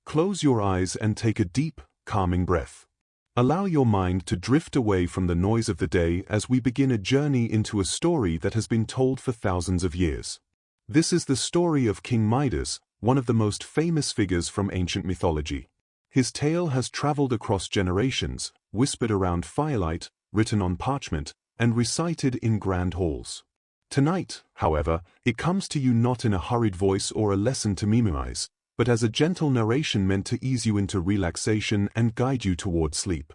Close your eyes and take a deep, calming breath. Allow your mind to drift away from the noise of the day as we begin a journey into a story that has been told for thousands of years. This is the story of King Midas, one of the most famous figures from ancient mythology. His tale has traveled across generations, whispered around firelight, written on parchment, and recited in grand halls. Tonight, however, it comes to you not in a hurried voice or a lesson to memorize, but as a gentle narration meant to ease you into relaxation and guide you toward sleep.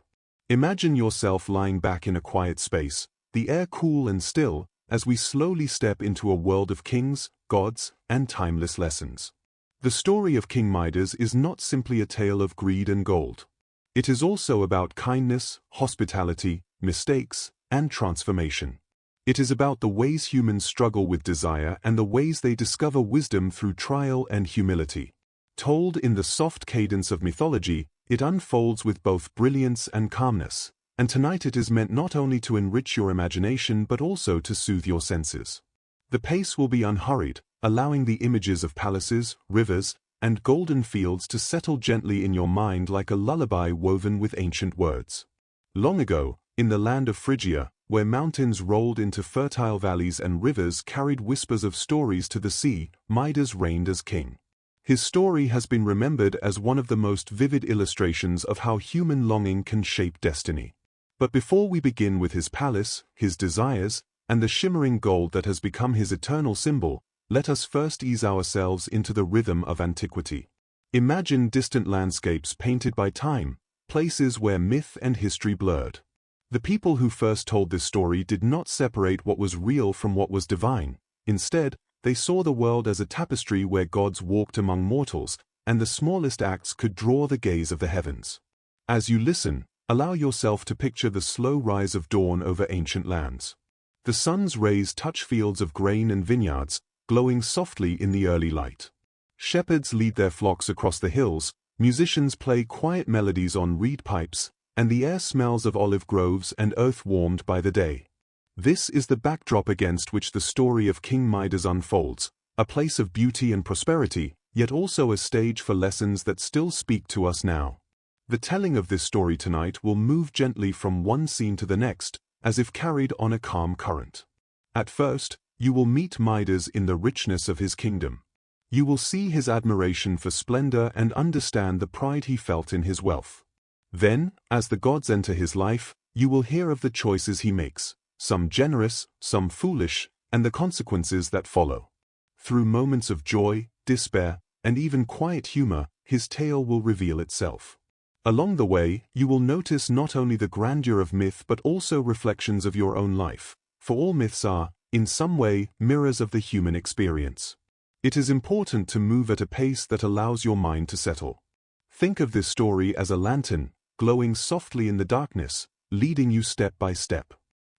Imagine yourself lying back in a quiet space, the air cool and still, as we slowly step into a world of kings, gods, and timeless lessons. The story of King Midas is not simply a tale of greed and gold. It is also about kindness, hospitality, mistakes, and transformation. It is about the ways humans struggle with desire and the ways they discover wisdom through trial and humility. Told in the soft cadence of mythology, it unfolds with both brilliance and calmness, and tonight it is meant not only to enrich your imagination but also to soothe your senses. The pace will be unhurried, allowing the images of palaces, rivers, and golden fields to settle gently in your mind like a lullaby woven with ancient words. Long ago, in the land of Phrygia, where mountains rolled into fertile valleys and rivers carried whispers of stories to the sea, Midas reigned as king. His story has been remembered as one of the most vivid illustrations of how human longing can shape destiny. But before we begin with his palace, his desires, and the shimmering gold that has become his eternal symbol, let us first ease ourselves into the rhythm of antiquity. Imagine distant landscapes painted by time, places where myth and history blurred. The people who first told this story did not separate what was real from what was divine. Instead, they saw the world as a tapestry where gods walked among mortals, and the smallest acts could draw the gaze of the heavens. As you listen, allow yourself to picture the slow rise of dawn over ancient lands. The sun's rays touch fields of grain and vineyards, glowing softly in the early light. Shepherds lead their flocks across the hills, musicians play quiet melodies on reed pipes, and the air smells of olive groves and earth warmed by the day. This is the backdrop against which the story of King Midas unfolds, a place of beauty and prosperity, yet also a stage for lessons that still speak to us now. The telling of this story tonight will move gently from one scene to the next, as if carried on a calm current. At first, you will meet Midas in the richness of his kingdom. You will see his admiration for splendor and understand the pride he felt in his wealth. Then, as the gods enter his life, you will hear of the choices he makes, some generous, some foolish, and the consequences that follow. Through moments of joy, despair, and even quiet humor, his tale will reveal itself. Along the way, you will notice not only the grandeur of myth but also reflections of your own life, for all myths are, in some way, mirrors of the human experience. It is important to move at a pace that allows your mind to settle. Think of this story as a lantern, glowing softly in the darkness, leading you step by step.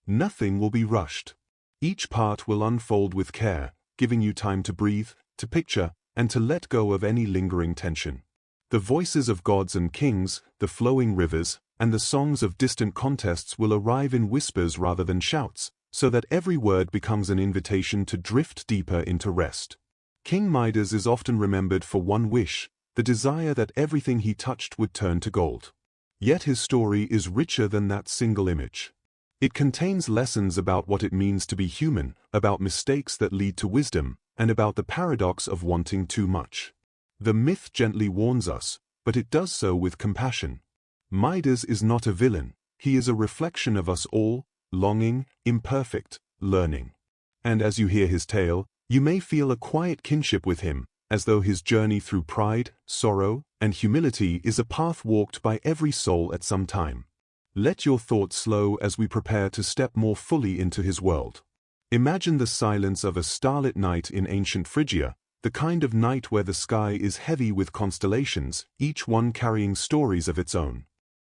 Nothing will be rushed. Each part will unfold with care, giving you time to breathe, to picture, and to let go of any lingering tension. The voices of gods and kings, the flowing rivers, and the songs of distant contests will arrive in whispers rather than shouts, so that every word becomes an invitation to drift deeper into rest. King Midas is often remembered for one wish, the desire that everything he touched would turn to gold. Yet his story is richer than that single image. It contains lessons about what it means to be human, about mistakes that lead to wisdom, and about the paradox of wanting too much. The myth gently warns us, but it does so with compassion. Midas is not a villain, he is a reflection of us all, longing, imperfect, learning. And as you hear his tale, you may feel a quiet kinship with him, as though his journey through pride, sorrow, and humility is a path walked by every soul at some time. Let your thoughts slow as we prepare to step more fully into his world. Imagine the silence of a starlit night in ancient Phrygia, the kind of night where the sky is heavy with constellations, each one carrying stories of its own.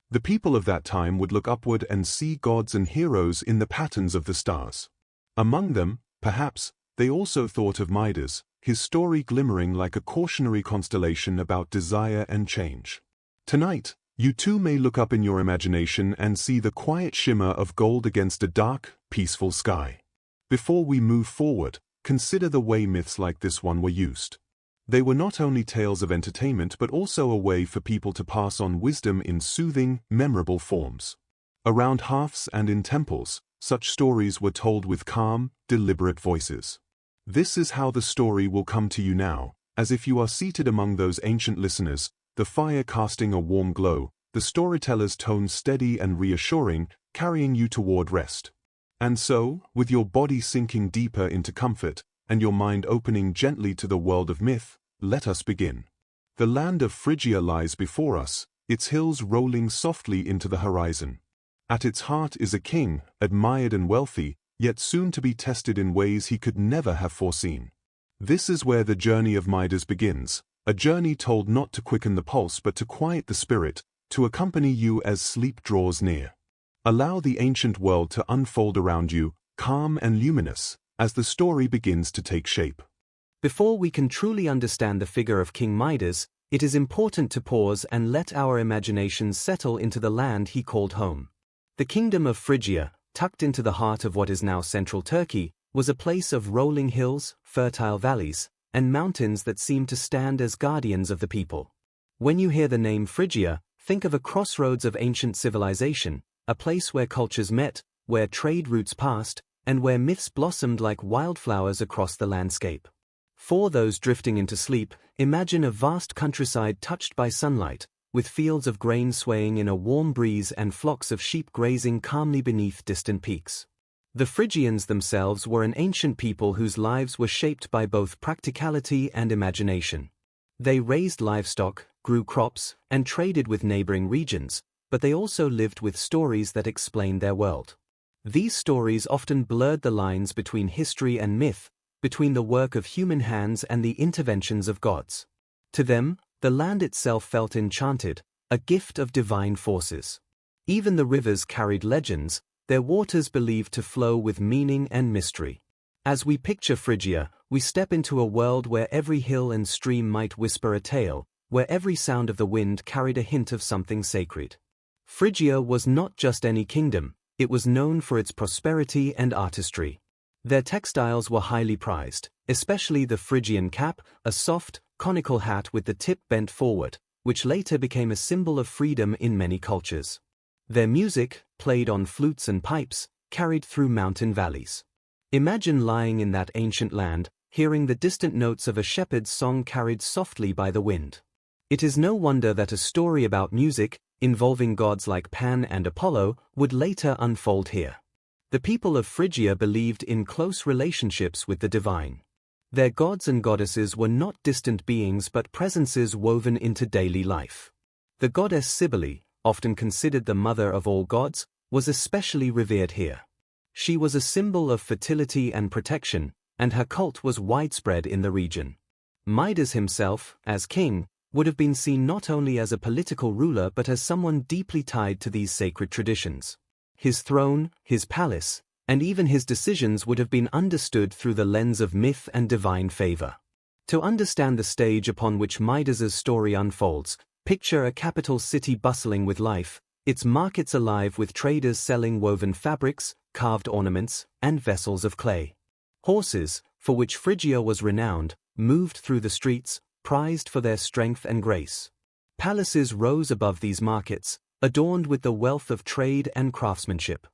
The people of that time would look upward and see gods and heroes in the patterns of the stars. Among them, perhaps, they also thought of Midas, his story glimmering like a cautionary constellation about desire and change. Tonight, you too may look up in your imagination and see the quiet shimmer of gold against a dark, peaceful sky. Before we move forward, consider the way myths like this one were used. They were not only tales of entertainment but also a way for people to pass on wisdom in soothing, memorable forms. Around hearths and in temples, such stories were told with calm, deliberate voices. This is how the story will come to you now, as if you are seated among those ancient listeners, the fire casting a warm glow, the storyteller's tone steady and reassuring, carrying you toward rest. And so, with your body sinking deeper into comfort, and your mind opening gently to the world of myth, let us begin. The land of Phrygia lies before us, its hills rolling softly into the horizon. At its heart is a king, admired and wealthy, yet soon to be tested in ways he could never have foreseen. This is where the journey of Midas begins, a journey told not to quicken the pulse but to quiet the spirit, to accompany you as sleep draws near. Allow the ancient world to unfold around you, calm and luminous, as the story begins to take shape. Before we can truly understand the figure of King Midas, it is important to pause and let our imaginations settle into the land he called home. The kingdom of Phrygia, tucked into the heart of what is now central Turkey, was a place of rolling hills, fertile valleys, and mountains that seemed to stand as guardians of the people. When you hear the name Phrygia, think of a crossroads of ancient civilization, a place where cultures met, where trade routes passed, and where myths blossomed like wildflowers across the landscape. For those drifting into sleep, imagine a vast countryside touched by sunlight, with fields of grain swaying in a warm breeze and flocks of sheep grazing calmly beneath distant peaks. The Phrygians themselves were an ancient people whose lives were shaped by both practicality and imagination. They raised livestock, grew crops, and traded with neighboring regions, but they also lived with stories that explained their world. These stories often blurred the lines between history and myth, between the work of human hands and the interventions of gods. To them, the land itself felt enchanted, a gift of divine forces. Even the rivers carried legends, their waters believed to flow with meaning and mystery. As we picture Phrygia, we step into a world where every hill and stream might whisper a tale, where every sound of the wind carried a hint of something sacred. Phrygia was not just any kingdom, it was known for its prosperity and artistry. Their textiles were highly prized, especially the Phrygian cap, a soft, conical hat with the tip bent forward, which later became a symbol of freedom in many cultures. Their music, played on flutes and pipes, carried through mountain valleys. Imagine lying in that ancient land, hearing the distant notes of a shepherd's song carried softly by the wind. It is no wonder that a story about music, involving gods like Pan and Apollo, would later unfold here. The people of Phrygia believed in close relationships with the divine. Their gods and goddesses were not distant beings but presences woven into daily life. The goddess Cybele, often considered the mother of all gods, was especially revered here. She was a symbol of fertility and protection, and her cult was widespread in the region. Midas himself, as king, would have been seen not only as a political ruler but as someone deeply tied to these sacred traditions. His throne, his palace, and even his decisions would have been understood through the lens of myth and divine favor. To understand the stage upon which Midas's story unfolds, picture a capital city bustling with life, its markets alive with traders selling woven fabrics, carved ornaments, and vessels of clay. Horses, for which Phrygia was renowned, moved through the streets, prized for their strength and grace. Palaces rose above these markets, adorned with the wealth of trade and craftsmanship.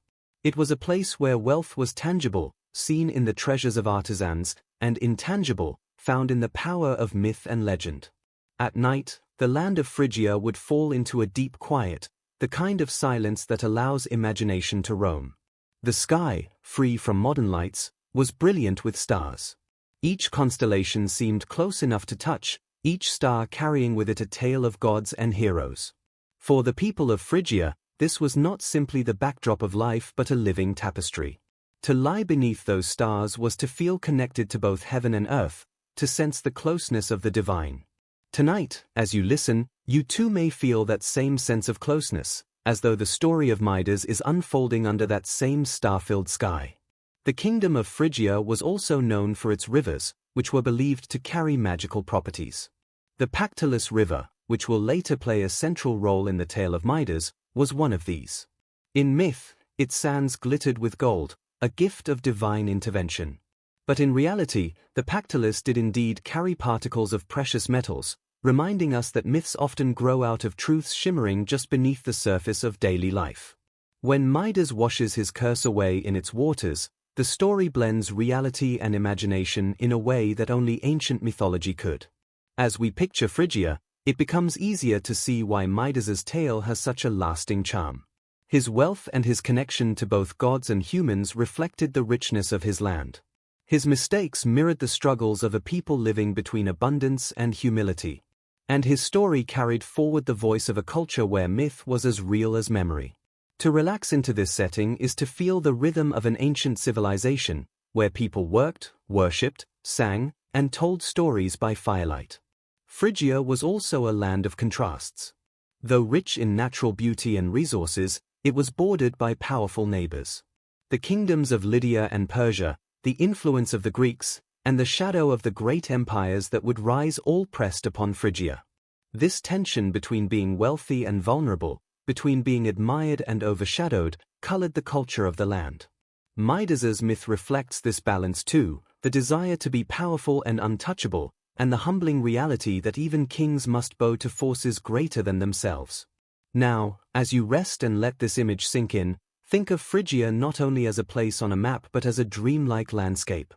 It was a place where wealth was tangible, seen in the treasures of artisans, and intangible, found in the power of myth and legend. At night, the land of Phrygia would fall into a deep quiet, the kind of silence that allows imagination to roam. The sky, free from modern lights, was brilliant with stars. Each constellation seemed close enough to touch, each star carrying with it a tale of gods and heroes. For the people of Phrygia, this was not simply the backdrop of life but a living tapestry. To lie beneath those stars was to feel connected to both heaven and earth, to sense the closeness of the divine. Tonight, as you listen, you too may feel that same sense of closeness, as though the story of Midas is unfolding under that same star-filled sky. The kingdom of Phrygia was also known for its rivers, which were believed to carry magical properties. The Pactolus River, which will later play a central role in the tale of Midas, was one of these. In myth, its sands glittered with gold, a gift of divine intervention. But in reality, the Pactolus did indeed carry particles of precious metals, reminding us that myths often grow out of truths shimmering just beneath the surface of daily life. When Midas washes his curse away in its waters, the story blends reality and imagination in a way that only ancient mythology could. As we picture Phrygia, it becomes easier to see why Midas's tale has such a lasting charm. His wealth and his connection to both gods and humans reflected the richness of his land. His mistakes mirrored the struggles of a people living between abundance and humility. And his story carried forward the voice of a culture where myth was as real as memory. To relax into this setting is to feel the rhythm of an ancient civilization, where people worked, worshipped, sang, and told stories by firelight. Phrygia was also a land of contrasts. Though rich in natural beauty and resources, it was bordered by powerful neighbors. The kingdoms of Lydia and Persia, the influence of the Greeks, and the shadow of the great empires that would rise all pressed upon Phrygia. This tension between being wealthy and vulnerable, between being admired and overshadowed, colored the culture of the land. Midas's myth reflects this balance too, the desire to be powerful and untouchable, and the humbling reality that even kings must bow to forces greater than themselves. Now, as you rest and let this image sink in, think of Phrygia not only as a place on a map but as a dreamlike landscape.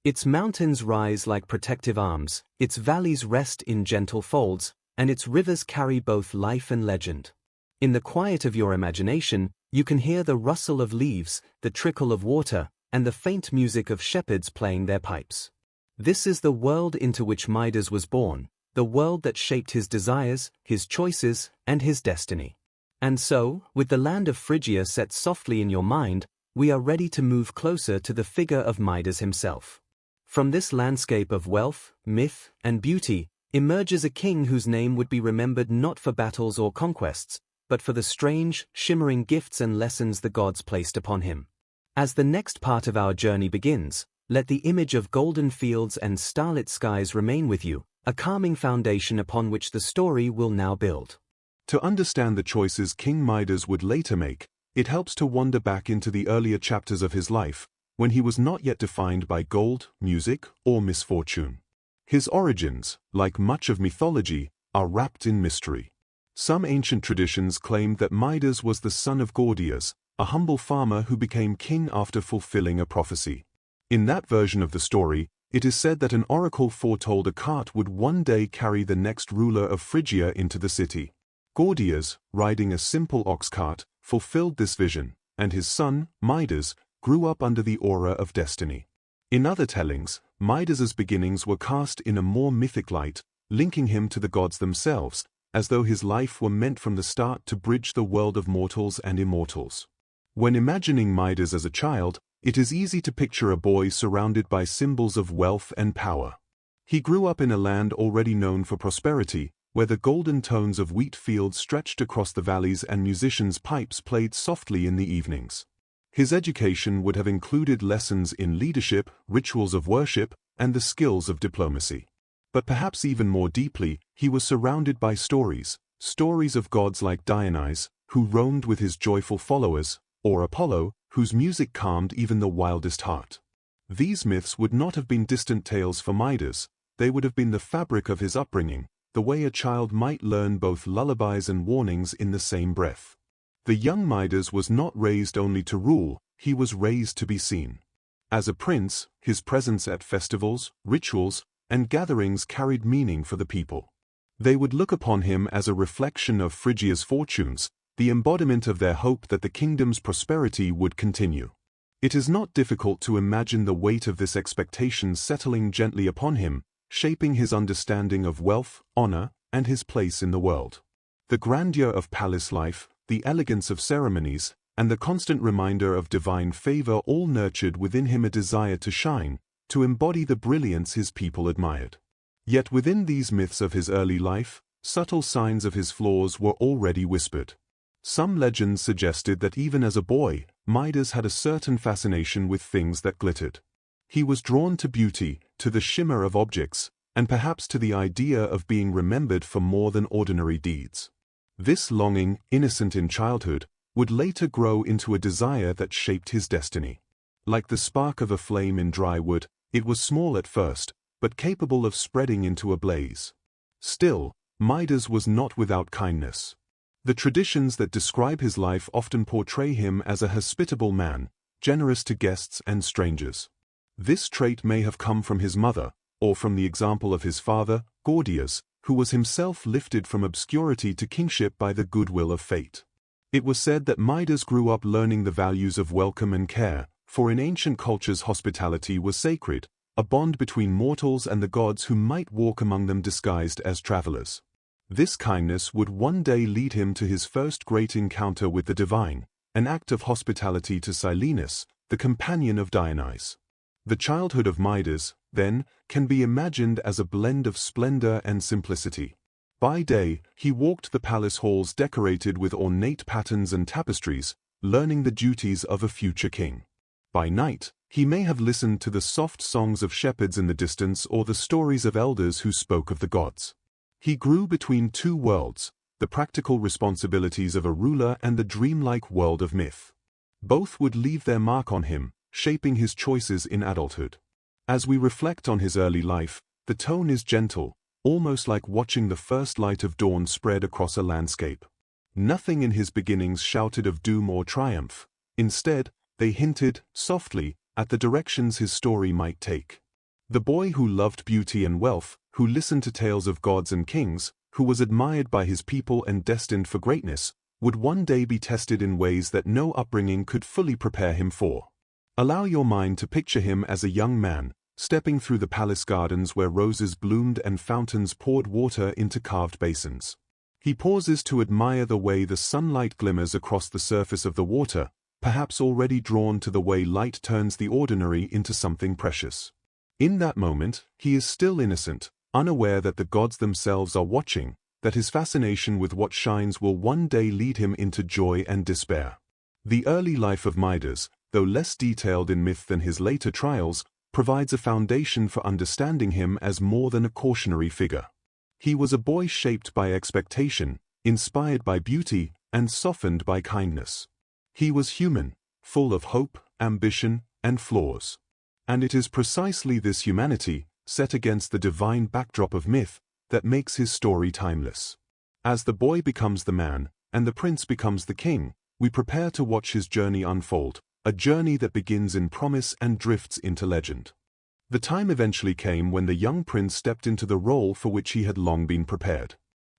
Its mountains rise like protective arms, its valleys rest in gentle folds, and its rivers carry both life and legend. In the quiet of your imagination, you can hear the rustle of leaves, the trickle of water, and the faint music of shepherds playing their pipes. This is the world into which Midas was born, the world that shaped his desires, his choices, and his destiny. And so, with the land of Phrygia set softly in your mind, we are ready to move closer to the figure of Midas himself. From this landscape of wealth, myth, and beauty, emerges a king whose name would be remembered not for battles or conquests, but for the strange, shimmering gifts and lessons the gods placed upon him. As the next part of our journey begins, let the image of golden fields and starlit skies remain with you, a calming foundation upon which the story will now build. To understand the choices King Midas would later make, it helps to wander back into the earlier chapters of his life, when he was not yet defined by gold, music, or misfortune. His origins, like much of mythology, are wrapped in mystery. Some ancient traditions claimed that Midas was the son of Gordias, a humble farmer who became king after fulfilling a prophecy. In that version of the story, it is said that an oracle foretold a cart would one day carry the next ruler of Phrygia into the city. Gordias, riding a simple ox cart, fulfilled this vision, and his son, Midas, grew up under the aura of destiny. In other tellings, Midas's beginnings were cast in a more mythic light, linking him to the gods themselves, as though his life were meant from the start to bridge the world of mortals and immortals. When imagining Midas as a child, it is easy to picture a boy surrounded by symbols of wealth and power. He grew up in a land already known for prosperity, where the golden tones of wheat fields stretched across the valleys and musicians' pipes played softly in the evenings. His education would have included lessons in leadership, rituals of worship, and the skills of diplomacy. But perhaps even more deeply, he was surrounded by stories of gods like Dionysus, who roamed with his joyful followers, or Apollo, whose music calmed even the wildest heart. These myths would not have been distant tales for Midas, they would have been the fabric of his upbringing, the way a child might learn both lullabies and warnings in the same breath. The young Midas was not raised only to rule, he was raised to be seen. As a prince, his presence at festivals, rituals, and gatherings carried meaning for the people. They would look upon him as a reflection of Phrygia's fortunes, the embodiment of their hope that the kingdom's prosperity would continue. It is not difficult to imagine the weight of this expectation settling gently upon him, shaping his understanding of wealth, honor, and his place in the world. The grandeur of palace life, the elegance of ceremonies, and the constant reminder of divine favor all nurtured within him a desire to shine, to embody the brilliance his people admired. Yet within these myths of his early life, subtle signs of his flaws were already whispered. Some legends suggested that even as a boy, Midas had a certain fascination with things that glittered. He was drawn to beauty, to the shimmer of objects, and perhaps to the idea of being remembered for more than ordinary deeds. This longing, innocent in childhood, would later grow into a desire that shaped his destiny. Like the spark of a flame in dry wood, It was small at first, but capable of spreading into a blaze. Still, Midas was not without kindness. The traditions that describe his life often portray him as a hospitable man, generous to guests and strangers. This trait may have come from his mother, or from the example of his father, Gordius, who was himself lifted from obscurity to kingship by the goodwill of fate. It was said that Midas grew up learning the values of welcome and care, for in ancient cultures hospitality was sacred, a bond between mortals and the gods who might walk among them disguised as travelers. This kindness would one day lead him to his first great encounter with the divine, an act of hospitality to Silenus, the companion of Dionysus. The childhood of Midas, then, can be imagined as a blend of splendor and simplicity. By day, he walked the palace halls decorated with ornate patterns and tapestries, learning the duties of a future king. By night, he may have listened to the soft songs of shepherds in the distance or the stories of elders who spoke of the gods. He grew between two worlds, the practical responsibilities of a ruler and the dreamlike world of myth. Both would leave their mark on him, shaping his choices in adulthood. As we reflect on his early life, the tone is gentle, almost like watching the first light of dawn spread across a landscape. Nothing in his beginnings shouted of doom or triumph. Instead, they hinted, softly, at the directions his story might take. The boy who loved beauty and wealth, who listened to tales of gods and kings, who was admired by his people and destined for greatness, would one day be tested in ways that no upbringing could fully prepare him for. Allow your mind to picture him as a young man, stepping through the palace gardens where roses bloomed and fountains poured water into carved basins. He pauses to admire the way the sunlight glimmers across the surface of the water, perhaps already drawn to the way light turns the ordinary into something precious. In that moment, he is still innocent, unaware that the gods themselves are watching, that his fascination with what shines will one day lead him into joy and despair. The early life of Midas, though less detailed in myth than his later trials, provides a foundation for understanding him as more than a cautionary figure. He was a boy shaped by expectation, inspired by beauty, and softened by kindness. He was human, full of hope, ambition, and flaws. And it is precisely this humanity, set against the divine backdrop of myth, that makes his story timeless. As the boy becomes the man, and the prince becomes the king, we prepare to watch his journey unfold, a journey that begins in promise and drifts into legend. The time eventually came when the young prince stepped into the role for which he had long been prepared.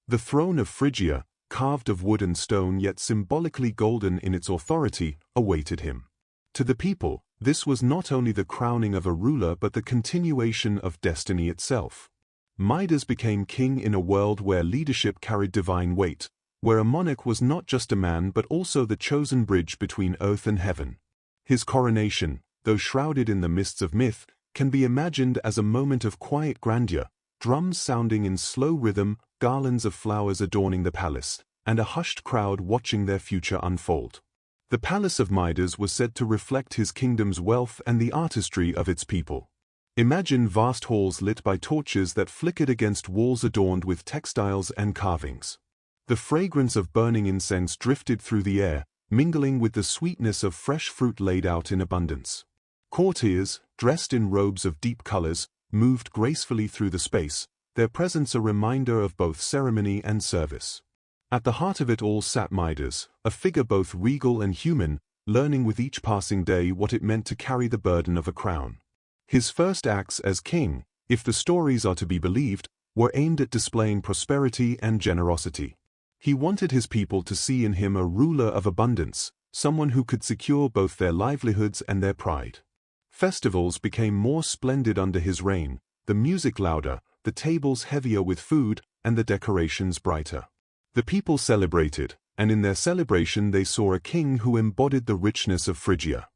The throne of Phrygia, carved of wood and stone yet symbolically golden in its authority, awaited him. To the people, this was not only the crowning of a ruler but the continuation of destiny itself. Midas became king in a world where leadership carried divine weight, where a monarch was not just a man but also the chosen bridge between earth and heaven. His coronation, though shrouded in the mists of myth, can be imagined as a moment of quiet grandeur, drums sounding in slow rhythm, garlands of flowers adorning the palace, and a hushed crowd watching their future unfold. The palace of Midas was said to reflect his kingdom's wealth and the artistry of its people. Imagine vast halls lit by torches that flickered against walls adorned with textiles and carvings. The fragrance of burning incense drifted through the air, mingling with the sweetness of fresh fruit laid out in abundance. Courtiers, dressed in robes of deep colors, moved gracefully through the space, their presence a reminder of both ceremony and service. At the heart of it all sat Midas, a figure both regal and human, learning with each passing day what it meant to carry the burden of a crown. His first acts as king, if the stories are to be believed, were aimed at displaying prosperity and generosity. He wanted his people to see in him a ruler of abundance, someone who could secure both their livelihoods and their pride. Festivals became more splendid under his reign, the music louder, the tables heavier with food, and the decorations brighter. The people celebrated, and in their celebration they saw a king who embodied the richness of Phrygia.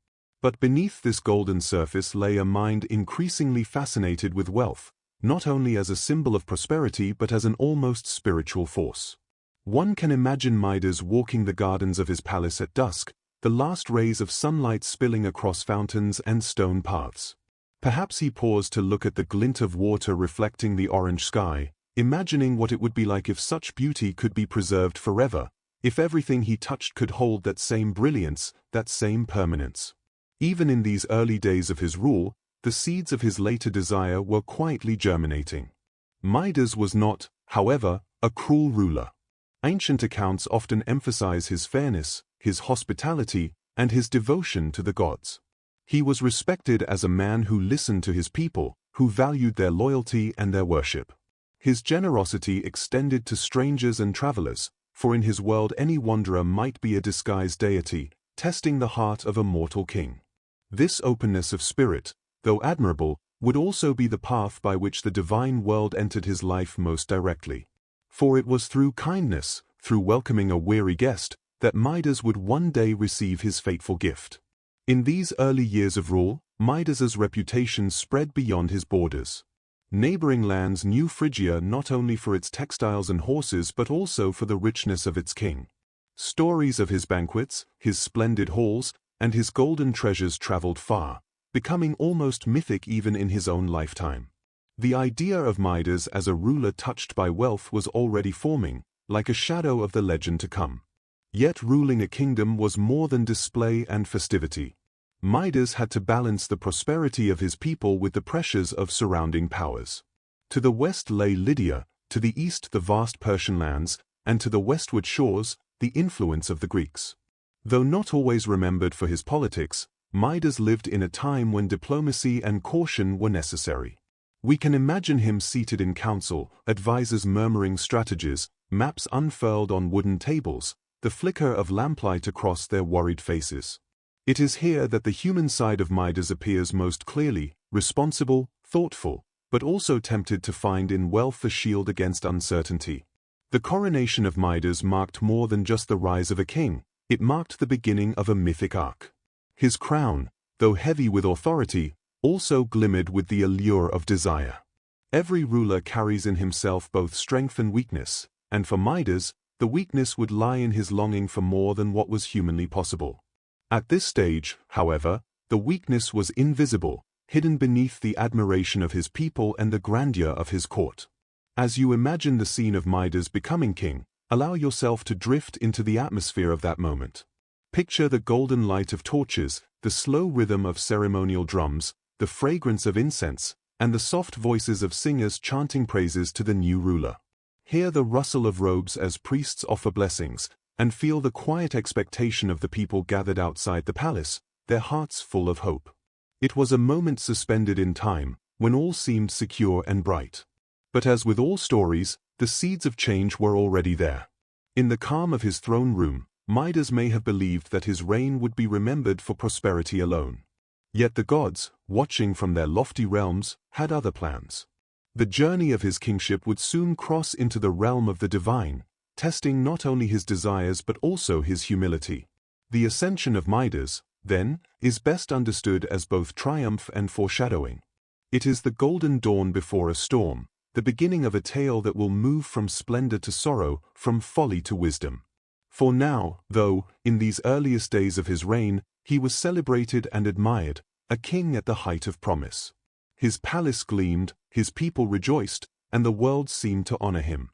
But beneath this golden surface lay a mind increasingly fascinated with wealth, not only as a symbol of prosperity but as an almost spiritual force. One can imagine Midas walking the gardens of his palace at dusk, the last rays of sunlight spilling across fountains and stone paths. Perhaps he paused to look at the glint of water reflecting the orange sky, imagining what it would be like if such beauty could be preserved forever, if everything he touched could hold that same brilliance, that same permanence. Even in these early days of his rule, the seeds of his later desire were quietly germinating. Midas was not, however, a cruel ruler. Ancient accounts often emphasize his fairness, his hospitality, and his devotion to the gods. He was respected as a man who listened to his people, who valued their loyalty and their worship. His generosity extended to strangers and travelers, for in his world any wanderer might be a disguised deity, testing the heart of a mortal king. This openness of spirit, though admirable, would also be the path by which the divine world entered his life most directly. For it was through kindness, through welcoming a weary guest, that Midas would one day receive his fateful gift. In these early years of rule, Midas's reputation spread beyond his borders. Neighboring lands knew Phrygia not only for its textiles and horses but also for the richness of its king. Stories of his banquets, his splendid halls, and his golden treasures traveled far, becoming almost mythic even in his own lifetime. The idea of Midas as a ruler touched by wealth was already forming, like a shadow of the legend to come. Yet ruling a kingdom was more than display and festivity. Midas had to balance the prosperity of his people with the pressures of surrounding powers. To the west lay Lydia, to the east the vast Persian lands, and to the westward shores, the influence of the Greeks. Though not always remembered for his politics, Midas lived in a time when diplomacy and caution were necessary. We can imagine him seated in council, advisors murmuring strategies, maps unfurled on wooden tables, the flicker of lamplight across their worried faces. It is here that the human side of Midas appears most clearly, responsible, thoughtful, but also tempted to find in wealth a shield against uncertainty. The coronation of Midas marked more than just the rise of a king, it marked the beginning of a mythic arc. His crown, though heavy with authority, also glimmered with the allure of desire. Every ruler carries in himself both strength and weakness, and for Midas, the weakness would lie in his longing for more than what was humanly possible. At this stage, however, the weakness was invisible, hidden beneath the admiration of his people and the grandeur of his court. As you imagine the scene of Midas becoming king, allow yourself to drift into the atmosphere of that moment. Picture the golden light of torches, the slow rhythm of ceremonial drums, the fragrance of incense, and the soft voices of singers chanting praises to the new ruler. Hear the rustle of robes as priests offer blessings, and feel the quiet expectation of the people gathered outside the palace, their hearts full of hope. It was a moment suspended in time, when all seemed secure and bright. But as with all stories, the seeds of change were already there. In the calm of his throne room, Midas may have believed that his reign would be remembered for prosperity alone. Yet the gods, watching from their lofty realms, had other plans. The journey of his kingship would soon cross into the realm of the divine, testing not only his desires but also his humility. The ascension of Midas, then, is best understood as both triumph and foreshadowing. It is the golden dawn before a storm, the beginning of a tale that will move from splendor to sorrow, from folly to wisdom. For now, though, in these earliest days of his reign, he was celebrated and admired, a king at the height of promise. His palace gleamed, his people rejoiced, and the world seemed to honor him.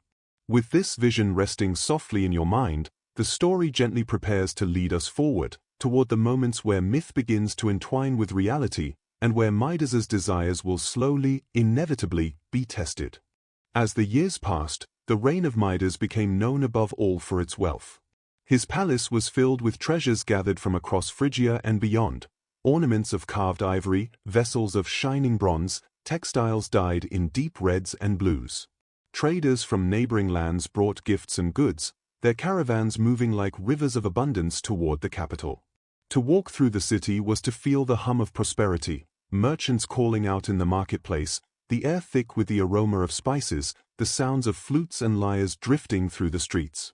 With this vision resting softly in your mind, the story gently prepares to lead us forward, toward the moments where myth begins to entwine with reality, and where Midas's desires will slowly, inevitably, be tested. As the years passed, the reign of Midas became known above all for its wealth. His palace was filled with treasures gathered from across Phrygia and beyond, ornaments of carved ivory, vessels of shining bronze, textiles dyed in deep reds and blues. Traders from neighboring lands brought gifts and goods, their caravans moving like rivers of abundance toward the capital. To walk through the city was to feel the hum of prosperity, merchants calling out in the marketplace, the air thick with the aroma of spices, the sounds of flutes and lyres drifting through the streets.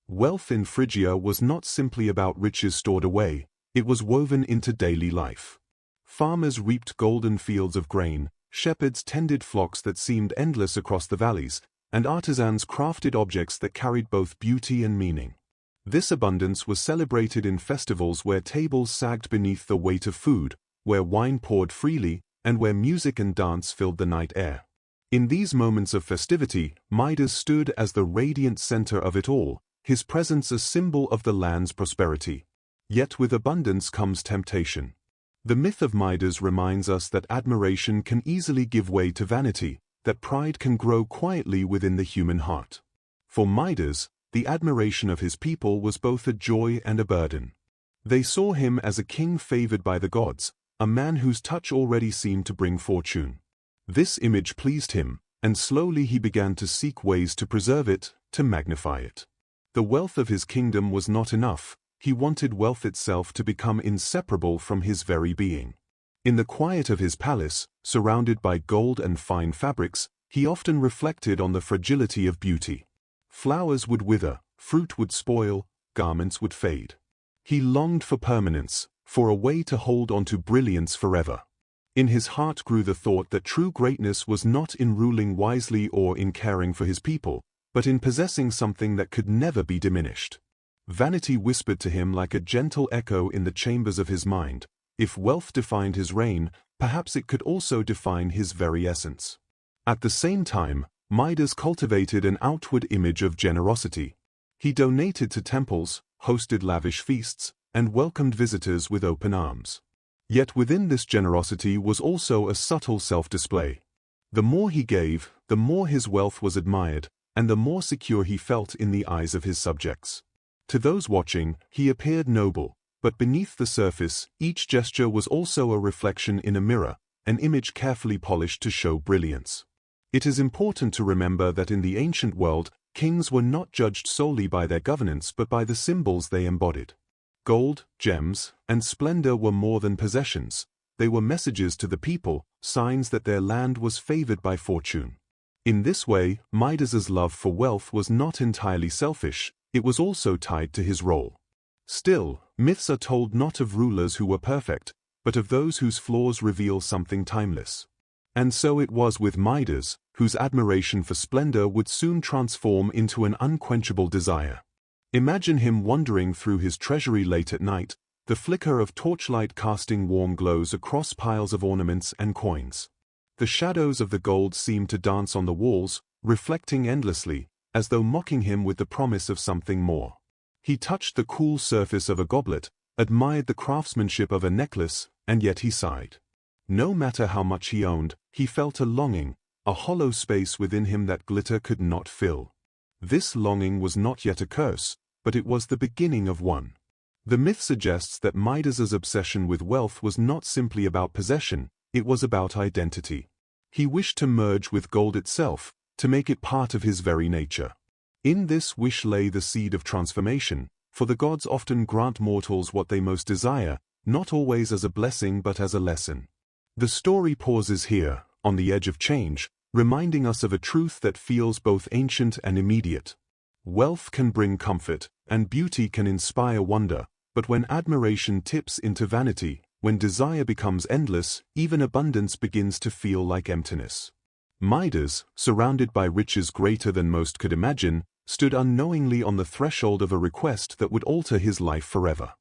Wealth in Phrygia was not simply about riches stored away, it was woven into daily life. Farmers reaped golden fields of grain, shepherds tended flocks that seemed endless across the valleys, and artisans crafted objects that carried both beauty and meaning. This abundance was celebrated in festivals where tables sagged beneath the weight of food, where wine poured freely, and where music and dance filled the night air. In these moments of festivity, Midas stood as the radiant center of it all, his presence a symbol of the land's prosperity. Yet with abundance comes temptation. The myth of Midas reminds us that admiration can easily give way to vanity, that pride can grow quietly within the human heart. For Midas, the admiration of his people was both a joy and a burden. They saw him as a king favored by the gods, a man whose touch already seemed to bring fortune. This image pleased him, and slowly he began to seek ways to preserve it, to magnify it. The wealth of his kingdom was not enough. He wanted wealth itself to become inseparable from his very being. In the quiet of his palace, surrounded by gold and fine fabrics, he often reflected on the fragility of beauty. Flowers would wither, fruit would spoil, garments would fade. He longed for permanence, for a way to hold on to brilliance forever. In his heart grew the thought that true greatness was not in ruling wisely or in caring for his people, but in possessing something that could never be diminished. Vanity whispered to him like a gentle echo in the chambers of his mind. If wealth defined his reign, perhaps it could also define his very essence. At the same time, Midas cultivated an outward image of generosity. He donated to temples, hosted lavish feasts, and welcomed visitors with open arms. Yet within this generosity was also a subtle self-display. The more he gave, the more his wealth was admired, and the more secure he felt in the eyes of his subjects. To those watching, he appeared noble, but beneath the surface, each gesture was also a reflection in a mirror, an image carefully polished to show brilliance. It is important to remember that in the ancient world, kings were not judged solely by their governance but by the symbols they embodied. Gold, gems, and splendor were more than possessions. They were messages to the people, signs that their land was favored by fortune. In this way, Midas's love for wealth was not entirely selfish. It was also tied to his role. Still, myths are told not of rulers who were perfect, but of those whose flaws reveal something timeless. And so it was with Midas, whose admiration for splendor would soon transform into an unquenchable desire. Imagine him wandering through his treasury late at night, the flicker of torchlight casting warm glows across piles of ornaments and coins. The shadows of the gold seemed to dance on the walls, reflecting endlessly, as though mocking him with the promise of something more. He touched the cool surface of a goblet, admired the craftsmanship of a necklace, and yet he sighed. No matter how much he owned, he felt a longing, a hollow space within him that glitter could not fill. This longing was not yet a curse, but it was the beginning of one. The myth suggests that Midas's obsession with wealth was not simply about possession, it was about identity. He wished to merge with gold itself, to make it part of his very nature. In this wish lay the seed of transformation, for the gods often grant mortals what they most desire, not always as a blessing but as a lesson. The story pauses here, on the edge of change, reminding us of a truth that feels both ancient and immediate. Wealth can bring comfort, and beauty can inspire wonder, but when admiration tips into vanity, when desire becomes endless, even abundance begins to feel like emptiness. Midas, surrounded by riches greater than most could imagine, stood unknowingly on the threshold of a request that would alter his life forever.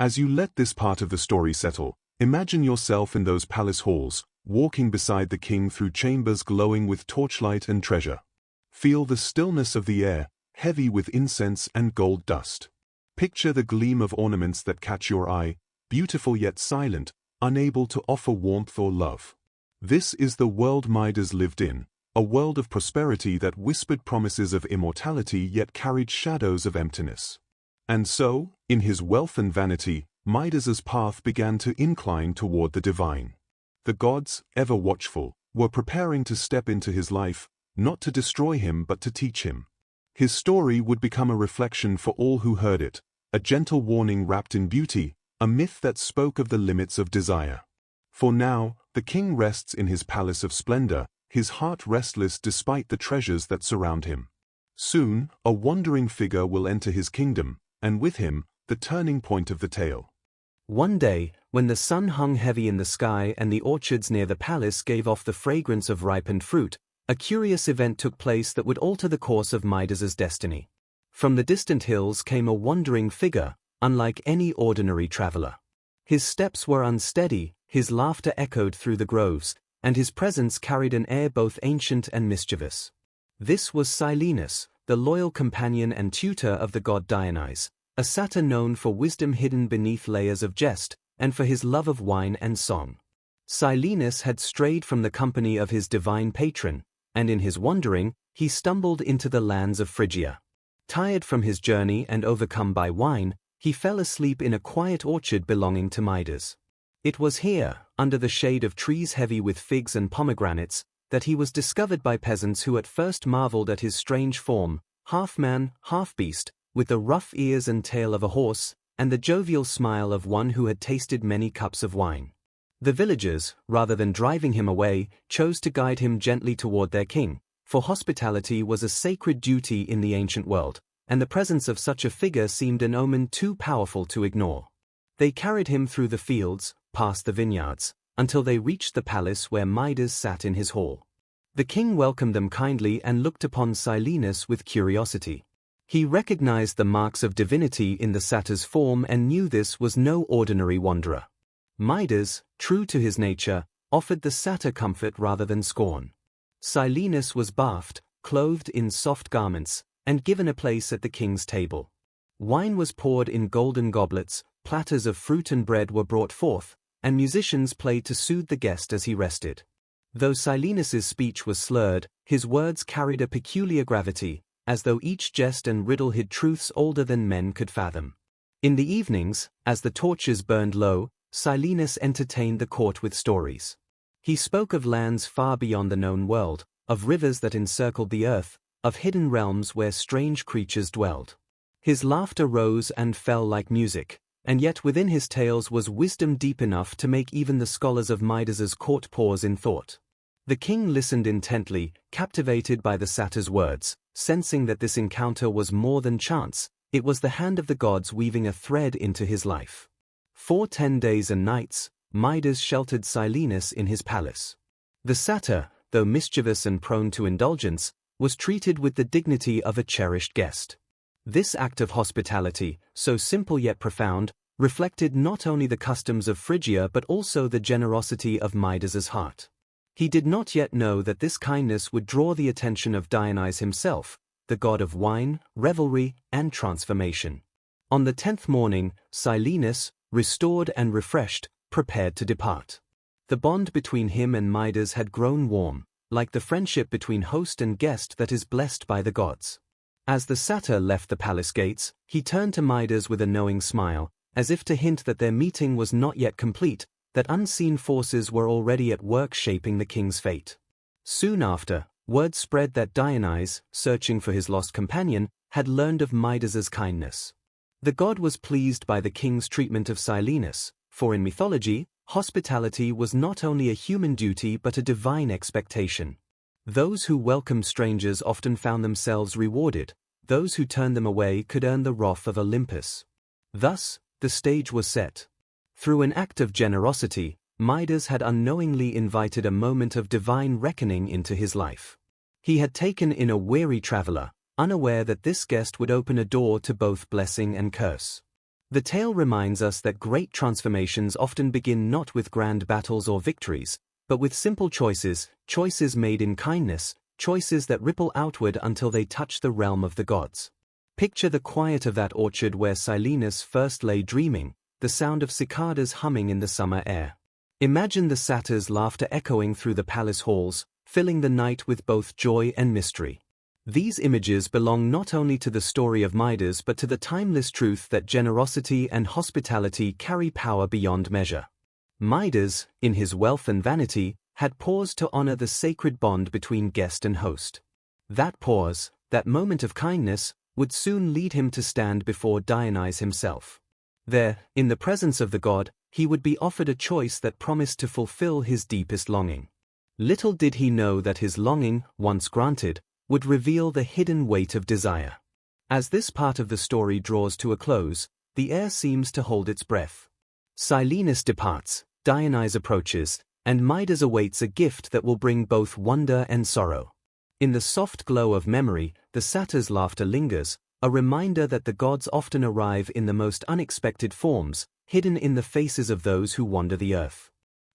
As you let this part of the story settle, imagine yourself in those palace halls, walking beside the king through chambers glowing with torchlight and treasure. Feel the stillness of the air, heavy with incense and gold dust. Picture the gleam of ornaments that catch your eye, beautiful yet silent, unable to offer warmth or love. This is the world Midas lived in, a world of prosperity that whispered promises of immortality yet carried shadows of emptiness. And so, in his wealth and vanity, Midas's path began to incline toward the divine. The gods, ever watchful, were preparing to step into his life, not to destroy him but to teach him. His story would become a reflection for all who heard it, a gentle warning wrapped in beauty, a myth that spoke of the limits of desire. For now, the king rests in his palace of splendor, his heart restless despite the treasures that surround him. Soon, a wandering figure will enter his kingdom, and with him, the turning point of the tale. One day, when the sun hung heavy in the sky and the orchards near the palace gave off the fragrance of ripened fruit, a curious event took place that would alter the course of Midas's destiny. From the distant hills came a wandering figure, unlike any ordinary traveler. His steps were unsteady, his laughter echoed through the groves, and his presence carried an air both ancient and mischievous. This was Silenus, the loyal companion and tutor of the god Dionysus, a satyr known for wisdom hidden beneath layers of jest, and for his love of wine and song. Silenus had strayed from the company of his divine patron, and in his wandering, he stumbled into the lands of Phrygia. Tired from his journey and overcome by wine, he fell asleep in a quiet orchard belonging to Midas. It was here, under the shade of trees heavy with figs and pomegranates, that he was discovered by peasants who at first marveled at his strange form, half man, half beast, with the rough ears and tail of a horse, and the jovial smile of one who had tasted many cups of wine. The villagers, rather than driving him away, chose to guide him gently toward their king, for hospitality was a sacred duty in the ancient world, and the presence of such a figure seemed an omen too powerful to ignore. They carried him through the fields, past the vineyards, until they reached the palace where Midas sat in his hall. The king welcomed them kindly and looked upon Silenus with curiosity. He recognized the marks of divinity in the satyr's form and knew this was no ordinary wanderer. Midas, true to his nature, offered the satyr comfort rather than scorn. Silenus was bathed, clothed in soft garments, and given a place at the king's table. Wine was poured in golden goblets, platters of fruit and bread were brought forth, and musicians played to soothe the guest as he rested. Though Silenus's speech was slurred, his words carried a peculiar gravity, as though each jest and riddle hid truths older than men could fathom. In the evenings, as the torches burned low, Silenus entertained the court with stories. He spoke of lands far beyond the known world, of rivers that encircled the earth, of hidden realms where strange creatures dwelled. His laughter rose and fell like music, and yet within his tales was wisdom deep enough to make even the scholars of Midas's court pause in thought. The king listened intently, captivated by the satyr's words, sensing that this encounter was more than chance, it was the hand of the gods weaving a thread into his life. For 10 days and nights, Midas sheltered Silenus in his palace. The satyr, though mischievous and prone to indulgence, was treated with the dignity of a cherished guest. This act of hospitality, so simple yet profound, reflected not only the customs of Phrygia but also the generosity of Midas's heart. He did not yet know that this kindness would draw the attention of Dionysus himself, the god of wine, revelry, and transformation. On the 10th morning, Silenus, restored and refreshed, prepared to depart. The bond between him and Midas had grown warm, like the friendship between host and guest that is blessed by the gods. As the satyr left the palace gates, he turned to Midas with a knowing smile, as if to hint that their meeting was not yet complete, that unseen forces were already at work shaping the king's fate. Soon after, word spread that Dionysus, searching for his lost companion, had learned of Midas's kindness. The god was pleased by the king's treatment of Silenus, for in mythology, hospitality was not only a human duty but a divine expectation. Those who welcomed strangers often found themselves rewarded, those who turned them away could earn the wrath of Olympus. Thus, the stage was set. Through an act of generosity, Midas had unknowingly invited a moment of divine reckoning into his life. He had taken in a weary traveler, unaware that this guest would open a door to both blessing and curse. The tale reminds us that great transformations often begin not with grand battles or victories, but with simple choices, choices made in kindness, choices that ripple outward until they touch the realm of the gods. Picture the quiet of that orchard where Silenus first lay dreaming, the sound of cicadas humming in the summer air. Imagine the satyr's laughter echoing through the palace halls, filling the night with both joy and mystery. These images belong not only to the story of Midas but to the timeless truth that generosity and hospitality carry power beyond measure. Midas, in his wealth and vanity, had paused to honor the sacred bond between guest and host. That pause, that moment of kindness, would soon lead him to stand before Dionysus himself. There, in the presence of the god, he would be offered a choice that promised to fulfill his deepest longing. Little did he know that his longing, once granted, would reveal the hidden weight of desire. As this part of the story draws to a close, the air seems to hold its breath. Silenus departs, Dionysus approaches, and Midas awaits a gift that will bring both wonder and sorrow. In the soft glow of memory, the satyr's laughter lingers, a reminder that the gods often arrive in the most unexpected forms, hidden in the faces of those who wander the earth.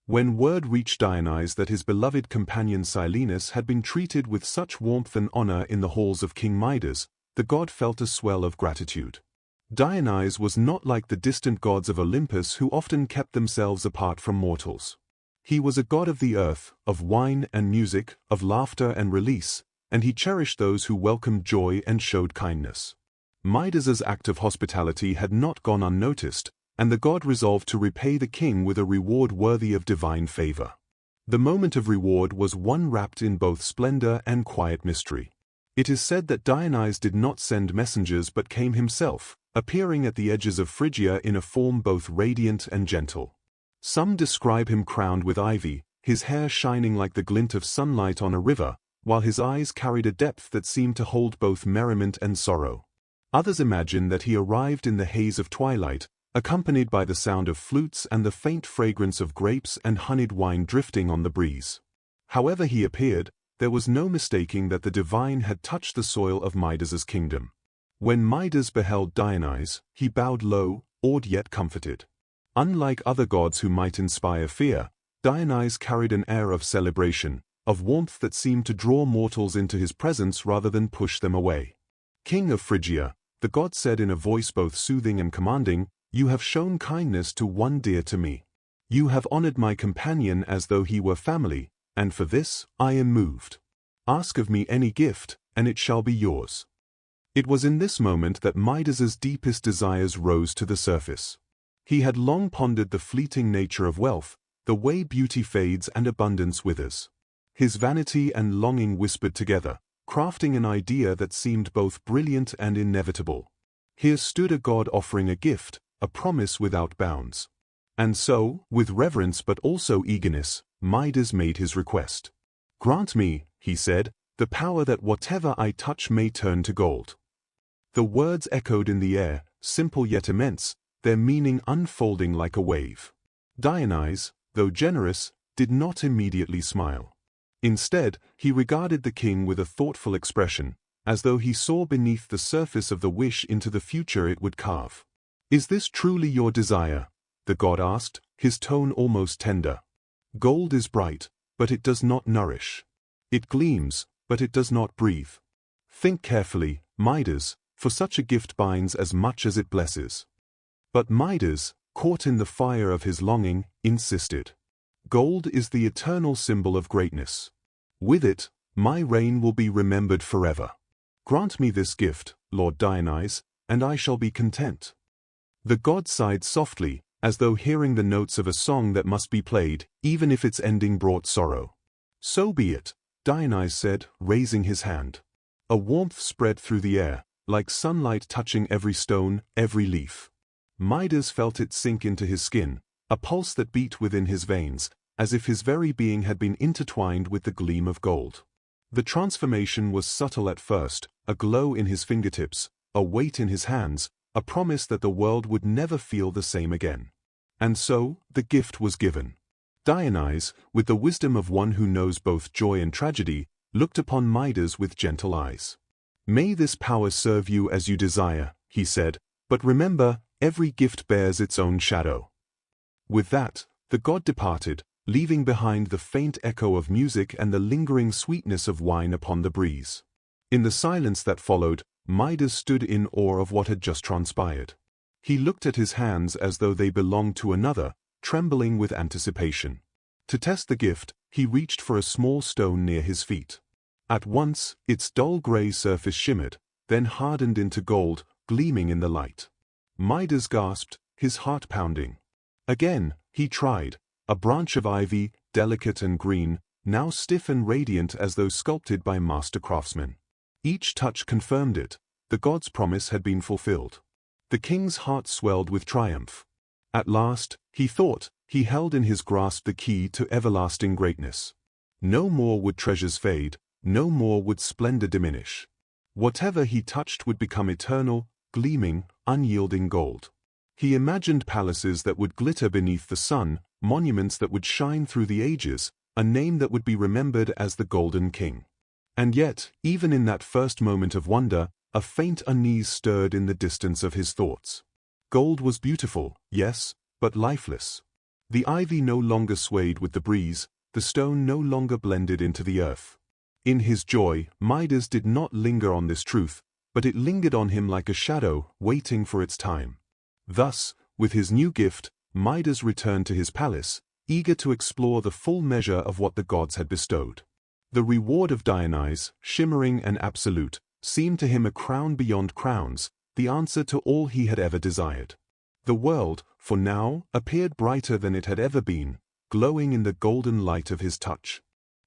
When word reached Dionysus that his beloved companion Silenus had been treated with such warmth and honor in the halls of King Midas, the god felt a swell of gratitude. Dionysus was not like the distant gods of Olympus who often kept themselves apart from mortals. He was a god of the earth, of wine and music, of laughter and release, and he cherished those who welcomed joy and showed kindness. Midas's act of hospitality had not gone unnoticed, and the god resolved to repay the king with a reward worthy of divine favor. The moment of reward was one wrapped in both splendor and quiet mystery. It is said that Dionysus did not send messengers but came himself, appearing at the edges of Phrygia in a form both radiant and gentle. Some describe him crowned with ivy, his hair shining like the glint of sunlight on a river, while his eyes carried a depth that seemed to hold both merriment and sorrow. Others imagine that he arrived in the haze of twilight, accompanied by the sound of flutes and the faint fragrance of grapes and honeyed wine drifting on the breeze. However he appeared, there was no mistaking that the divine had touched the soil of Midas's kingdom. When Midas beheld Dionysus, he bowed low, awed yet comforted. Unlike other gods who might inspire fear, Dionysus carried an air of celebration, of warmth that seemed to draw mortals into his presence rather than push them away. "King of Phrygia," the god said in a voice both soothing and commanding, "you have shown kindness to one dear to me. You have honored my companion as though he were family, and for this I am moved. Ask of me any gift, and it shall be yours." It was in this moment that Midas's deepest desires rose to the surface. He had long pondered the fleeting nature of wealth, the way beauty fades and abundance withers. His vanity and longing whispered together, crafting an idea that seemed both brilliant and inevitable. Here stood a god offering a gift, a promise without bounds. And so, with reverence but also eagerness, Midas made his request. "Grant me," he said, "the power that whatever I touch may turn to gold." The words echoed in the air, simple yet immense, their meaning unfolding like a wave. Dionysus, though generous, did not immediately smile. Instead, he regarded the king with a thoughtful expression, as though he saw beneath the surface of the wish into the future it would carve. "Is this truly your desire?" the god asked, his tone almost tender. "Gold is bright, but it does not nourish. It gleams, but it does not breathe. Think carefully, Midas, for such a gift binds as much as it blesses." But Midas, caught in the fire of his longing, insisted. "Gold is the eternal symbol of greatness. With it, my reign will be remembered forever. Grant me this gift, Lord Dionysus, and I shall be content." The god sighed softly, as though hearing the notes of a song that must be played, even if its ending brought sorrow. "So be it," Dionysus said, raising his hand. A warmth spread through the air, like sunlight touching every stone, every leaf. Midas felt it sink into his skin, a pulse that beat within his veins, as if his very being had been intertwined with the gleam of gold. The transformation was subtle at first, a glow in his fingertips, a weight in his hands, a promise that the world would never feel the same again. And so, the gift was given. Dionysus, with the wisdom of one who knows both joy and tragedy, looked upon Midas with gentle eyes. "May this power serve you as you desire," he said, "but remember, every gift bears its own shadow." With that, the god departed, leaving behind the faint echo of music and the lingering sweetness of wine upon the breeze. In the silence that followed, Midas stood in awe of what had just transpired. He looked at his hands as though they belonged to another, trembling with anticipation. To test the gift, he reached for a small stone near his feet. At once, its dull gray surface shimmered, then hardened into gold, gleaming in the light. Midas gasped, his heart pounding. Again, he tried, a branch of ivy, delicate and green, now stiff and radiant as though sculpted by master craftsmen. Each touch confirmed it, the god's promise had been fulfilled. The king's heart swelled with triumph. At last, he thought, he held in his grasp the key to everlasting greatness. No more would treasures fade, no more would splendor diminish. Whatever he touched would become eternal, gleaming, unyielding gold. He imagined palaces that would glitter beneath the sun, monuments that would shine through the ages, a name that would be remembered as the Golden King. And yet, even in that first moment of wonder, a faint unease stirred in the distance of his thoughts. Gold was beautiful, yes, but lifeless. The ivy no longer swayed with the breeze, the stone no longer blended into the earth. In his joy, Midas did not linger on this truth, but it lingered on him like a shadow, waiting for its time. Thus, with his new gift, Midas returned to his palace, eager to explore the full measure of what the gods had bestowed. The reward of Dionysus, shimmering and absolute, seemed to him a crown beyond crowns, the answer to all he had ever desired. The world, for now, appeared brighter than it had ever been, glowing in the golden light of his touch.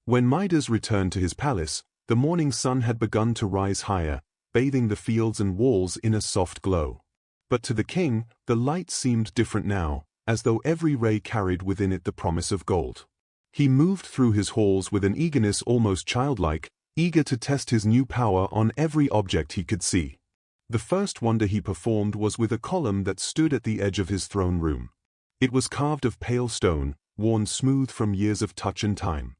When Midas returned to his palace, the morning sun had begun to rise higher, bathing the fields and walls in a soft glow. But to the king, the light seemed different now, as though every ray carried within it the promise of gold. He moved through his halls with an eagerness almost childlike, eager to test his new power on every object he could see. The first wonder he performed was with a column that stood at the edge of his throne room. It was carved of pale stone, worn smooth from years of touch and time.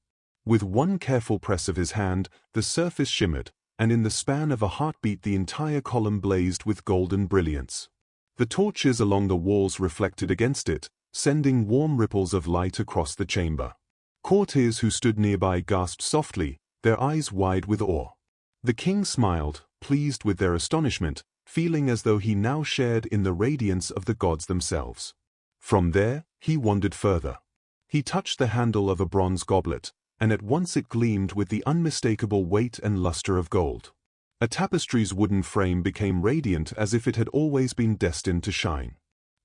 With one careful press of his hand, the surface shimmered, and in the span of a heartbeat the entire column blazed with golden brilliance. The torches along the walls reflected against it, sending warm ripples of light across the chamber. Courtiers who stood nearby gasped softly, their eyes wide with awe. The king smiled, pleased with their astonishment, feeling as though he now shared in the radiance of the gods themselves. From there, he wandered further. He touched the handle of a bronze goblet, and at once it gleamed with the unmistakable weight and luster of gold. A tapestry's wooden frame became radiant as if it had always been destined to shine.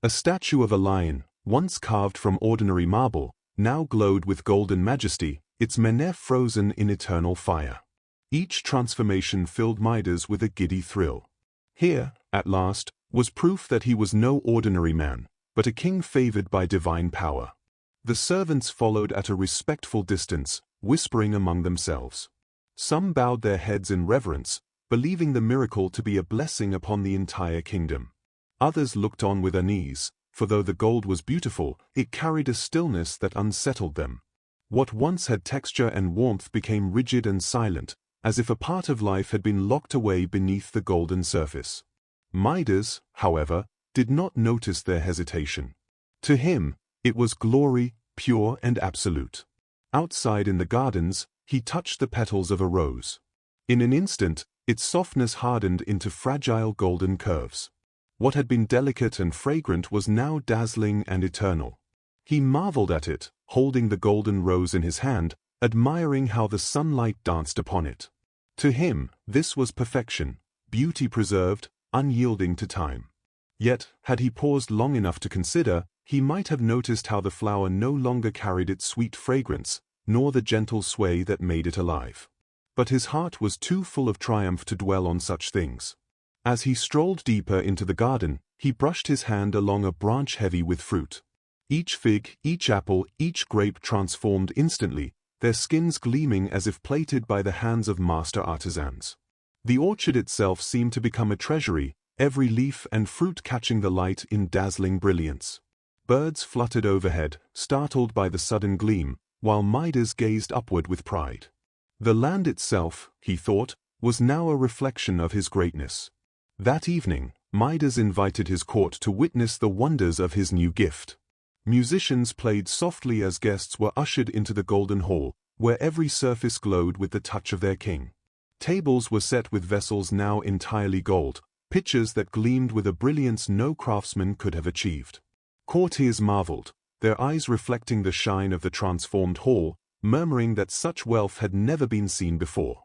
A statue of a lion, once carved from ordinary marble, now glowed with golden majesty, its menhir frozen in eternal fire. Each transformation filled Midas with a giddy thrill. Here, at last, was proof that he was no ordinary man, but a king favored by divine power. The servants followed at a respectful distance, whispering among themselves. Some bowed their heads in reverence, believing the miracle to be a blessing upon the entire kingdom. Others looked on with unease, for though the gold was beautiful, it carried a stillness that unsettled them. What once had texture and warmth became rigid and silent, as if a part of life had been locked away beneath the golden surface. Midas, however, did not notice their hesitation. To him, it was glory, pure and absolute. Outside in the gardens, he touched the petals of a rose. In an instant, its softness hardened into fragile golden curves. What had been delicate and fragrant was now dazzling and eternal. He marveled at it, holding the golden rose in his hand, admiring how the sunlight danced upon it. To him, this was perfection, beauty preserved, unyielding to time. Yet, had he paused long enough to consider, he might have noticed how the flower no longer carried its sweet fragrance, nor the gentle sway that made it alive. But his heart was too full of triumph to dwell on such things. As he strolled deeper into the garden, he brushed his hand along a branch heavy with fruit. Each fig, each apple, each grape transformed instantly, their skins gleaming as if plated by the hands of master artisans. The orchard itself seemed to become a treasury, every leaf and fruit catching the light in dazzling brilliance. Birds fluttered overhead, startled by the sudden gleam, while Midas gazed upward with pride. The land itself, he thought, was now a reflection of his greatness. That evening, Midas invited his court to witness the wonders of his new gift. Musicians played softly as guests were ushered into the golden hall, where every surface glowed with the touch of their king. Tables were set with vessels now entirely gold, pitchers that gleamed with a brilliance no craftsman could have achieved. Courtiers marveled, their eyes reflecting the shine of the transformed hall, murmuring that such wealth had never been seen before.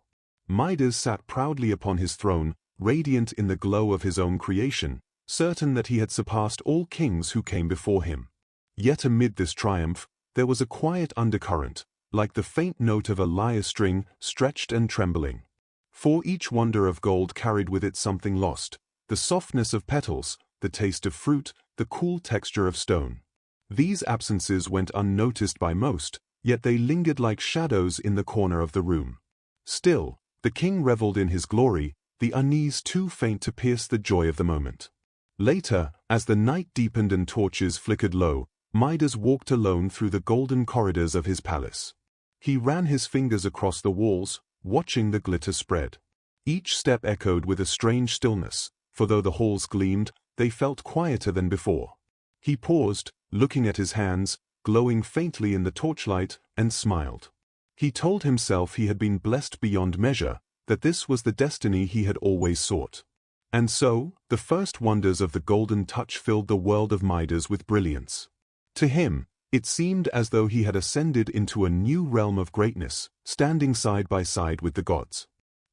Midas sat proudly upon his throne, radiant in the glow of his own creation, certain that he had surpassed all kings who came before him. Yet amid this triumph, there was a quiet undercurrent, like the faint note of a lyre string, stretched and trembling. For each wonder of gold carried with it something lost, the softness of petals, the taste of fruit, the cool texture of stone. These absences went unnoticed by most, yet they lingered like shadows in the corner of the room. Still, the king reveled in his glory, the unease too faint to pierce the joy of the moment. Later, as the night deepened and torches flickered low, Midas walked alone through the golden corridors of his palace. He ran his fingers across the walls, watching the glitter spread. Each step echoed with a strange stillness, for though the halls gleamed, they felt quieter than before. He paused, looking at his hands, glowing faintly in the torchlight, and smiled. He told himself he had been blessed beyond measure, that this was the destiny he had always sought. And so, the first wonders of the golden touch filled the world of Midas with brilliance. To him, it seemed as though he had ascended into a new realm of greatness, standing side by side with the gods.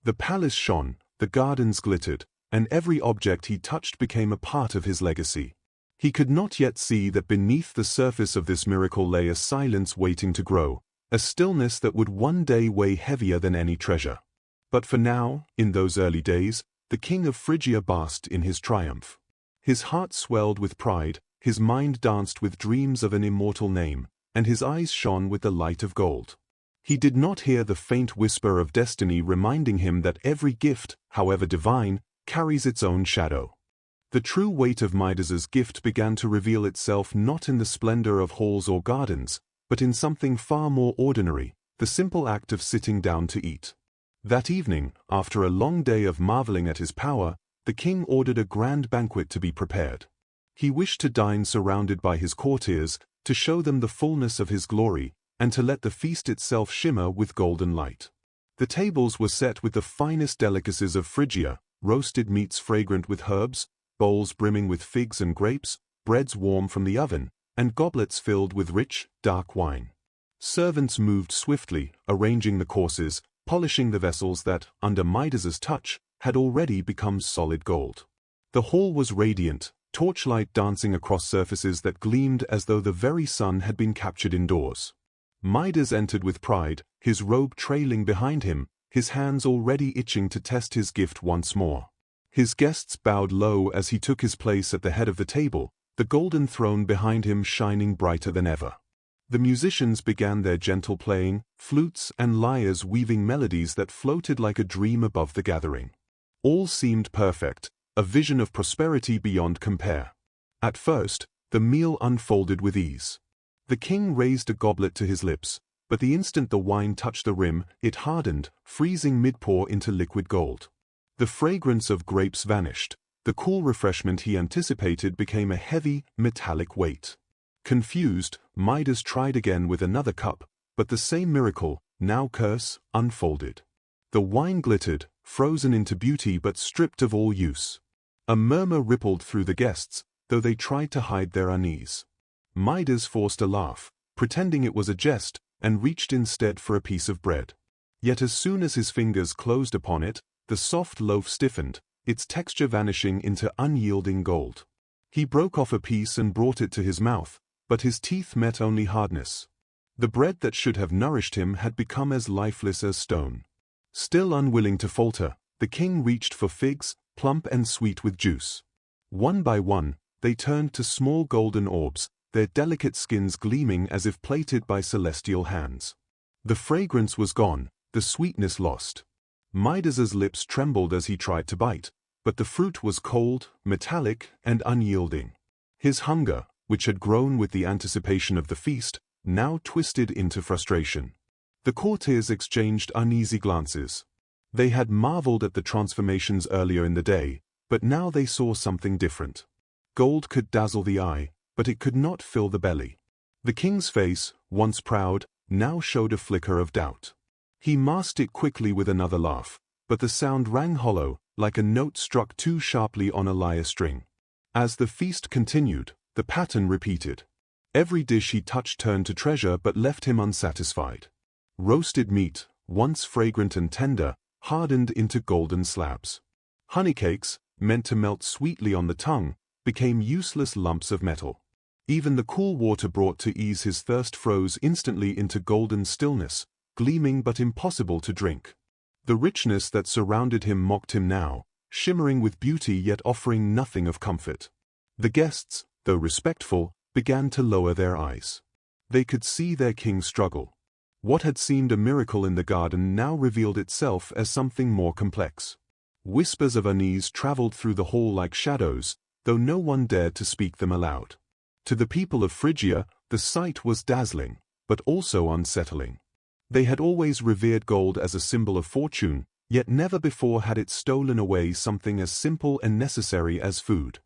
The palace shone, the gardens glittered, and every object he touched became a part of his legacy. He could not yet see that beneath the surface of this miracle lay a silence waiting to grow, a stillness that would one day weigh heavier than any treasure. But for now, in those early days, the king of Phrygia basked in his triumph. His heart swelled with pride, his mind danced with dreams of an immortal name, and his eyes shone with the light of gold. He did not hear the faint whisper of destiny reminding him that every gift, however divine, carries its own shadow. The true weight of Midas's gift began to reveal itself not in the splendor of halls or gardens, but in something far more ordinary, the simple act of sitting down to eat. That evening, after a long day of marveling at his power, the king ordered a grand banquet to be prepared. He wished to dine surrounded by his courtiers, to show them the fullness of his glory, and to let the feast itself shimmer with golden light. The tables were set with the finest delicacies of Phrygia, roasted meats fragrant with herbs, bowls brimming with figs and grapes, breads warm from the oven, and goblets filled with rich, dark wine. Servants moved swiftly, arranging the courses, polishing the vessels that, under Midas's touch, had already become solid gold. The hall was radiant, torchlight dancing across surfaces that gleamed as though the very sun had been captured indoors. Midas entered with pride, his robe trailing behind him, his hands already itching to test his gift once more. His guests bowed low as he took his place at the head of the table, the golden throne behind him shining brighter than ever. The musicians began their gentle playing, flutes and lyres weaving melodies that floated like a dream above the gathering. All seemed perfect, a vision of prosperity beyond compare. At first, the meal unfolded with ease. The king raised a goblet to his lips, but the instant the wine touched the rim, it hardened, freezing mid-pour into liquid gold. The fragrance of grapes vanished. The cool refreshment he anticipated became a heavy, metallic weight. Confused, Midas tried again with another cup, but the same miracle, now curse, unfolded. The wine glittered, frozen into beauty but stripped of all use. A murmur rippled through the guests, though they tried to hide their unease. Midas forced a laugh, pretending it was a jest, and reached instead for a piece of bread. Yet as soon as his fingers closed upon it, the soft loaf stiffened, its texture vanishing into unyielding gold. He broke off a piece and brought it to his mouth, but his teeth met only hardness. The bread that should have nourished him had become as lifeless as stone. Still unwilling to falter, the king reached for figs, plump and sweet with juice. One by one, they turned to small golden orbs, their delicate skins gleaming as if plated by celestial hands. The fragrance was gone, the sweetness lost. Midas's lips trembled as he tried to bite, but the fruit was cold, metallic, and unyielding. His hunger, which had grown with the anticipation of the feast, now twisted into frustration. The courtiers exchanged uneasy glances. They had marveled at the transformations earlier in the day, but now they saw something different. Gold could dazzle the eye, but it could not fill the belly. The king's face, once proud, now showed a flicker of doubt. He masked it quickly with another laugh, but the sound rang hollow, like a note struck too sharply on a lyre string. As the feast continued, the pattern repeated. Every dish he touched turned to treasure but left him unsatisfied. Roasted meat, once fragrant and tender, hardened into golden slabs. Honeycakes, meant to melt sweetly on the tongue, became useless lumps of metal. Even the cool water brought to ease his thirst froze instantly into golden stillness, gleaming but impossible to drink. The richness that surrounded him mocked him now, shimmering with beauty yet offering nothing of comfort. The guests, though respectful, began to lower their eyes. They could see their king struggle. What had seemed a miracle in the garden now revealed itself as something more complex. Whispers of unease traveled through the hall like shadows, though no one dared to speak them aloud. To the people of Phrygia, the sight was dazzling, but also unsettling. They had always revered gold as a symbol of fortune, yet never before had it stolen away something as simple and necessary as food.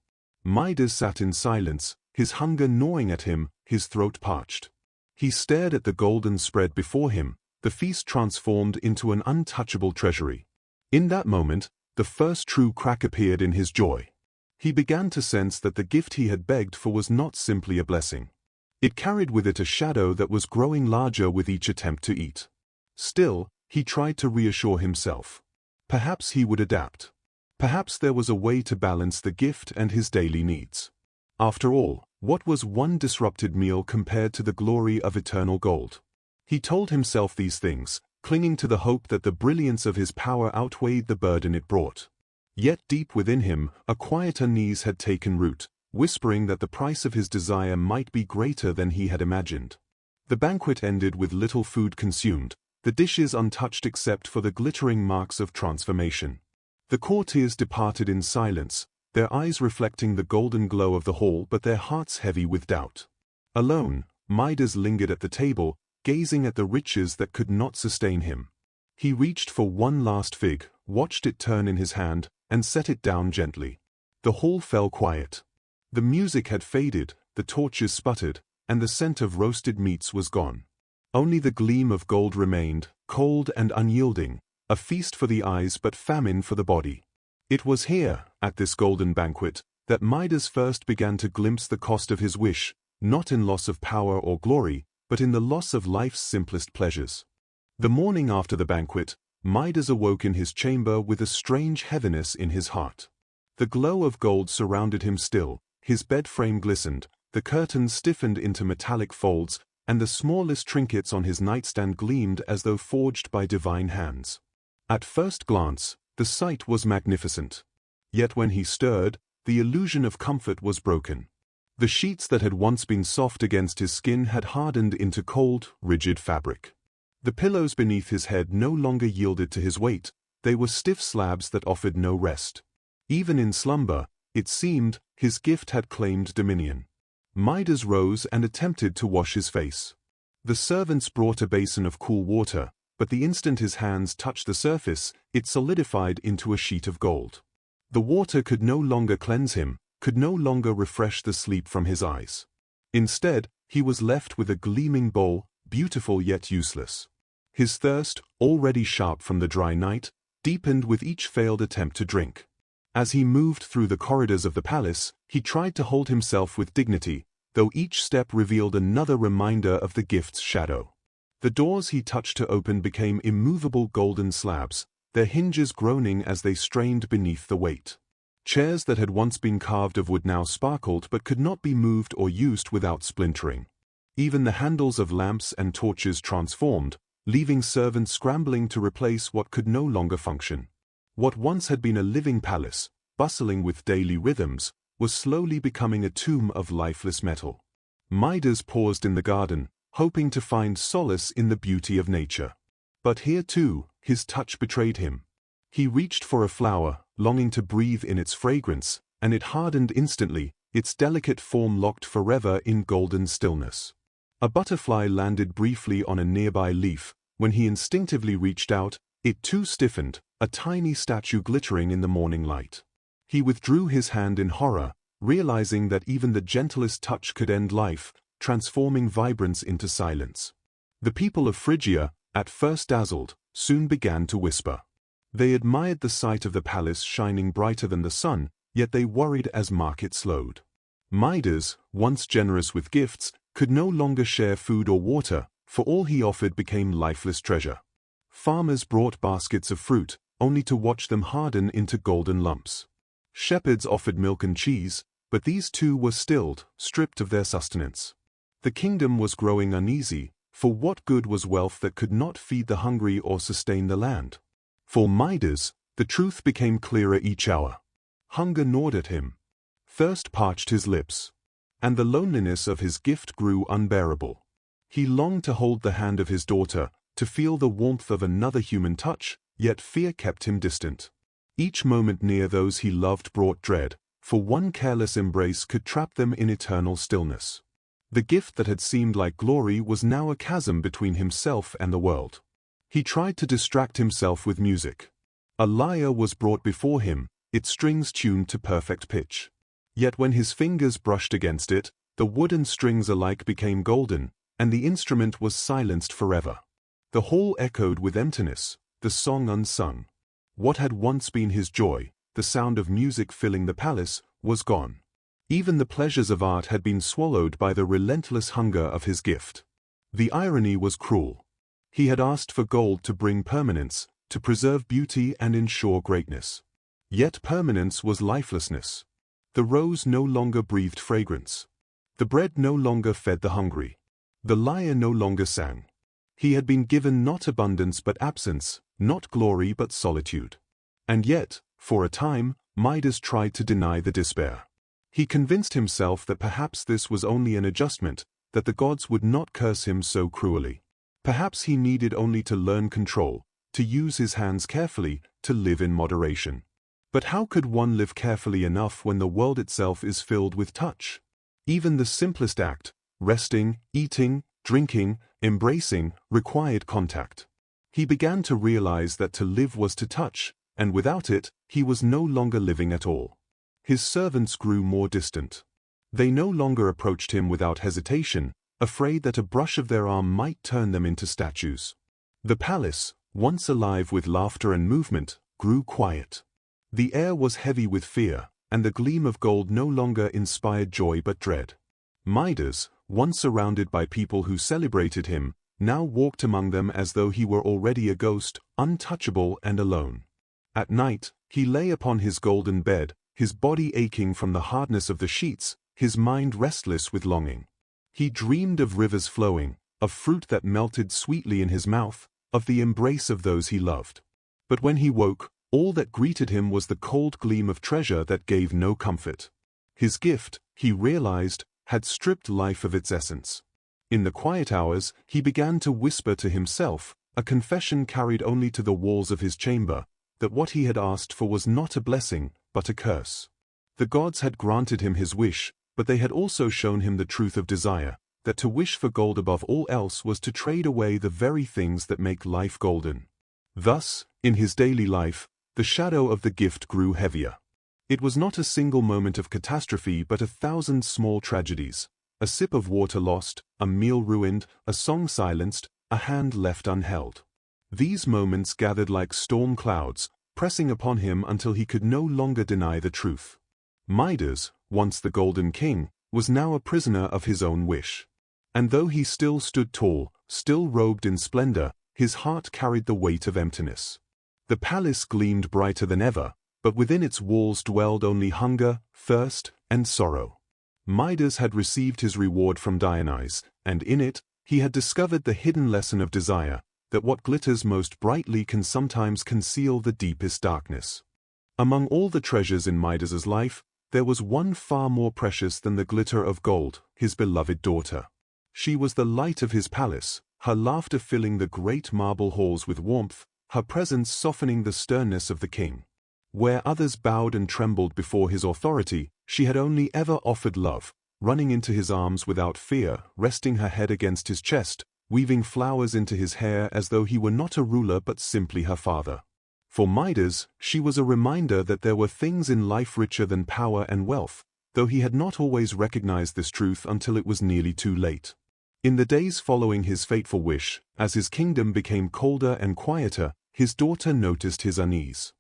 Midas sat in silence, his hunger gnawing at him, his throat parched. He stared at the golden spread before him, the feast transformed into an untouchable treasury. In that moment, The first true crack appeared in his joy. He began to sense that the gift he had begged for was not simply a blessing. It carried with it a shadow that was growing larger with each attempt to eat. Still, he tried to reassure himself. Perhaps he would adapt. Perhaps there was a way to balance the gift and his daily needs. After all, what was one disrupted meal compared to the glory of eternal gold? He told himself these things, clinging to the hope that the brilliance of his power outweighed the burden it brought. Yet deep within him, a quiet unease had taken root, whispering that the price of his desire might be greater than he had imagined. The banquet ended with little food consumed, the dishes untouched except for the glittering marks of transformation. The courtiers departed in silence, their eyes reflecting the golden glow of the hall but their hearts heavy with doubt. Alone, Midas lingered at the table, gazing at the riches that could not sustain him. He reached for one last fig, watched it turn in his hand, and set it down gently. The hall fell quiet. The music had faded, the torches sputtered, and the scent of roasted meats was gone. Only the gleam of gold remained, cold and unyielding, a feast for the eyes but famine for the body. It was here, at this golden banquet, that Midas first began to glimpse the cost of his wish, not in loss of power or glory, but in the loss of life's simplest pleasures. The morning after the banquet, Midas awoke in his chamber with a strange heaviness in his heart. The glow of gold surrounded him still, his bed frame glistened, the curtains stiffened into metallic folds, and the smallest trinkets on his nightstand gleamed as though forged by divine hands. At first glance, the sight was magnificent. Yet when he stirred, the illusion of comfort was broken. The sheets that had once been soft against his skin had hardened into cold, rigid fabric. The pillows beneath his head no longer yielded to his weight, they were stiff slabs that offered no rest. Even in slumber, it seemed, his gift had claimed dominion. Midas rose and attempted to wash his face. The servants brought a basin of cool water, but the instant his hands touched the surface, it solidified into a sheet of gold. The water could no longer cleanse him, could no longer refresh the sleep from his eyes. Instead, he was left with a gleaming bowl, beautiful yet useless. His thirst, already sharp from the dry night, deepened with each failed attempt to drink. As he moved through the corridors of the palace, he tried to hold himself with dignity, though each step revealed another reminder of the gift's shadow. The doors he touched to open became immovable golden slabs, their hinges groaning as they strained beneath the weight. Chairs that had once been carved of wood now sparkled but could not be moved or used without splintering. Even the handles of lamps and torches transformed, leaving servants scrambling to replace what could no longer function. What once had been a living palace, bustling with daily rhythms, was slowly becoming a tomb of lifeless metal. Midas paused in the garden, hoping to find solace in the beauty of nature. But here too, his touch betrayed him. He reached for a flower, longing to breathe in its fragrance, and it hardened instantly, its delicate form locked forever in golden stillness. A butterfly landed briefly on a nearby leaf. When he instinctively reached out, it too stiffened, a tiny statue glittering in the morning light. He withdrew his hand in horror, realizing that even the gentlest touch could end life, transforming vibrance into silence. The people of Phrygia, at first dazzled, soon began to whisper. They admired the sight of the palace shining brighter than the sun, yet they worried as market slowed. Midas, once generous with gifts, could no longer share food or water, for all he offered became lifeless treasure. Farmers brought baskets of fruit, only to watch them harden into golden lumps. Shepherds offered milk and cheese, but these too were stilled, stripped of their sustenance. The kingdom was growing uneasy, for what good was wealth that could not feed the hungry or sustain the land? For Midas, the truth became clearer each hour. Hunger gnawed at him. Thirst parched his lips. And the loneliness of his gift grew unbearable. He longed to hold the hand of his daughter, to feel the warmth of another human touch, yet fear kept him distant. Each moment near those he loved brought dread, for one careless embrace could trap them in eternal stillness. The gift that had seemed like glory was now a chasm between himself and the world. He tried to distract himself with music. A lyre was brought before him, its strings tuned to perfect pitch. Yet when his fingers brushed against it, the wood and strings alike became golden, and the instrument was silenced forever. The hall echoed with emptiness, the song unsung. What had once been his joy, the sound of music filling the palace, was gone. Even the pleasures of art had been swallowed by the relentless hunger of his gift. The irony was cruel. He had asked for gold to bring permanence, to preserve beauty and ensure greatness. Yet permanence was lifelessness. The rose no longer breathed fragrance. The bread no longer fed the hungry. The lyre no longer sang. He had been given not abundance but absence, not glory but solitude. And yet, for a time, Midas tried to deny the despair. He convinced himself that perhaps this was only an adjustment, that the gods would not curse him so cruelly. Perhaps he needed only to learn control, to use his hands carefully, to live in moderation. But how could one live carefully enough when the world itself is filled with touch? Even the simplest act, resting, eating, drinking, embracing, required contact. He began to realize that to live was to touch, and without it, he was no longer living at all. His servants grew more distant. They no longer approached him without hesitation, afraid that a brush of their arm might turn them into statues. The palace, once alive with laughter and movement, grew quiet. The air was heavy with fear, and the gleam of gold no longer inspired joy but dread. Midas, once surrounded by people who celebrated him, now walked among them as though he were already a ghost, untouchable and alone. At night, he lay upon his golden bed, his body aching from the hardness of the sheets, his mind restless with longing. He dreamed of rivers flowing, of fruit that melted sweetly in his mouth, of the embrace of those he loved. But when he woke, all that greeted him was the cold gleam of treasure that gave no comfort. His gift, he realized, had stripped life of its essence. In the quiet hours, he began to whisper to himself, a confession carried only to the walls of his chamber, that what he had asked for was not a blessing, but a curse. The gods had granted him his wish, but they had also shown him the truth of desire, that to wish for gold above all else was to trade away the very things that make life golden. Thus, in his daily life, the shadow of the gift grew heavier. It was not a single moment of catastrophe but 1,000 small tragedies. A sip of water lost, a meal ruined, a song silenced, a hand left unheld. These moments gathered like storm clouds, pressing upon him until he could no longer deny the truth. Midas, once the Golden King, was now a prisoner of his own wish. And though he still stood tall, still robed in splendor, his heart carried the weight of emptiness. The palace gleamed brighter than ever, but within its walls dwelled only hunger, thirst, and sorrow. Midas had received his reward from Dionysus, and in it, he had discovered the hidden lesson of desire, that what glitters most brightly can sometimes conceal the deepest darkness. Among all the treasures in Midas's life, there was one far more precious than the glitter of gold, his beloved daughter. She was the light of his palace, her laughter filling the great marble halls with warmth, her presence softening the sternness of the king. Where others bowed and trembled before his authority, she had only ever offered love, running into his arms without fear, resting her head against his chest, weaving flowers into his hair as though he were not a ruler but simply her father. For Midas, she was a reminder that there were things in life richer than power and wealth, though he had not always recognized this truth until it was nearly too late. In the days following his fateful wish, as his kingdom became colder and quieter, his daughter noticed his unease.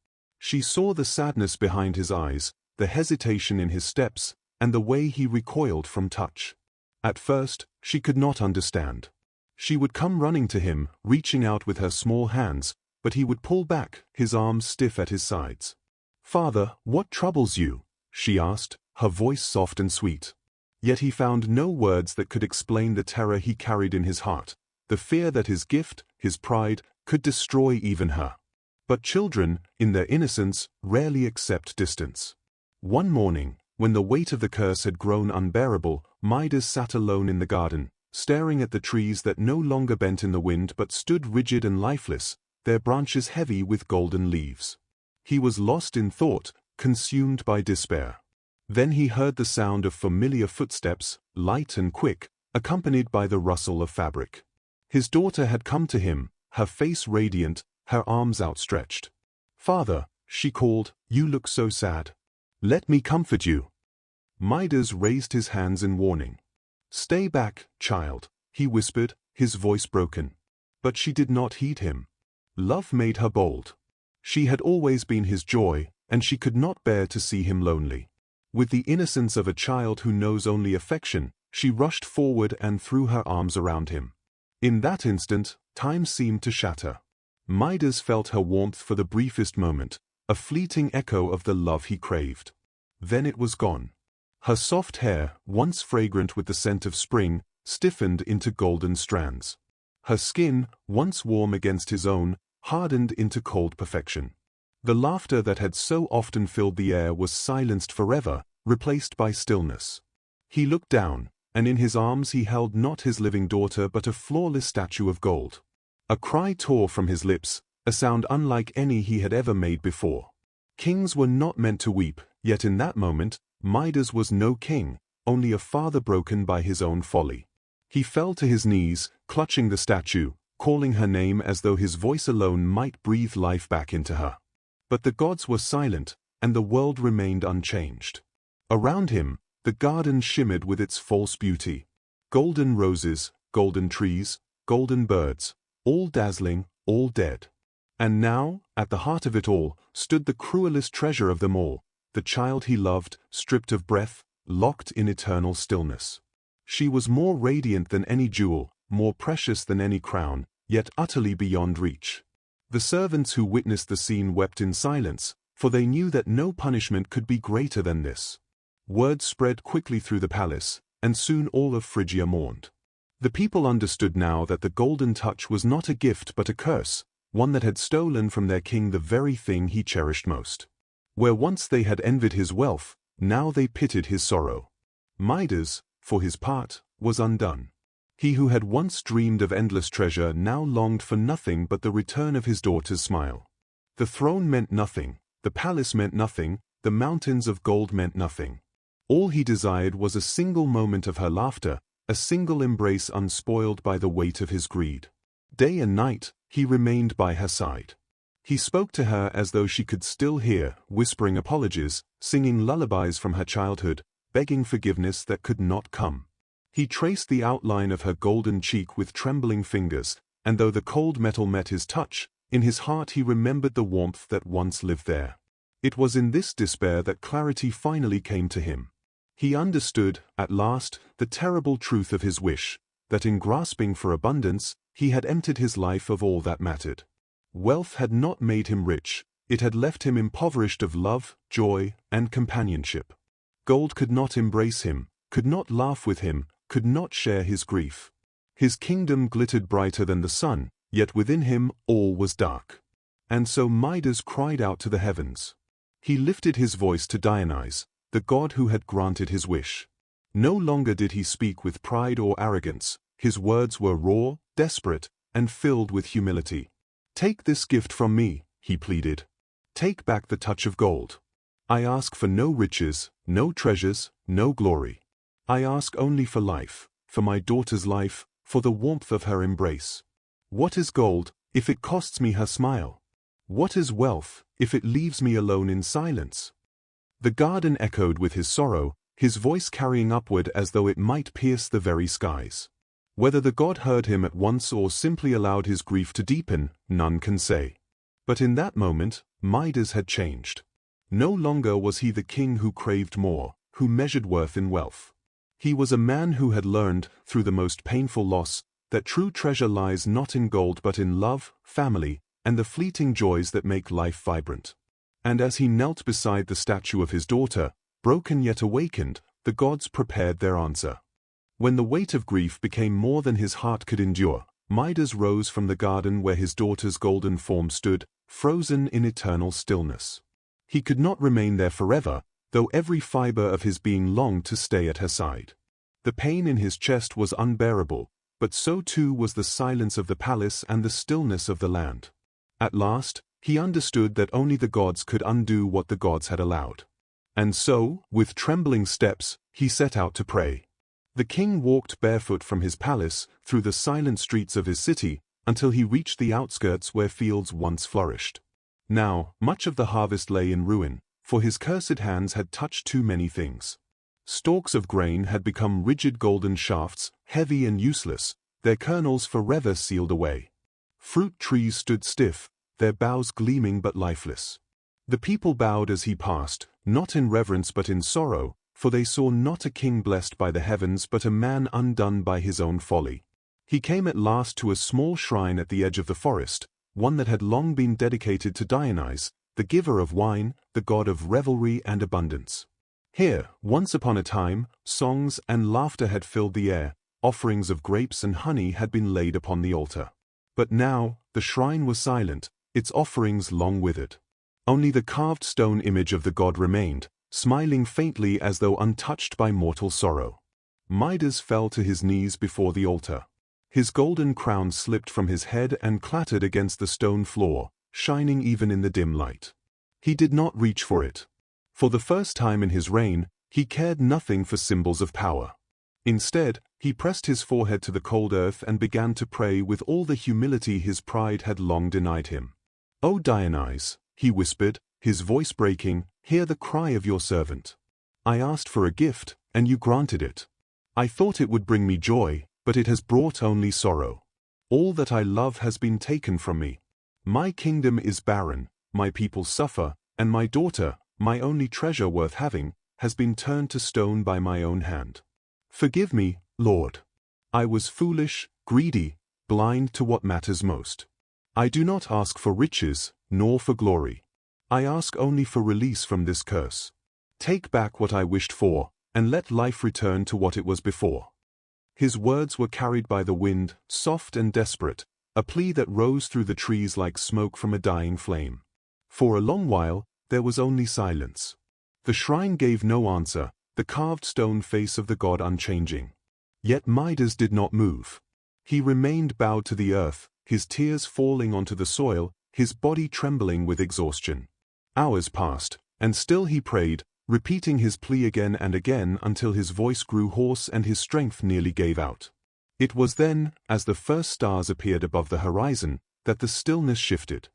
She saw the sadness behind his eyes, the hesitation in his steps, and the way he recoiled from touch. At first, she could not understand. She would come running to him, reaching out with her small hands, but he would pull back, his arms stiff at his sides. "Father, what troubles you?" she asked, her voice soft and sweet. Yet he found no words that could explain the terror he carried in his heart, the fear that his gift, his pride, could destroy even her. But children, in their innocence, rarely accept distance. One morning, when the weight of the curse had grown unbearable, Midas sat alone in the garden, staring at the trees that no longer bent in the wind but stood rigid and lifeless, their branches heavy with golden leaves. He was lost in thought, consumed by despair. Then he heard the sound of familiar footsteps, light and quick, accompanied by the rustle of fabric. His daughter had come to him, her face radiant, her arms outstretched. "Father," she called, "you look so sad. Let me comfort you." Midas raised his hands in warning. "Stay back, child," he whispered, his voice broken. But she did not heed him. Love made her bold. She had always been his joy, and she could not bear to see him lonely. With the innocence of a child who knows only affection, she rushed forward and threw her arms around him. In that instant, time seemed to shatter. Midas felt her warmth for the briefest moment, a fleeting echo of the love he craved. Then it was gone. Her soft hair, once fragrant with the scent of spring, stiffened into golden strands. Her skin, once warm against his own, hardened into cold perfection. The laughter that had so often filled the air was silenced forever, replaced by stillness. He looked down, and in his arms he held not his living daughter but a flawless statue of gold. A cry tore from his lips, a sound unlike any he had ever made before. Kings were not meant to weep, yet in that moment, Midas was no king, only a father broken by his own folly. He fell to his knees, clutching the statue, calling her name as though his voice alone might breathe life back into her. But the gods were silent, and the world remained unchanged. Around him, the garden shimmered with its false beauty. Golden roses, golden trees, golden birds, all dazzling, all dead. And now, at the heart of it all, stood the cruelest treasure of them all, the child he loved, stripped of breath, locked in eternal stillness. She was more radiant than any jewel, more precious than any crown, yet utterly beyond reach. The servants who witnessed the scene wept in silence, for they knew that no punishment could be greater than this. Word spread quickly through the palace, and soon all of Phrygia mourned. The people understood now that the golden touch was not a gift but a curse, one that had stolen from their king the very thing he cherished most. Where once they had envied his wealth, now they pitied his sorrow. Midas, for his part, was undone. He who had once dreamed of endless treasure now longed for nothing but the return of his daughter's smile. The throne meant nothing, the palace meant nothing, the mountains of gold meant nothing. All he desired was a single moment of her laughter, a single embrace unspoiled by the weight of his greed. Day and night, he remained by her side. He spoke to her as though she could still hear, whispering apologies, singing lullabies from her childhood, begging forgiveness that could not come. He traced the outline of her golden cheek with trembling fingers, and though the cold metal met his touch, in his heart he remembered the warmth that once lived there. It was in this despair that clarity finally came to him. He understood, at last, the terrible truth of his wish, that in grasping for abundance, he had emptied his life of all that mattered. Wealth had not made him rich, it had left him impoverished of love, joy, and companionship. Gold could not embrace him, could not laugh with him, could not share his grief. His kingdom glittered brighter than the sun, yet within him all was dark. And so Midas cried out to the heavens. He lifted his voice to Dionysus, the god who had granted his wish. No longer did he speak with pride or arrogance, his words were raw, desperate, and filled with humility. "Take this gift from me," he pleaded. "Take back the touch of gold. I ask for no riches, no treasures, no glory. I ask only for life, for my daughter's life, for the warmth of her embrace. What is gold, if it costs me her smile? What is wealth, if it leaves me alone in silence?" The garden echoed with his sorrow, his voice carrying upward as though it might pierce the very skies. Whether the god heard him at once or simply allowed his grief to deepen, none can say. But in that moment, Midas had changed. No longer was he the king who craved more, who measured worth in wealth. He was a man who had learned, through the most painful loss, that true treasure lies not in gold but in love, family, and the fleeting joys that make life vibrant. And as he knelt beside the statue of his daughter, broken yet awakened, the gods prepared their answer. When the weight of grief became more than his heart could endure, Midas rose from the garden where his daughter's golden form stood, frozen in eternal stillness. He could not remain there forever, though every fiber of his being longed to stay at her side. The pain in his chest was unbearable, but so too was the silence of the palace and the stillness of the land. At last, he understood that only the gods could undo what the gods had allowed. And so, with trembling steps, he set out to pray. The king walked barefoot from his palace, through the silent streets of his city, until he reached the outskirts where fields once flourished. Now, much of the harvest lay in ruin, for his cursed hands had touched too many things. Stalks of grain had become rigid golden shafts, heavy and useless, their kernels forever sealed away. Fruit trees stood stiff, their bows gleaming but lifeless. The people bowed as he passed, not in reverence but in sorrow, for they saw not a king blessed by the heavens but a man undone by his own folly. He came at last to a small shrine at the edge of the forest, one that had long been dedicated to Dionysus, the giver of wine, the god of revelry and abundance. Here, once upon a time, songs and laughter had filled the air, offerings of grapes and honey had been laid upon the altar. But now, the shrine was silent, its offerings long withered. Only the carved stone image of the god remained, smiling faintly as though untouched by mortal sorrow. Midas fell to his knees before the altar. His golden crown slipped from his head and clattered against the stone floor, shining even in the dim light. He did not reach for it. For the first time in his reign, he cared nothing for symbols of power. Instead, he pressed his forehead to the cold earth and began to pray with all the humility his pride had long denied him. "O Dionysus," he whispered, his voice breaking, "hear the cry of your servant. I asked for a gift, and you granted it. I thought it would bring me joy, but it has brought only sorrow. All that I love has been taken from me. My kingdom is barren, my people suffer, and my daughter, my only treasure worth having, has been turned to stone by my own hand. Forgive me, Lord. I was foolish, greedy, blind to what matters most. I do not ask for riches, nor for glory. I ask only for release from this curse. Take back what I wished for, and let life return to what it was before." His words were carried by the wind, soft and desperate, a plea that rose through the trees like smoke from a dying flame. For a long while, there was only silence. The shrine gave no answer, the carved stone face of the god unchanging. Yet Midas did not move. He remained bowed to the earth, his tears falling onto the soil, his body trembling with exhaustion. Hours passed, and still he prayed, repeating his plea again and again until his voice grew hoarse and his strength nearly gave out. It was then, as the first stars appeared above the horizon, that the stillness shifted.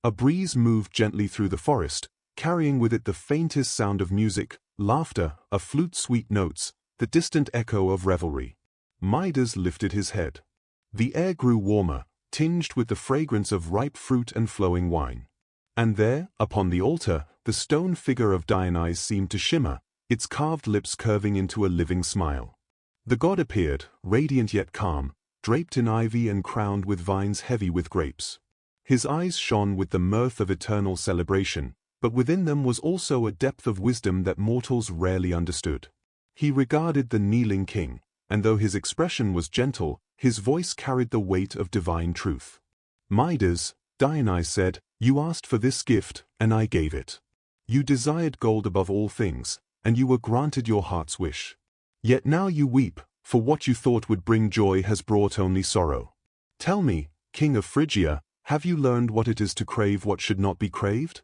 A breeze moved gently through the forest, carrying with it the faintest sound of music, laughter, a flute's sweet notes, the distant echo of revelry. Midas lifted his head. The air grew warmer, tinged with the fragrance of ripe fruit and flowing wine. And there, upon the altar, the stone figure of Dionysus seemed to shimmer, its carved lips curving into a living smile. The god appeared, radiant yet calm, draped in ivy and crowned with vines heavy with grapes. His eyes shone with the mirth of eternal celebration, but within them was also a depth of wisdom that mortals rarely understood. He regarded the kneeling king, and though his expression was gentle, his voice carried the weight of divine truth. "Midas," Dionysus said, "you asked for this gift, and I gave it. You desired gold above all things, and you were granted your heart's wish. Yet now you weep, for what you thought would bring joy has brought only sorrow. Tell me, King of Phrygia, have you learned what it is to crave what should not be craved?"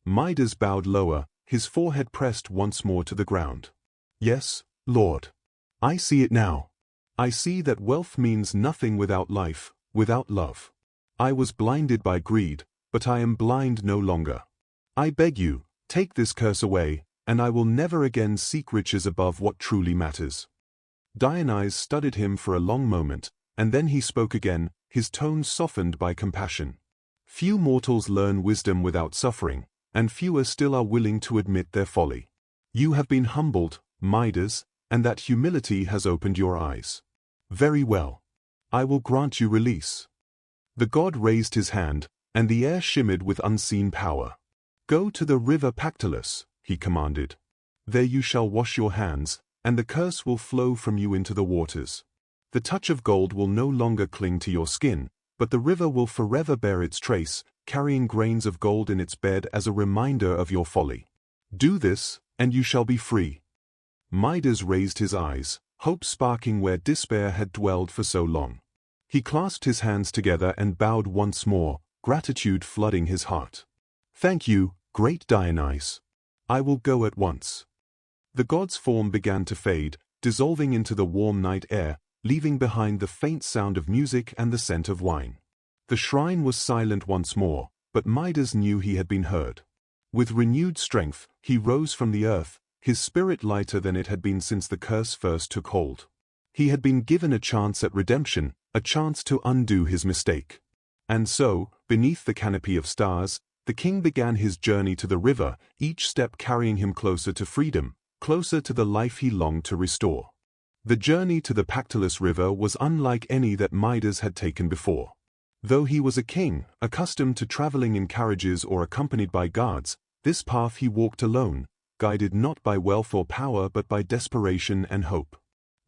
Midas bowed lower, his forehead pressed once more to the ground. "Yes, Lord. I see it now. I see that wealth means nothing without life, without love. I was blinded by greed, but I am blind no longer. I beg you, take this curse away, and I will never again seek riches above what truly matters." Dionysus studied him for a long moment, and then he spoke again, his tone softened by compassion. "Few mortals learn wisdom without suffering, and fewer still are willing to admit their folly. You have been humbled, Midas, and that humility has opened your eyes. Very well. I will grant you release." The god raised his hand, and the air shimmered with unseen power. "Go to the river Pactolus," he commanded. "There you shall wash your hands, and the curse will flow from you into the waters. The touch of gold will no longer cling to your skin, but the river will forever bear its trace, carrying grains of gold in its bed as a reminder of your folly. Do this, and you shall be free." Midas raised his eyes, hope sparking where despair had dwelled for so long. He clasped his hands together and bowed once more, gratitude flooding his heart. "Thank you, great Dionysus. I will go at once." The god's form began to fade, dissolving into the warm night air, leaving behind the faint sound of music and the scent of wine. The shrine was silent once more, but Midas knew he had been heard. With renewed strength, he rose from the earth, his spirit lighter than it had been since the curse first took hold. He had been given a chance at redemption, a chance to undo his mistake. And so, beneath the canopy of stars, the king began his journey to the river, each step carrying him closer to freedom, closer to the life he longed to restore. The journey to the Pactolus River was unlike any that Midas had taken before. Though he was a king, accustomed to traveling in carriages or accompanied by guards, this path he walked alone, guided not by wealth or power but by desperation and hope.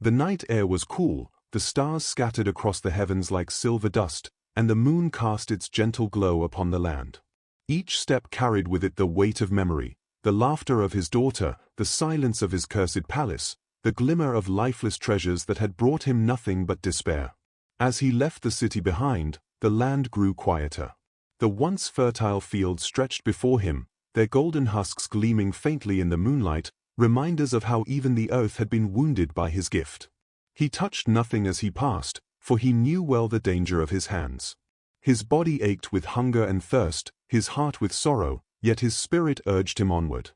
The night air was cool, the stars scattered across the heavens like silver dust, and the moon cast its gentle glow upon the land. Each step carried with it the weight of memory, the laughter of his daughter, the silence of his cursed palace, the glimmer of lifeless treasures that had brought him nothing but despair. As he left the city behind, the land grew quieter. The once fertile fields stretched before him, their golden husks gleaming faintly in the moonlight, reminders of how even the earth had been wounded by his gift. He touched nothing as he passed, for he knew well the danger of his hands. His body ached with hunger and thirst, his heart with sorrow, yet his spirit urged him onward.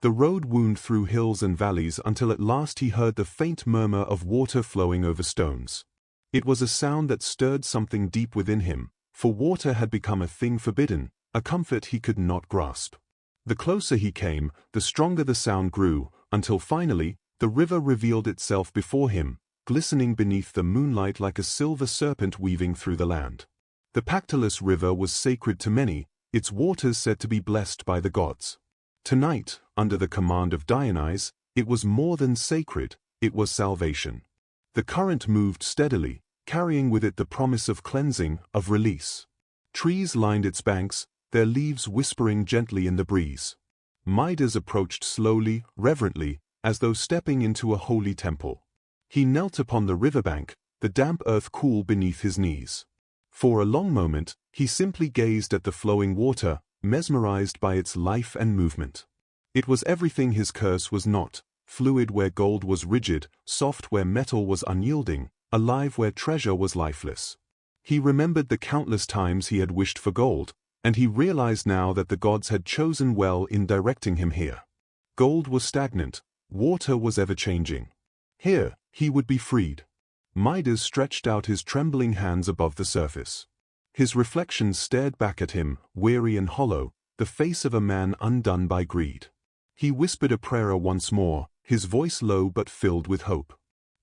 The road wound through hills and valleys until at last he heard the faint murmur of water flowing over stones. It was a sound that stirred something deep within him, for water had become a thing forbidden, a comfort he could not grasp. The closer he came, the stronger the sound grew, until finally, the river revealed itself before him, glistening beneath the moonlight like a silver serpent weaving through the land. The Pactolus River was sacred to many, its waters said to be blessed by the gods. Tonight, under the command of Dionysus, it was more than sacred, it was salvation. The current moved steadily, carrying with it the promise of cleansing, of release. Trees lined its banks, their leaves whispering gently in the breeze. Midas approached slowly, reverently, as though stepping into a holy temple. He knelt upon the riverbank, the damp earth cool beneath his knees. For a long moment, he simply gazed at the flowing water, mesmerized by its life and movement. It was everything his curse was not, fluid where gold was rigid, soft where metal was unyielding, alive where treasure was lifeless. He remembered the countless times he had wished for gold, and he realized now that the gods had chosen well in directing him here. Gold was stagnant, water was ever-changing. Here, he would be freed. Midas stretched out his trembling hands above the surface. His reflection stared back at him, weary and hollow, the face of a man undone by greed. He whispered a prayer once more, his voice low but filled with hope.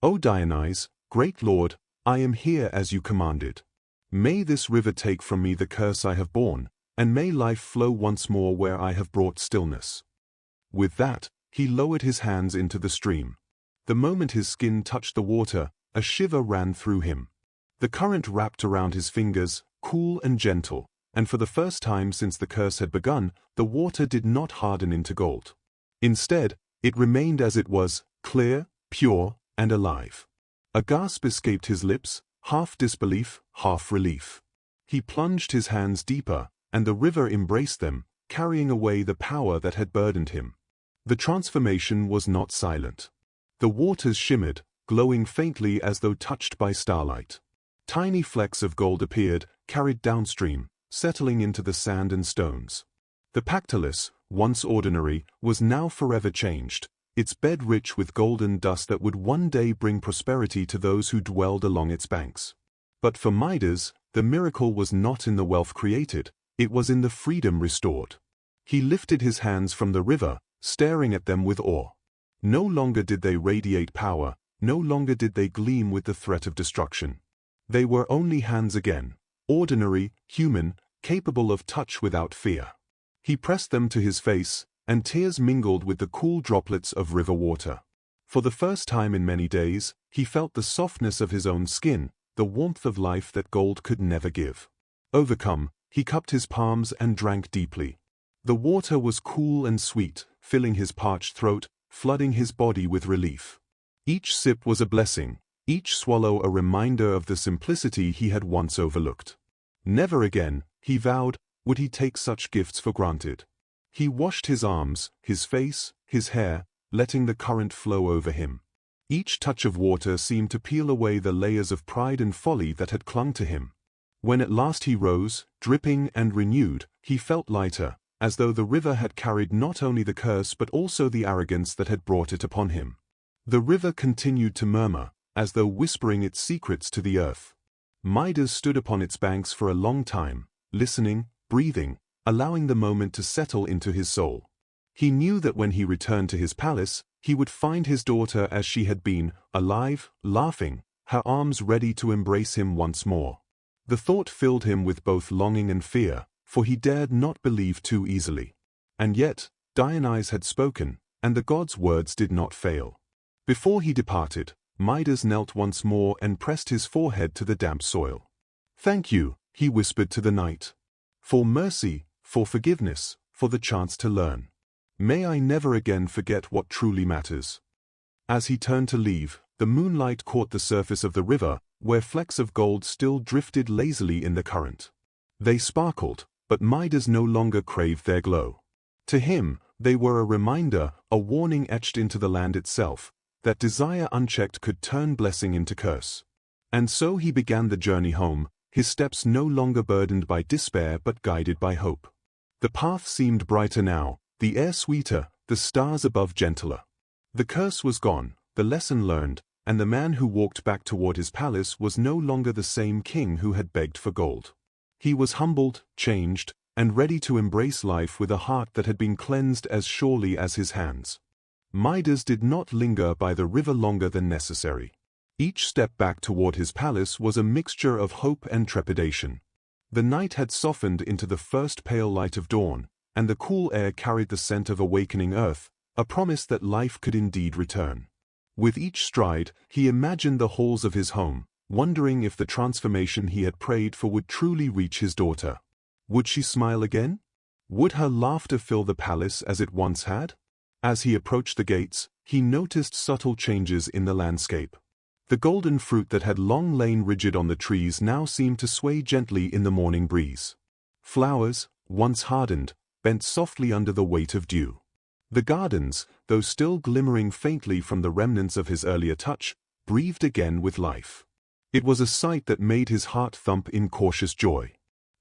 "O Dionysus, great Lord, I am here as you commanded. May this river take from me the curse I have borne, and may life flow once more where I have brought stillness." With that, he lowered his hands into the stream. The moment his skin touched the water, a shiver ran through him. The current wrapped around his fingers, cool and gentle, and for the first time since the curse had begun, the water did not harden into gold. Instead, it remained as it was, clear, pure, and alive. A gasp escaped his lips, half disbelief, half relief. He plunged his hands deeper, and the river embraced them, carrying away the power that had burdened him. The transformation was not silent. The waters shimmered, glowing faintly as though touched by starlight. Tiny flecks of gold appeared, carried downstream, settling into the sand and stones. The Pactolus, once ordinary, was now forever changed, its bed rich with golden dust that would one day bring prosperity to those who dwelled along its banks. But for Midas, the miracle was not in the wealth created, it was in the freedom restored. He lifted his hands from the river, staring at them with awe. No longer did they radiate power, no longer did they gleam with the threat of destruction. They were only hands again, ordinary, human, capable of touch without fear. He pressed them to his face, and tears mingled with the cool droplets of river water. For the first time in many days, he felt the softness of his own skin, the warmth of life that gold could never give. Overcome, he cupped his palms and drank deeply. The water was cool and sweet, filling his parched throat, flooding his body with relief. Each sip was a blessing, each swallow a reminder of the simplicity he had once overlooked. Never again, he vowed, would he take such gifts for granted. He washed his arms, his face, his hair, letting the current flow over him. Each touch of water seemed to peel away the layers of pride and folly that had clung to him. When at last he rose, dripping and renewed, he felt lighter, as though the river had carried not only the curse but also the arrogance that had brought it upon him. The river continued to murmur, as though whispering its secrets to the earth. Midas stood upon its banks for a long time, listening, breathing, allowing the moment to settle into his soul. He knew that when he returned to his palace, he would find his daughter as she had been, alive, laughing, her arms ready to embrace him once more. The thought filled him with both longing and fear, for he dared not believe too easily. And yet, Dionysus had spoken, and the god's words did not fail. Before he departed, Midas knelt once more and pressed his forehead to the damp soil. "Thank you," he whispered to the night. "For mercy, for forgiveness, for the chance to learn. May I never again forget what truly matters." As he turned to leave, the moonlight caught the surface of the river, where flecks of gold still drifted lazily in the current. They sparkled, but Midas no longer craved their glow. To him, they were a reminder, a warning etched into the land itself, that desire unchecked could turn blessing into curse. And so he began the journey home, his steps no longer burdened by despair but guided by hope. The path seemed brighter now, the air sweeter, the stars above gentler. The curse was gone, the lesson learned, and the man who walked back toward his palace was no longer the same king who had begged for gold. He was humbled, changed, and ready to embrace life with a heart that had been cleansed as surely as his hands. Midas did not linger by the river longer than necessary. Each step back toward his palace was a mixture of hope and trepidation. The night had softened into the first pale light of dawn, and the cool air carried the scent of awakening earth, a promise that life could indeed return. With each stride, he imagined the halls of his home, wondering if the transformation he had prayed for would truly reach his daughter. Would she smile again? Would her laughter fill the palace as it once had? As he approached the gates, he noticed subtle changes in the landscape. The golden fruit that had long lain rigid on the trees now seemed to sway gently in the morning breeze. Flowers, once hardened, bent softly under the weight of dew. The gardens, though still glimmering faintly from the remnants of his earlier touch, breathed again with life. It was a sight that made his heart thump in cautious joy.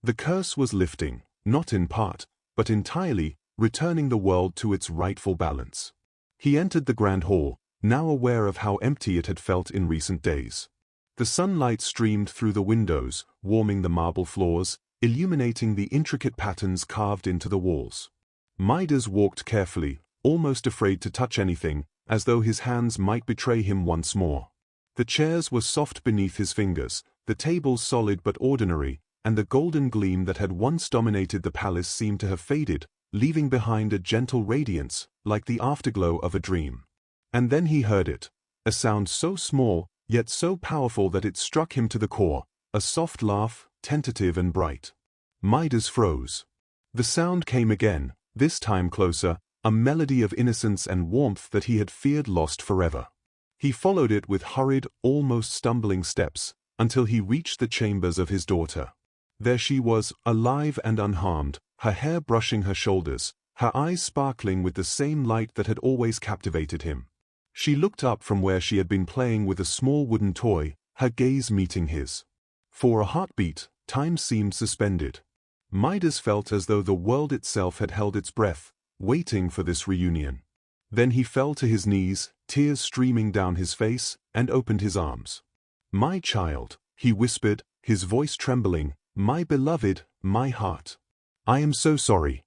The curse was lifting, not in part, but entirely, returning the world to its rightful balance. He entered the grand hall, now aware of how empty it had felt in recent days. The sunlight streamed through the windows, warming the marble floors, illuminating the intricate patterns carved into the walls. Midas walked carefully, almost afraid to touch anything, as though his hands might betray him once more. The chairs were soft beneath his fingers, the tables solid but ordinary, and the golden gleam that had once dominated the palace seemed to have faded, leaving behind a gentle radiance, like the afterglow of a dream. And then he heard it, a sound so small, yet so powerful that it struck him to the core, a soft laugh, tentative and bright. Midas froze. The sound came again, this time closer, a melody of innocence and warmth that he had feared lost forever. He followed it with hurried, almost stumbling steps, until he reached the chambers of his daughter. There she was, alive and unharmed, her hair brushing her shoulders, her eyes sparkling with the same light that had always captivated him. She looked up from where she had been playing with a small wooden toy, her gaze meeting his. For a heartbeat, time seemed suspended. Midas felt as though the world itself had held its breath, waiting for this reunion. Then he fell to his knees, tears streaming down his face, and opened his arms. "My child," he whispered, his voice trembling, "my beloved, my heart. I am so sorry."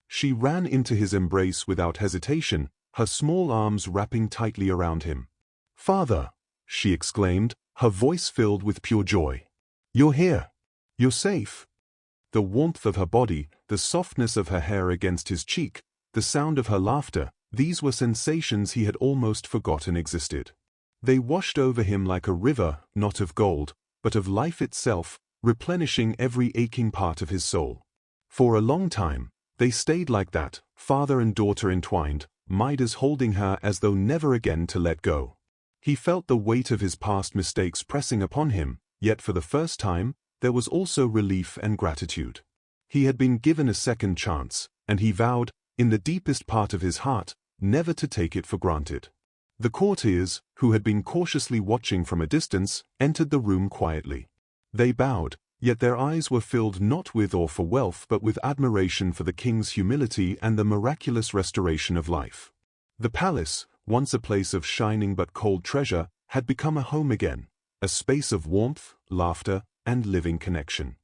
She ran into his embrace without hesitation, her small arms wrapping tightly around him. "Father," she exclaimed, her voice filled with pure joy. "You're here. You're safe." The warmth of her body, the softness of her hair against his cheek, the sound of her laughter, these were sensations he had almost forgotten existed. They washed over him like a river, not of gold, but of life itself, replenishing every aching part of his soul. For a long time, they stayed like that, father and daughter entwined, Midas holding her as though never again to let go. He felt the weight of his past mistakes pressing upon him, yet for the first time, there was also relief and gratitude. He had been given a second chance, and he vowed, in the deepest part of his heart, never to take it for granted. The courtiers, who had been cautiously watching from a distance, entered the room quietly. They bowed, yet their eyes were filled not with awe for wealth but with admiration for the king's humility and the miraculous restoration of life. The palace, once a place of shining but cold treasure, had become a home again, a space of warmth, laughter, and living connection.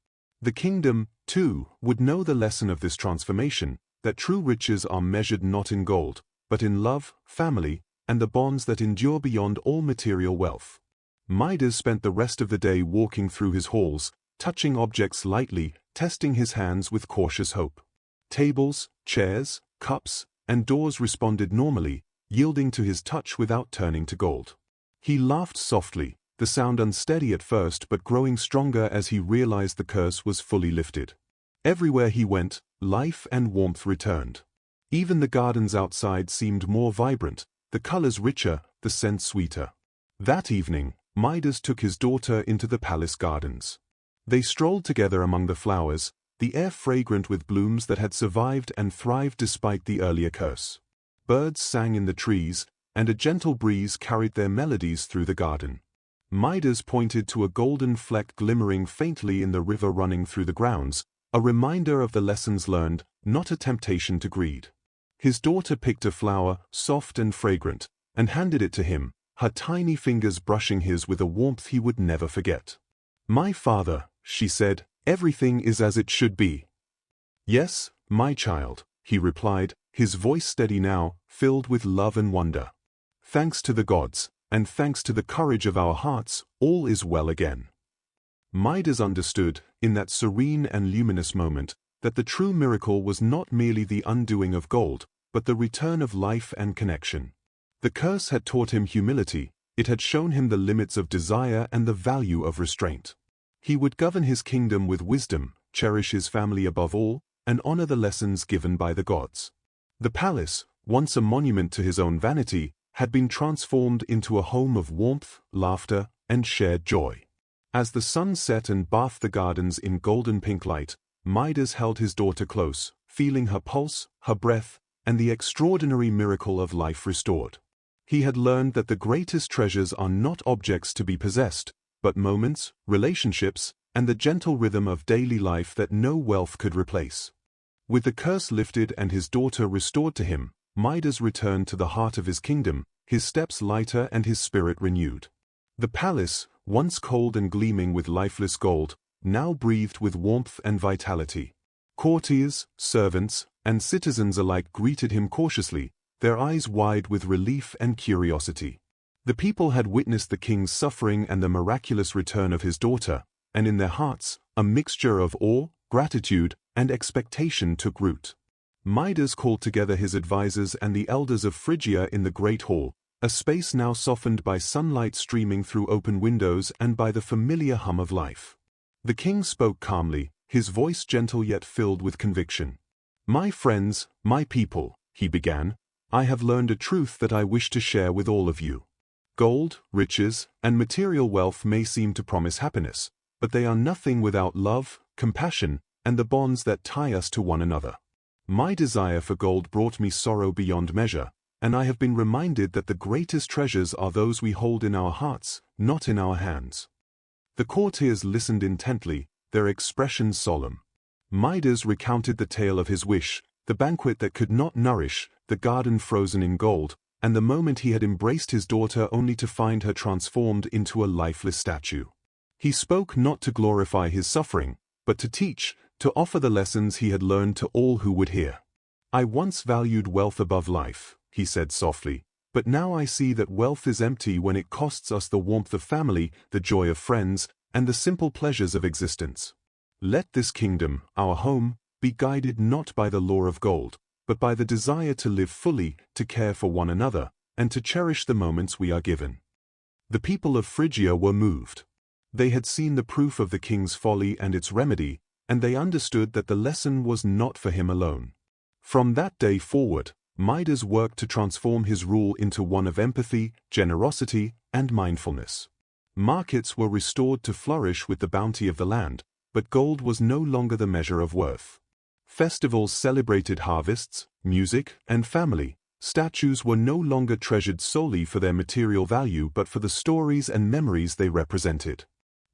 The kingdom, too, would know the lesson of this transformation, that true riches are measured not in gold, but in love, family, and the bonds that endure beyond all material wealth. Midas spent the rest of the day walking through his halls, touching objects lightly, testing his hands with cautious hope. Tables, chairs, cups, and doors responded normally, yielding to his touch without turning to gold. He laughed softly, the sound unsteady at first but growing stronger as he realized the curse was fully lifted. Everywhere he went, life and warmth returned. Even the gardens outside seemed more vibrant, the colors richer, the scent sweeter. That evening, Midas took his daughter into the palace gardens. They strolled together among the flowers, the air fragrant with blooms that had survived and thrived despite the earlier curse. Birds sang in the trees, and a gentle breeze carried their melodies through the garden. Midas pointed to a golden fleck glimmering faintly in the river running through the grounds, a reminder of the lessons learned, not a temptation to greed. His daughter picked a flower, soft and fragrant, and handed it to him, her tiny fingers brushing his with a warmth he would never forget. "My father," she said, "everything is as it should be." "Yes, my child," he replied, his voice steady now, filled with love and wonder. "Thanks to the gods, and thanks to the courage of our hearts, all is well again." Midas understood, in that serene and luminous moment, that the true miracle was not merely the undoing of gold, but the return of life and connection. The curse had taught him humility, it had shown him the limits of desire and the value of restraint. He would govern his kingdom with wisdom, cherish his family above all, and honor the lessons given by the gods. The palace, once a monument to his own vanity, had been transformed into a home of warmth, laughter, and shared joy. As the sun set and bathed the gardens in golden pink light, Midas held his daughter close, feeling her pulse, her breath, and the extraordinary miracle of life restored. He had learned that the greatest treasures are not objects to be possessed, but moments, relationships, and the gentle rhythm of daily life that no wealth could replace. With the curse lifted and his daughter restored to him, Midas returned to the heart of his kingdom, his steps lighter and his spirit renewed. The palace, once cold and gleaming with lifeless gold, now breathed with warmth and vitality. Courtiers, servants, and citizens alike greeted him cautiously, their eyes wide with relief and curiosity. The people had witnessed the king's suffering and the miraculous return of his daughter, and in their hearts, a mixture of awe, gratitude, and expectation took root. Midas called together his advisors and the elders of Phrygia in the great hall, a space now softened by sunlight streaming through open windows and by the familiar hum of life. The king spoke calmly, his voice gentle yet filled with conviction. "My friends, my people," he began, "I have learned a truth that I wish to share with all of you. Gold, riches, and material wealth may seem to promise happiness, but they are nothing without love, compassion, and the bonds that tie us to one another. My desire for gold brought me sorrow beyond measure, and I have been reminded that the greatest treasures are those we hold in our hearts, not in our hands." The courtiers listened intently, their expressions solemn. Midas recounted the tale of his wish, the banquet that could not nourish, the garden frozen in gold, and the moment he had embraced his daughter only to find her transformed into a lifeless statue. He spoke not to glorify his suffering, but to teach, to offer the lessons he had learned to all who would hear. "I once valued wealth above life," he said softly, "but now I see that wealth is empty when it costs us the warmth of family, the joy of friends, and the simple pleasures of existence. Let this kingdom, our home, be guided not by the law of gold, but by the desire to live fully, to care for one another, and to cherish the moments we are given." The people of Phrygia were moved. They had seen the proof of the king's folly and its remedy, and they understood that the lesson was not for him alone. From that day forward, Midas worked to transform his rule into one of empathy, generosity, and mindfulness. Markets were restored to flourish with the bounty of the land, but gold was no longer the measure of worth. Festivals celebrated harvests, music, and family. Statues were no longer treasured solely for their material value but for the stories and memories they represented.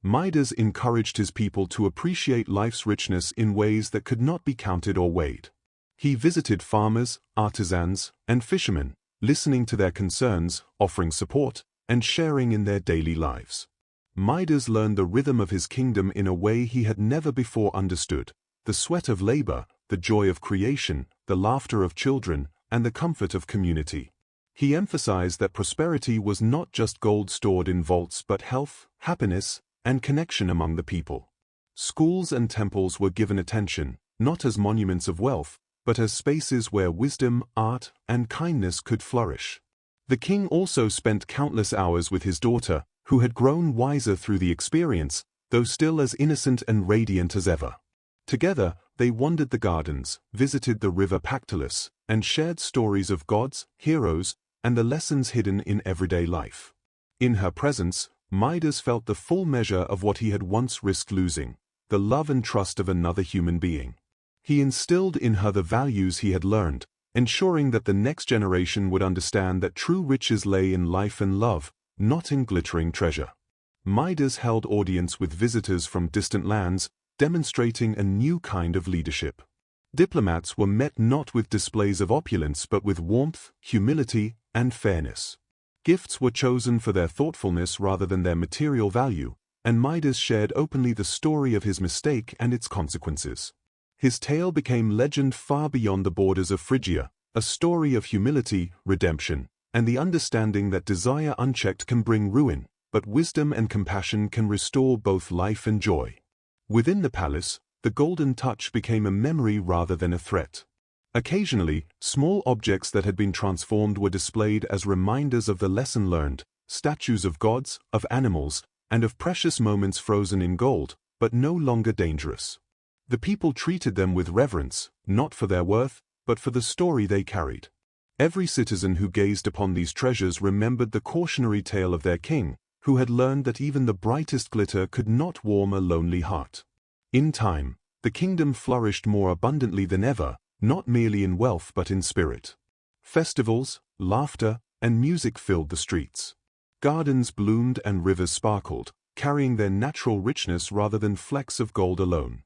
Midas encouraged his people to appreciate life's richness in ways that could not be counted or weighed. He visited farmers, artisans, and fishermen, listening to their concerns, offering support, and sharing in their daily lives. Midas learned the rhythm of his kingdom in a way he had never before understood: the sweat of labor, the joy of creation, the laughter of children, and the comfort of community. He emphasized that prosperity was not just gold stored in vaults but health, happiness, and connection among the people. Schools and temples were given attention, not as monuments of wealth, but as spaces where wisdom, art, and kindness could flourish. The king also spent countless hours with his daughter, who had grown wiser through the experience, though still as innocent and radiant as ever. Together, they wandered the gardens, visited the river Pactolus, and shared stories of gods, heroes, and the lessons hidden in everyday life. In her presence, Midas felt the full measure of what he had once risked losing: the love and trust of another human being. He instilled in her the values he had learned, ensuring that the next generation would understand that true riches lay in life and love, not in glittering treasure. Midas held audience with visitors from distant lands, demonstrating a new kind of leadership. Diplomats were met not with displays of opulence but with warmth, humility, and fairness. Gifts were chosen for their thoughtfulness rather than their material value, and Midas shared openly the story of his mistake and its consequences. His tale became legend far beyond the borders of Phrygia, a story of humility, redemption, and the understanding that desire unchecked can bring ruin, but wisdom and compassion can restore both life and joy. Within the palace, the golden touch became a memory rather than a threat. Occasionally, small objects that had been transformed were displayed as reminders of the lesson learned: statues of gods, of animals, and of precious moments frozen in gold, but no longer dangerous. The people treated them with reverence, not for their worth, but for the story they carried. Every citizen who gazed upon these treasures remembered the cautionary tale of their king, who had learned that even the brightest glitter could not warm a lonely heart. In time, the kingdom flourished more abundantly than ever, not merely in wealth but in spirit. Festivals, laughter, and music filled the streets. Gardens bloomed and rivers sparkled, carrying their natural richness rather than flecks of gold alone.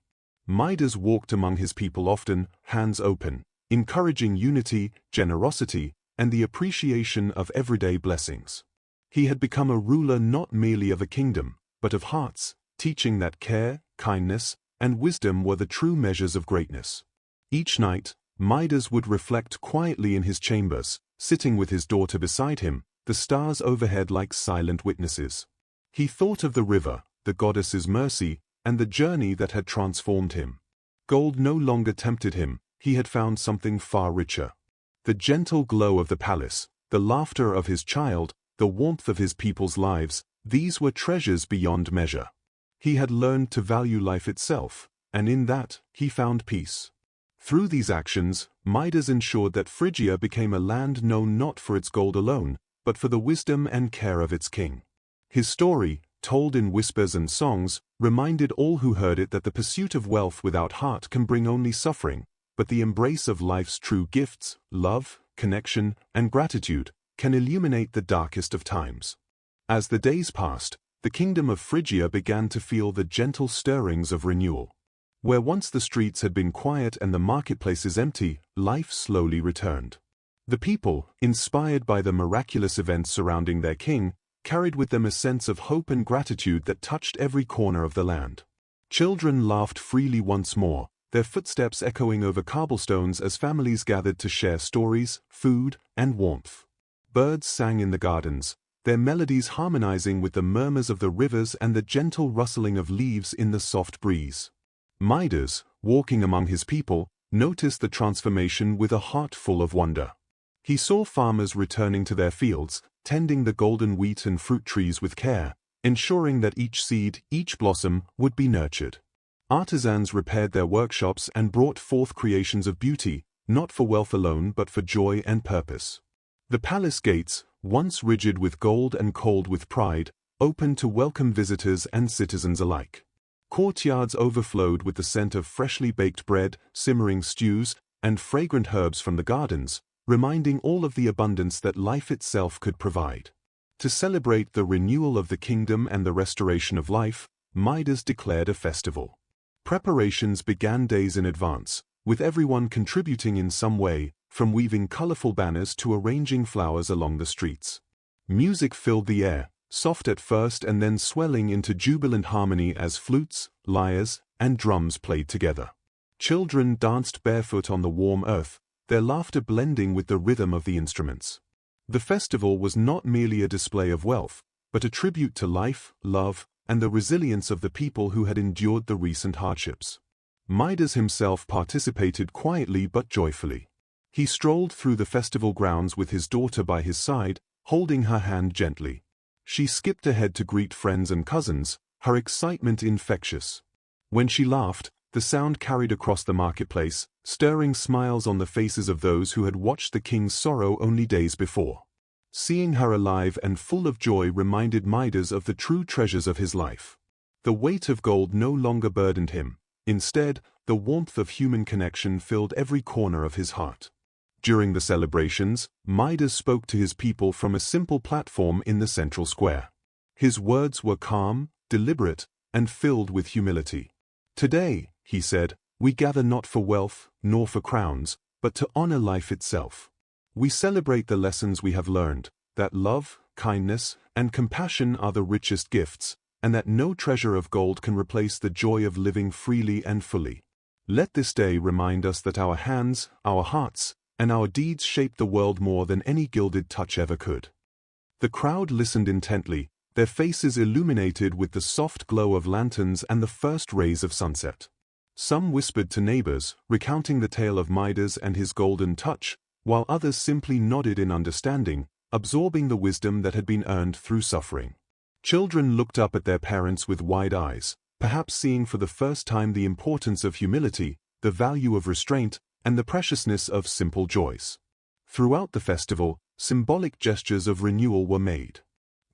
Midas walked among his people often, hands open, encouraging unity, generosity, and the appreciation of everyday blessings. He had become a ruler not merely of a kingdom, but of hearts, teaching that care, kindness, and wisdom were the true measures of greatness. Each night, Midas would reflect quietly in his chambers, sitting with his daughter beside him, the stars overhead like silent witnesses. He thought of the river, the goddess's mercy, and the journey that had transformed him. Gold no longer tempted him, he had found something far richer. The gentle glow of the palace, the laughter of his child, the warmth of his people's lives, these were treasures beyond measure. He had learned to value life itself, and in that, he found peace. Through these actions, Midas ensured that Phrygia became a land known not for its gold alone, but for the wisdom and care of its king. His story, told in whispers and songs, reminded all who heard it that the pursuit of wealth without heart can bring only suffering, but the embrace of life's true gifts, love, connection, and gratitude, can illuminate the darkest of times. As the days passed, the kingdom of Phrygia began to feel the gentle stirrings of renewal. Where once the streets had been quiet and the marketplaces empty, life slowly returned. The people, inspired by the miraculous events surrounding their king, carried with them a sense of hope and gratitude that touched every corner of the land. Children laughed freely once more, their footsteps echoing over cobblestones as families gathered to share stories, food, and warmth. Birds sang in the gardens, their melodies harmonizing with the murmurs of the rivers and the gentle rustling of leaves in the soft breeze. Midas, walking among his people, noticed the transformation with a heart full of wonder. He saw farmers returning to their fields, tending the golden wheat and fruit trees with care, ensuring that each seed, each blossom, would be nurtured. Artisans repaired their workshops and brought forth creations of beauty, not for wealth alone but for joy and purpose. The palace gates, once rigid with gold and cold with pride, opened to welcome visitors and citizens alike. Courtyards overflowed with the scent of freshly baked bread, simmering stews, and fragrant herbs from the gardens, reminding all of the abundance that life itself could provide. To celebrate the renewal of the kingdom and the restoration of life, Midas declared a festival. Preparations began days in advance, with everyone contributing in some way, from weaving colorful banners to arranging flowers along the streets. Music filled the air, soft at first and then swelling into jubilant harmony as flutes, lyres, and drums played together. Children danced barefoot on the warm earth, their laughter blending with the rhythm of the instruments. The festival was not merely a display of wealth, but a tribute to life, love, and the resilience of the people who had endured the recent hardships. Midas himself participated quietly but joyfully. He strolled through the festival grounds with his daughter by his side, holding her hand gently. She skipped ahead to greet friends and cousins, her excitement infectious. When she laughed, the sound carried across the marketplace, stirring smiles on the faces of those who had watched the king's sorrow only days before. Seeing her alive and full of joy reminded Midas of the true treasures of his life. The weight of gold no longer burdened him. Instead, the warmth of human connection filled every corner of his heart. During the celebrations, Midas spoke to his people from a simple platform in the central square. His words were calm, deliberate, and filled with humility. "Today," he said, "we gather not for wealth, nor for crowns, but to honor life itself. We celebrate the lessons we have learned, that love, kindness, and compassion are the richest gifts, and that no treasure of gold can replace the joy of living freely and fully. Let this day remind us that our hands, our hearts, and our deeds shape the world more than any gilded touch ever could." The crowd listened intently, their faces illuminated with the soft glow of lanterns and the first rays of sunset. Some whispered to neighbors, recounting the tale of Midas and his golden touch, while others simply nodded in understanding, absorbing the wisdom that had been earned through suffering. Children looked up at their parents with wide eyes, perhaps seeing for the first time the importance of humility, the value of restraint, and the preciousness of simple joys. Throughout the festival, symbolic gestures of renewal were made.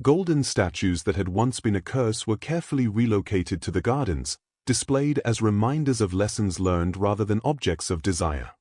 Golden statues that had once been a curse were carefully relocated to the gardens, displayed as reminders of lessons learned rather than objects of desire.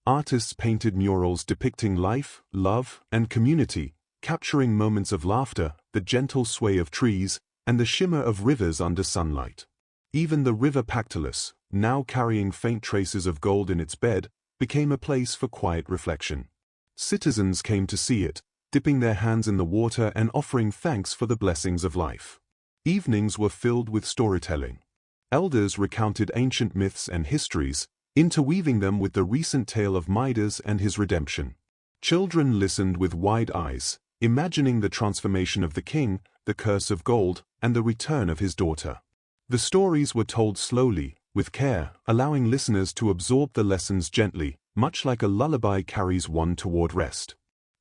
Artists painted murals depicting life, love, and community, capturing moments of laughter, the gentle sway of trees, and the shimmer of rivers under sunlight. Even the river Pactolus, now carrying faint traces of gold in its bed, became a place for quiet reflection. Citizens came to see it, dipping their hands in the water and offering thanks for the blessings of life. Evenings were filled with storytelling. Elders recounted ancient myths and histories, interweaving them with the recent tale of Midas and his redemption. Children listened with wide eyes, imagining the transformation of the king, the curse of gold, and the return of his daughter. The stories were told slowly, with care, allowing listeners to absorb the lessons gently, much like a lullaby carries one toward rest.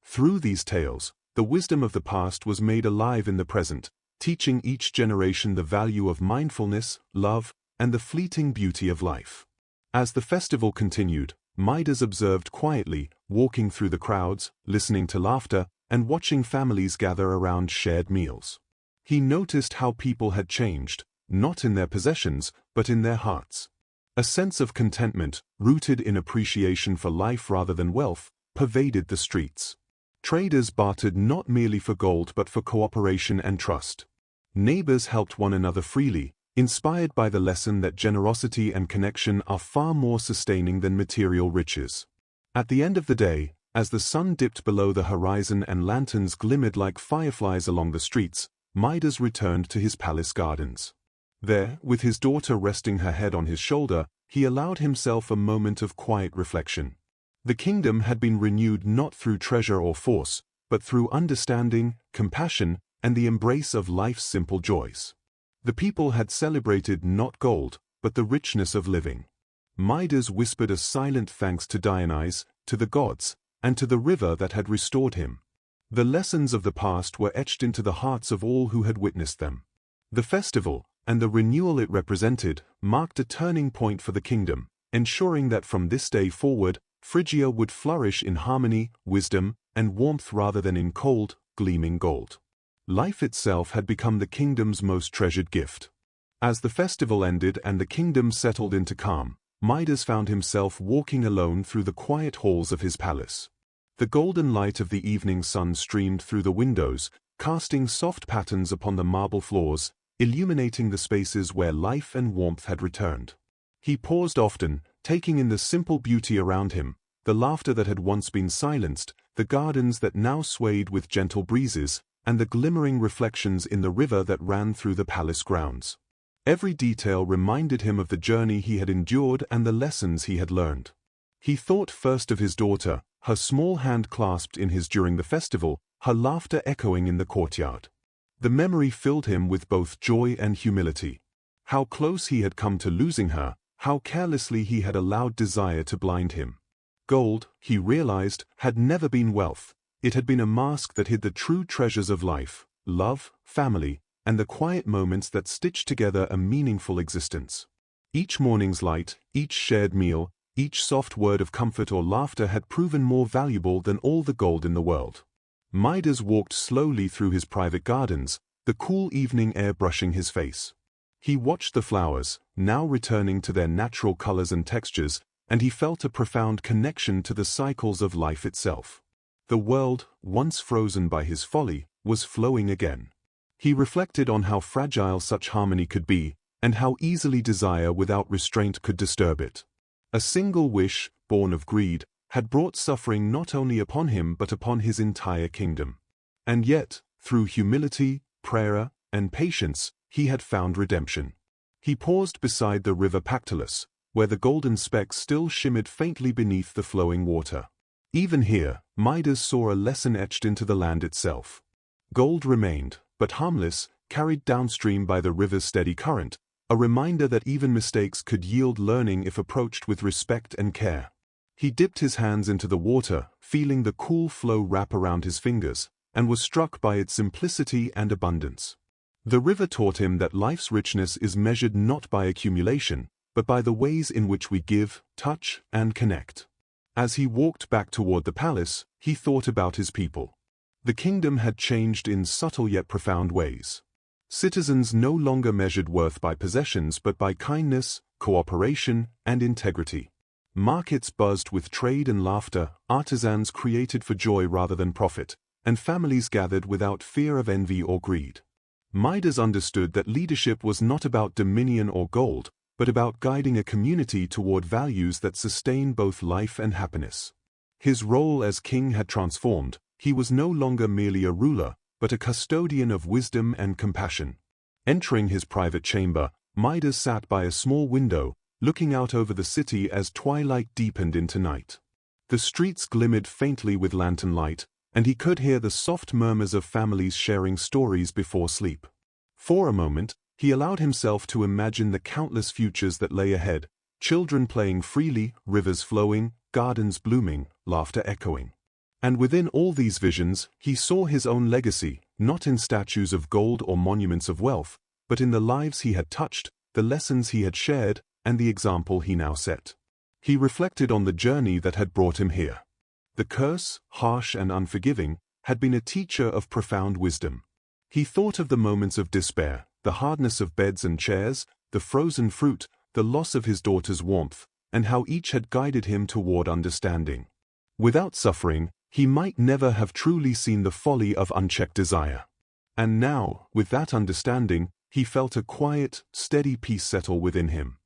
Through these tales, the wisdom of the past was made alive in the present, teaching each generation the value of mindfulness, love, and the fleeting beauty of life. As the festival continued, Midas observed quietly, walking through the crowds, listening to laughter, and watching families gather around shared meals. He noticed how people had changed, not in their possessions, but in their hearts. A sense of contentment, rooted in appreciation for life rather than wealth, pervaded the streets. Traders bartered not merely for gold but for cooperation and trust. Neighbors helped one another freely, inspired by the lesson that generosity and connection are far more sustaining than material riches. At the end of the day, as the sun dipped below the horizon and lanterns glimmered like fireflies along the streets, Midas returned to his palace gardens. There, with his daughter resting her head on his shoulder, he allowed himself a moment of quiet reflection. The kingdom had been renewed not through treasure or force, but through understanding, compassion, and the embrace of life's simple joys. The people had celebrated not gold, but the richness of living. Midas whispered a silent thanks to Dionysus, to the gods, and to the river that had restored him. The lessons of the past were etched into the hearts of all who had witnessed them. The festival, and the renewal it represented, marked a turning point for the kingdom, ensuring that from this day forward, Phrygia would flourish in harmony, wisdom, and warmth rather than in cold, gleaming gold. Life itself had become the kingdom's most treasured gift. As the festival ended and the kingdom settled into calm, Midas found himself walking alone through the quiet halls of his palace. The golden light of the evening sun streamed through the windows, casting soft patterns upon the marble floors, illuminating the spaces where life and warmth had returned. He paused often, taking in the simple beauty around him, the laughter that had once been silenced, the gardens that now swayed with gentle breezes, and the glimmering reflections in the river that ran through the palace grounds. Every detail reminded him of the journey he had endured and the lessons he had learned. He thought first of his daughter, her small hand clasped in his during the festival, her laughter echoing in the courtyard. The memory filled him with both joy and humility. How close he had come to losing her, how carelessly he had allowed desire to blind him. Gold, he realized, had never been wealth. It had been a mask that hid the true treasures of life, love, family, and the quiet moments that stitched together a meaningful existence. Each morning's light, each shared meal, each soft word of comfort or laughter had proven more valuable than all the gold in the world. Midas walked slowly through his private gardens, the cool evening air brushing his face. He watched the flowers, now returning to their natural colors and textures, and he felt a profound connection to the cycles of life itself. The world, once frozen by his folly, was flowing again. He reflected on how fragile such harmony could be, and how easily desire without restraint could disturb it. A single wish, born of greed, had brought suffering not only upon him but upon his entire kingdom. And yet, through humility, prayer, and patience, he had found redemption. He paused beside the river Pactolus, where the golden specks still shimmered faintly beneath the flowing water. Even here, Midas saw a lesson etched into the land itself. Gold remained, but harmless, carried downstream by the river's steady current, a reminder that even mistakes could yield learning if approached with respect and care. He dipped his hands into the water, feeling the cool flow wrap around his fingers, and was struck by its simplicity and abundance. The river taught him that life's richness is measured not by accumulation, but by the ways in which we give, touch, and connect. As he walked back toward the palace, he thought about his people. The kingdom had changed in subtle yet profound ways. Citizens no longer measured worth by possessions but by kindness, cooperation, and integrity. Markets buzzed with trade and laughter, artisans created for joy rather than profit, and families gathered without fear of envy or greed. Midas understood that leadership was not about dominion or gold, but about guiding a community toward values that sustain both life and happiness. His role as king had transformed. He was no longer merely a ruler, but a custodian of wisdom and compassion. Entering his private chamber, Midas sat by a small window, looking out over the city as twilight deepened into night. The streets glimmered faintly with lantern light, and he could hear the soft murmurs of families sharing stories before sleep. For a moment, he allowed himself to imagine the countless futures that lay ahead, children playing freely, rivers flowing, gardens blooming, laughter echoing. And within all these visions, he saw his own legacy, not in statues of gold or monuments of wealth, but in the lives he had touched, the lessons he had shared, and the example he now set. He reflected on the journey that had brought him here. The curse, harsh and unforgiving, had been a teacher of profound wisdom. He thought of the moments of despair, the hardness of beds and chairs, the frozen fruit, the loss of his daughter's warmth, and how each had guided him toward understanding. Without suffering, he might never have truly seen the folly of unchecked desire. And now, with that understanding, he felt a quiet, steady peace settle within him.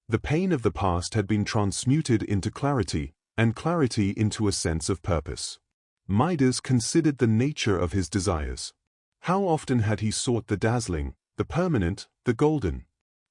The pain of the past had been transmuted into clarity, and clarity into a sense of purpose. Midas considered the nature of his desires. How often had he sought the dazzling, the permanent, the golden?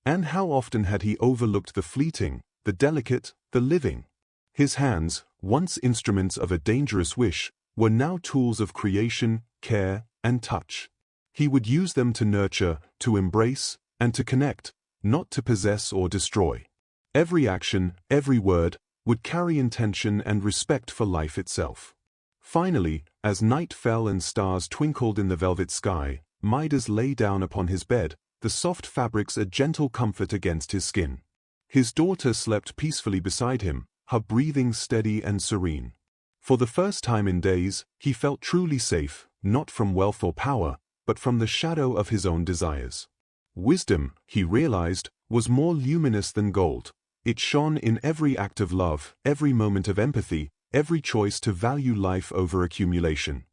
And how often had he overlooked the fleeting, the delicate, the living? His hands, once instruments of a dangerous wish, were now tools of creation, care, and touch. He would use them to nurture, to embrace, and to connect, not to possess or destroy. Every action, every word, would carry intention and respect for life itself. Finally, as night fell and stars twinkled in the velvet sky, Midas lay down upon his bed, the soft fabrics a gentle comfort against his skin. His daughter slept peacefully beside him, her breathing steady and serene. For the first time in days, he felt truly safe, not from wealth or power, but from the shadow of his own desires. Wisdom, he realized, was more luminous than gold. It shone in every act of love, every moment of empathy, every choice to value life over accumulation.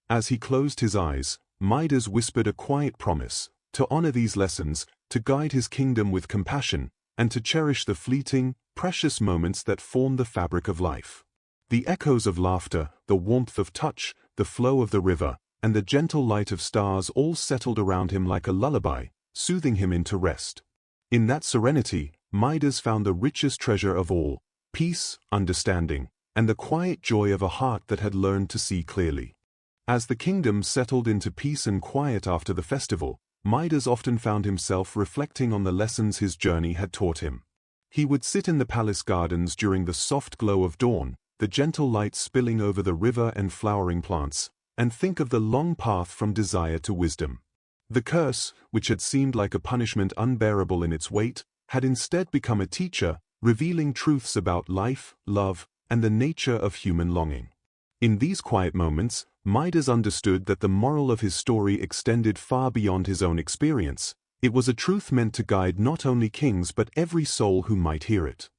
As he closed his eyes, Midas whispered a quiet promise, to honor these lessons, to guide his kingdom with compassion, and to cherish the fleeting, precious moments that form the fabric of life. The echoes of laughter, the warmth of touch, the flow of the river, and the gentle light of stars all settled around him like a lullaby, soothing him into rest. In that serenity, Midas found the richest treasure of all: peace, understanding, and the quiet joy of a heart that had learned to see clearly. As the kingdom settled into peace and quiet after the festival, Midas often found himself reflecting on the lessons his journey had taught him. He would sit in the palace gardens during the soft glow of dawn, the gentle light spilling over the river and flowering plants, and think of the long path from desire to wisdom. The curse, which had seemed like a punishment unbearable in its weight, had instead become a teacher, revealing truths about life, love, and the nature of human longing. In these quiet moments, Midas understood that the moral of his story extended far beyond his own experience. It was a truth meant to guide not only kings but every soul who might hear it.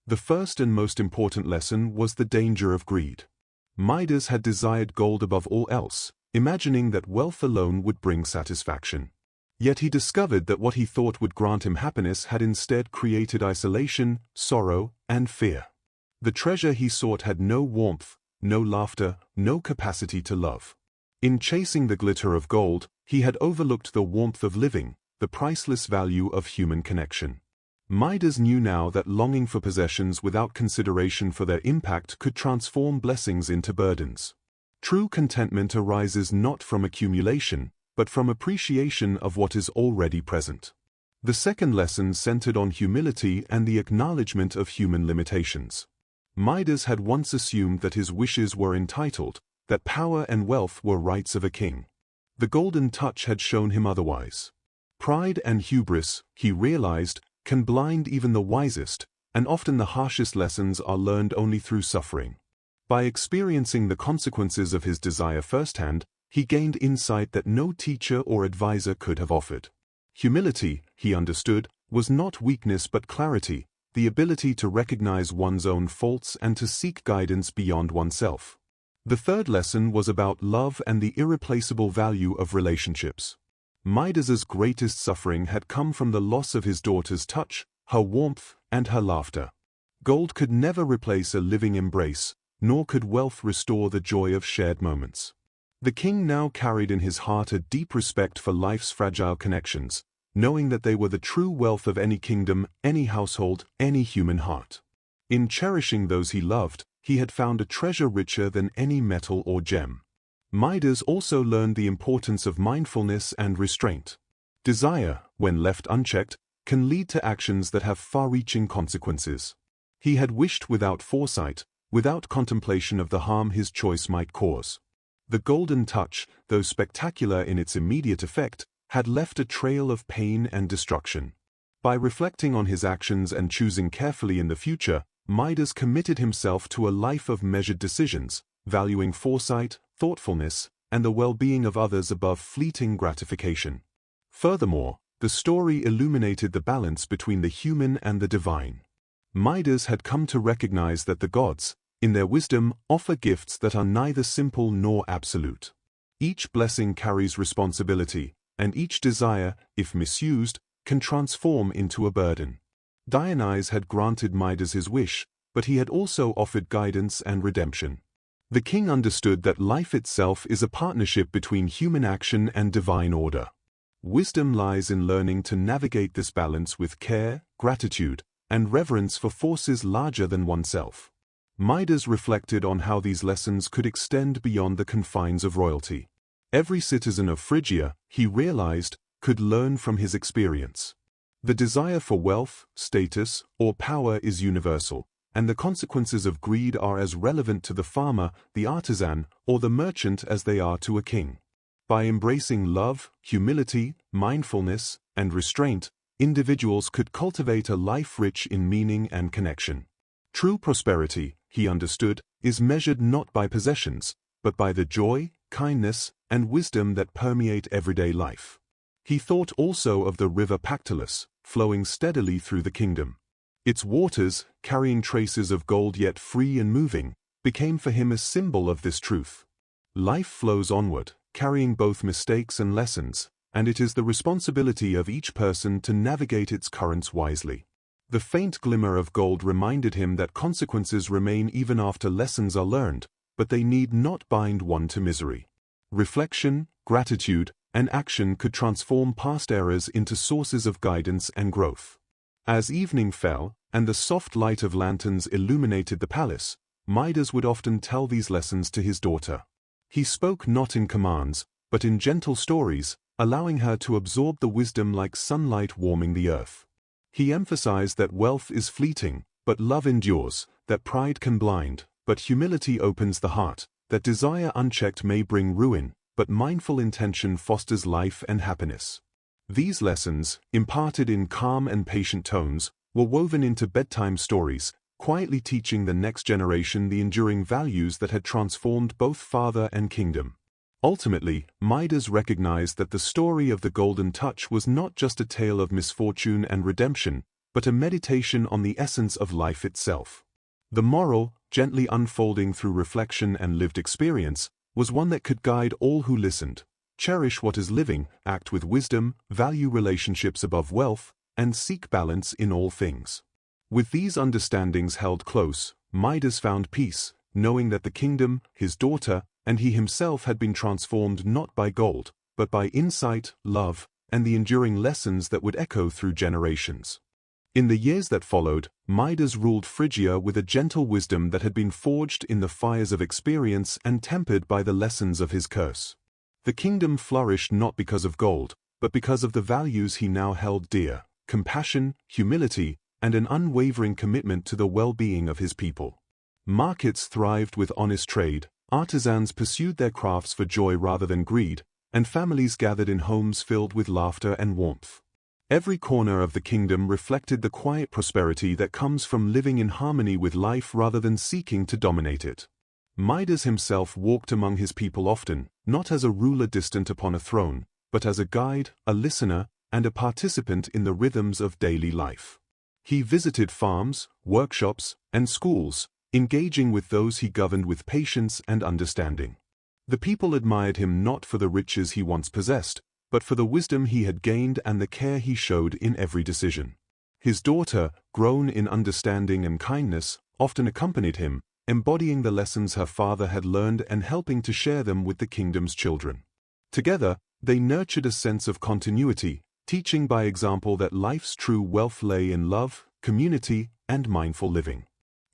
The first and most important lesson was the danger of greed. Midas had desired gold above all else, imagining that wealth alone would bring satisfaction. Yet he discovered that what he thought would grant him happiness had instead created isolation, sorrow, and fear. The treasure he sought had no warmth, no laughter, no capacity to love. In chasing the glitter of gold, he had overlooked the warmth of living, the priceless value of human connection. Midas knew now that longing for possessions without consideration for their impact could transform blessings into burdens. True contentment arises not from accumulation, but from appreciation of what is already present. The second lesson centered on humility and the acknowledgement of human limitations. Midas had once assumed that his wishes were entitled, that power and wealth were rights of a king. The golden touch had shown him otherwise. Pride and hubris, he realized, can blind even the wisest, and often the harshest lessons are learned only through suffering. By experiencing the consequences of his desire firsthand, he gained insight that no teacher or advisor could have offered. Humility, he understood, was not weakness but clarity, the ability to recognize one's own faults and to seek guidance beyond oneself. The third lesson was about love and the irreplaceable value of relationships. Midas's greatest suffering had come from the loss of his daughter's touch, her warmth, and her laughter. Gold could never replace a living embrace, nor could wealth restore the joy of shared moments. The king now carried in his heart a deep respect for life's fragile connections, knowing that they were the true wealth of any kingdom, any household, any human heart. In cherishing those he loved, he had found a treasure richer than any metal or gem. Midas also learned the importance of mindfulness and restraint. Desire, when left unchecked, can lead to actions that have far-reaching consequences. He had wished without foresight, without contemplation of the harm his choice might cause. The golden touch, though spectacular in its immediate effect, had left a trail of pain and destruction. By reflecting on his actions and choosing carefully in the future, Midas committed himself to a life of measured decisions, valuing foresight, thoughtfulness, and the well-being of others above fleeting gratification. Furthermore, the story illuminated the balance between the human and the divine. Midas had come to recognize that the gods, in their wisdom, offer gifts that are neither simple nor absolute. Each blessing carries responsibility, and each desire, if misused, can transform into a burden. Dionysus had granted Midas his wish, but he had also offered guidance and redemption. The king understood that life itself is a partnership between human action and divine order. Wisdom lies in learning to navigate this balance with care, gratitude, and reverence for forces larger than oneself. Midas reflected on how these lessons could extend beyond the confines of royalty. Every citizen of Phrygia, he realized, could learn from his experience. The desire for wealth, status, or power is universal, and the consequences of greed are as relevant to the farmer, the artisan, or the merchant as they are to a king. By embracing love, humility, mindfulness, and restraint, individuals could cultivate a life rich in meaning and connection. True prosperity, he understood, is measured not by possessions, but by the joy, kindness, and wisdom that permeate everyday life. He thought also of the river Pactolus, flowing steadily through the kingdom. Its waters, carrying traces of gold yet free and moving, became for him a symbol of this truth. Life flows onward, carrying both mistakes and lessons, and it is the responsibility of each person to navigate its currents wisely. The faint glimmer of gold reminded him that consequences remain even after lessons are learned, but they need not bind one to misery. Reflection, gratitude, and action could transform past errors into sources of guidance and growth. As evening fell, and the soft light of lanterns illuminated the palace, Midas would often tell these lessons to his daughter. He spoke not in commands, but in gentle stories, allowing her to absorb the wisdom like sunlight warming the earth. He emphasized that wealth is fleeting, but love endures, that pride can blind, but humility opens the heart, that desire unchecked may bring ruin, but mindful intention fosters life and happiness. These lessons, imparted in calm and patient tones, were woven into bedtime stories, quietly teaching the next generation the enduring values that had transformed both father and kingdom. Ultimately, Midas recognized that the story of the Golden Touch was not just a tale of misfortune and redemption, but a meditation on the essence of life itself. The moral, gently unfolding through reflection and lived experience, was one that could guide all who listened. Cherish what is living, act with wisdom, value relationships above wealth, and seek balance in all things. With these understandings held close, Midas found peace, knowing that the kingdom, his daughter, and he himself had been transformed not by gold, but by insight, love, and the enduring lessons that would echo through generations. In the years that followed, Midas ruled Phrygia with a gentle wisdom that had been forged in the fires of experience and tempered by the lessons of his curse. The kingdom flourished not because of gold, but because of the values he now held dear: compassion, humility, and an unwavering commitment to the well-being of his people. Markets thrived with honest trade, artisans pursued their crafts for joy rather than greed, and families gathered in homes filled with laughter and warmth. Every corner of the kingdom reflected the quiet prosperity that comes from living in harmony with life rather than seeking to dominate it. Midas himself walked among his people often, not as a ruler distant upon a throne, but as a guide, a listener, and a participant in the rhythms of daily life. He visited farms, workshops, and schools, engaging with those he governed with patience and understanding. The people admired him not for the riches he once possessed, but for the wisdom he had gained and the care he showed in every decision. His daughter, grown in understanding and kindness, often accompanied him, embodying the lessons her father had learned and helping to share them with the kingdom's children. Together, they nurtured a sense of continuity, teaching by example that life's true wealth lay in love, community, and mindful living.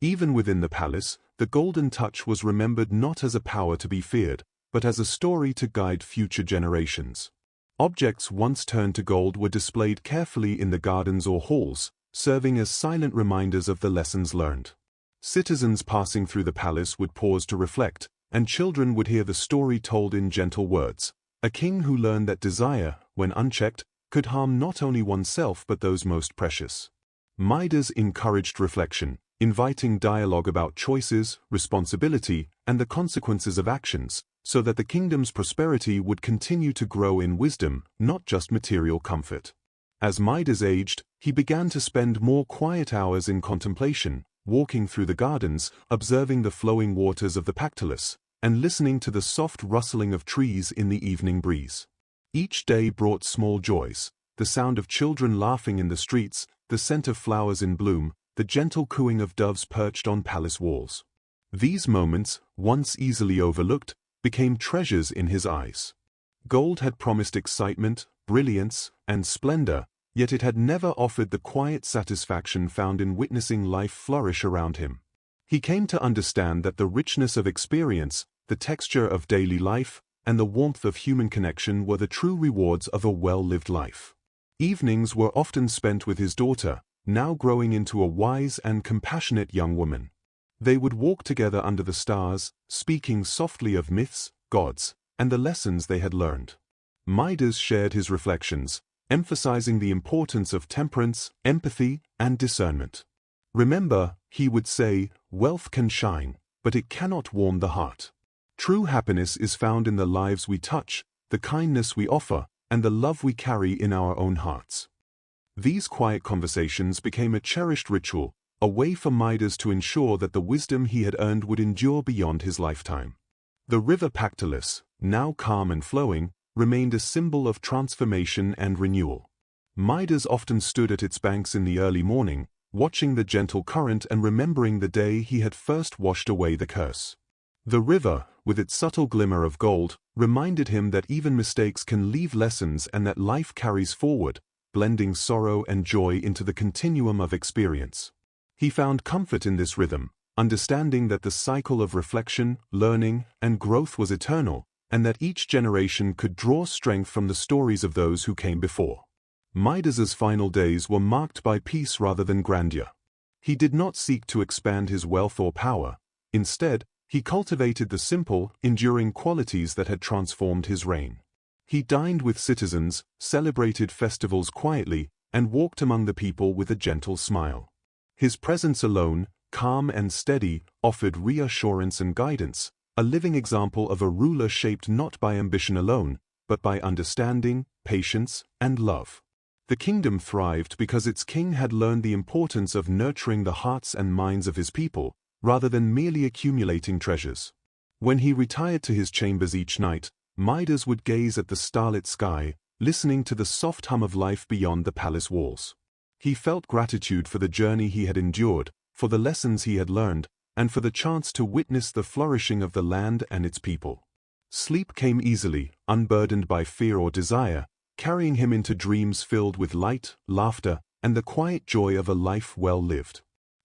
Even within the palace, the Golden Touch was remembered not as a power to be feared, but as a story to guide future generations. Objects once turned to gold were displayed carefully in the gardens or halls, serving as silent reminders of the lessons learned. Citizens passing through the palace would pause to reflect, and children would hear the story told in gentle words: a king who learned that desire, when unchecked, could harm not only oneself but those most precious. Midas encouraged reflection, inviting dialogue about choices, responsibility, and the consequences of actions, so that the kingdom's prosperity would continue to grow in wisdom, not just material comfort. As Midas aged, he began to spend more quiet hours in contemplation, walking through the gardens, observing the flowing waters of the Pactolus, and listening to the soft rustling of trees in the evening breeze. Each day brought small joys: the sound of children laughing in the streets, the scent of flowers in bloom, the gentle cooing of doves perched on palace walls. These moments, once easily overlooked, became treasures in his eyes. Gold had promised excitement, brilliance, and splendor, yet it had never offered the quiet satisfaction found in witnessing life flourish around him. He came to understand that the richness of experience, the texture of daily life, and the warmth of human connection were the true rewards of a well-lived life. Evenings were often spent with his daughter, now growing into a wise and compassionate young woman. They would walk together under the stars, speaking softly of myths, gods, and the lessons they had learned. Midas shared his reflections, emphasizing the importance of temperance, empathy, and discernment. Remember, he would say, wealth can shine, but it cannot warm the heart. True happiness is found in the lives we touch, the kindness we offer, and the love we carry in our own hearts. These quiet conversations became a cherished ritual, a way for Midas to ensure that the wisdom he had earned would endure beyond his lifetime. The river Pactolus, now calm and flowing, remained a symbol of transformation and renewal. Midas often stood at its banks in the early morning, watching the gentle current and remembering the day he had first washed away the curse. The river, with its subtle glimmer of gold, reminded him that even mistakes can leave lessons and that life carries forward, blending sorrow and joy into the continuum of experience. He found comfort in this rhythm, understanding that the cycle of reflection, learning, and growth was eternal, and that each generation could draw strength from the stories of those who came before. Midas's final days were marked by peace rather than grandeur. He did not seek to expand his wealth or power. Instead, he cultivated the simple, enduring qualities that had transformed his reign. He dined with citizens, celebrated festivals quietly, and walked among the people with a gentle smile. His presence alone, calm and steady, offered reassurance and guidance, a living example of a ruler shaped not by ambition alone, but by understanding, patience, and love. The kingdom thrived because its king had learned the importance of nurturing the hearts and minds of his people, rather than merely accumulating treasures. When he retired to his chambers each night, Midas would gaze at the starlit sky, listening to the soft hum of life beyond the palace walls. He felt gratitude for the journey he had endured, for the lessons he had learned, and for the chance to witness the flourishing of the land and its people. Sleep came easily, unburdened by fear or desire, carrying him into dreams filled with light, laughter, and the quiet joy of a life well lived.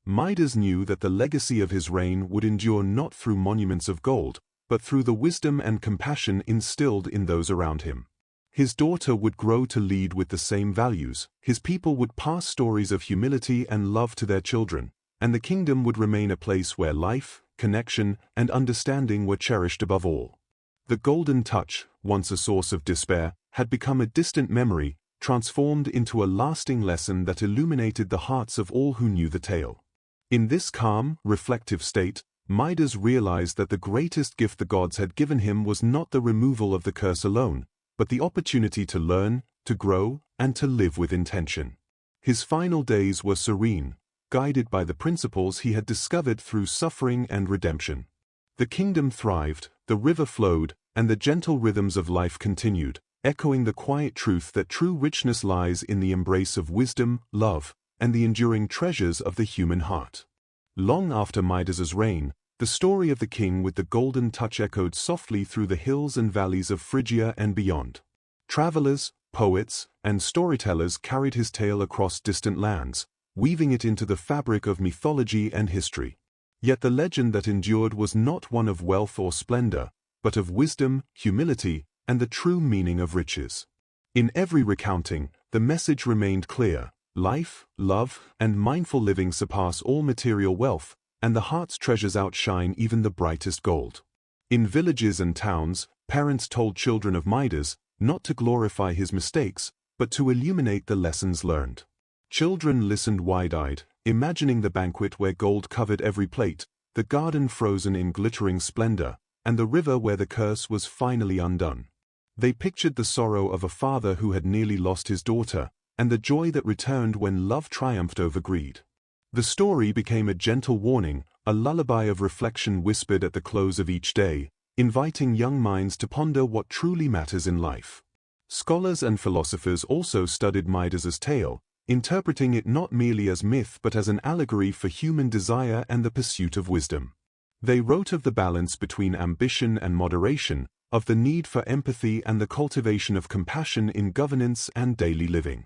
Midas knew that the legacy of his reign would endure not through monuments of gold, but through the wisdom and compassion instilled in those around him. His daughter would grow to lead with the same values, his people would pass stories of humility and love to their children, and the kingdom would remain a place where life, connection, and understanding were cherished above all. The golden touch, once a source of despair, had become a distant memory, transformed into a lasting lesson that illuminated the hearts of all who knew the tale. In this calm, reflective state, Midas realized that the greatest gift the gods had given him was not the removal of the curse alone, but the opportunity to learn, to grow, and to live with intention. His final days were serene, guided by the principles he had discovered through suffering and redemption. The kingdom thrived, the river flowed, and the gentle rhythms of life continued, echoing the quiet truth that true richness lies in the embrace of wisdom, love, and the enduring treasures of the human heart. Long after Midas's reign, the story of the king with the golden touch echoed softly through the hills and valleys of Phrygia and beyond. Travelers, poets, and storytellers carried his tale across distant lands, weaving it into the fabric of mythology and history. Yet the legend that endured was not one of wealth or splendor, but of wisdom, humility, and the true meaning of riches. In every recounting, the message remained clear: life, love, and mindful living surpass all material wealth, and the heart's treasures outshine even the brightest gold. In villages and towns, parents told children of Midas not to glorify his mistakes, but to illuminate the lessons learned. Children listened wide-eyed, imagining the banquet where gold covered every plate, the garden frozen in glittering splendor, and the river where the curse was finally undone. They pictured the sorrow of a father who had nearly lost his daughter, and the joy that returned when love triumphed over greed. The story became a gentle warning, a lullaby of reflection whispered at the close of each day, inviting young minds to ponder what truly matters in life. Scholars and philosophers also studied Midas's tale, interpreting it not merely as myth but as an allegory for human desire and the pursuit of wisdom. They wrote of the balance between ambition and moderation, of the need for empathy and the cultivation of compassion in governance and daily living.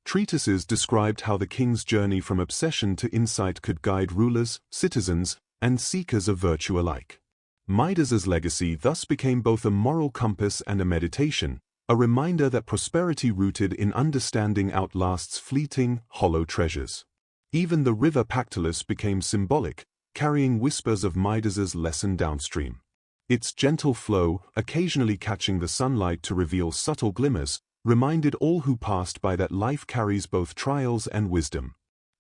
Treatises described how the king's journey from obsession to insight could guide rulers, citizens, and seekers of virtue alike. Midas's legacy thus became both a moral compass and a meditation, a reminder that prosperity rooted in understanding outlasts fleeting, hollow treasures. Even the river Pactolus became symbolic, carrying whispers of Midas's lesson downstream. Its gentle flow, occasionally catching the sunlight to reveal subtle glimmers, reminded all who passed by that life carries both trials and wisdom.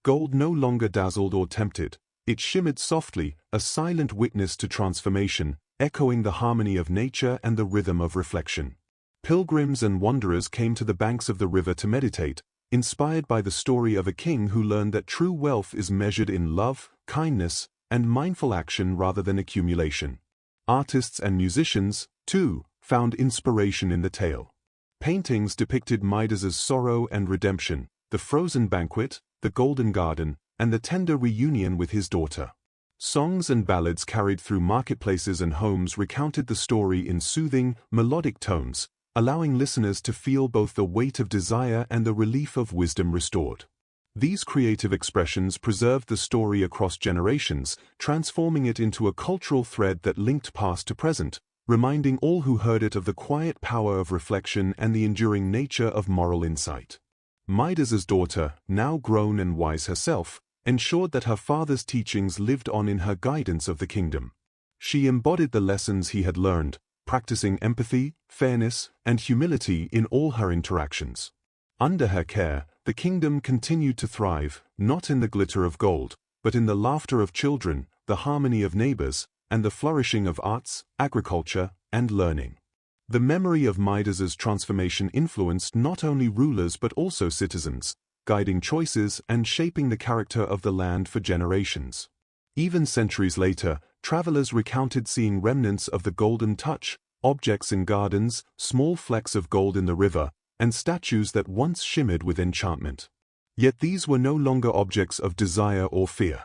Gold no longer dazzled or tempted, it shimmered softly, a silent witness to transformation, echoing the harmony of nature and the rhythm of reflection. Pilgrims and wanderers came to the banks of the river to meditate, inspired by the story of a king who learned that true wealth is measured in love, kindness, and mindful action rather than accumulation. Artists and musicians, too, found inspiration in the tale. Paintings depicted Midas's sorrow and redemption, the frozen banquet, the golden garden, and the tender reunion with his daughter. Songs and ballads carried through marketplaces and homes recounted the story in soothing, melodic tones, allowing listeners to feel both the weight of desire and the relief of wisdom restored. These creative expressions preserved the story across generations, transforming it into a cultural thread that linked past to present, reminding all who heard it of the quiet power of reflection and the enduring nature of moral insight. Midas's daughter, now grown and wise herself, ensured that her father's teachings lived on in her guidance of the kingdom. She embodied the lessons he had learned, practicing empathy, fairness, and humility in all her interactions. Under her care, the kingdom continued to thrive, not in the glitter of gold, but in the laughter of children, the harmony of neighbors, and the flourishing of arts, agriculture, and learning. The memory of Midas's transformation influenced not only rulers but also citizens, guiding choices and shaping the character of the land for generations. Even centuries later, travelers recounted seeing remnants of the golden touch, objects in gardens, small flecks of gold in the river, and statues that once shimmered with enchantment. Yet these were no longer objects of desire or fear.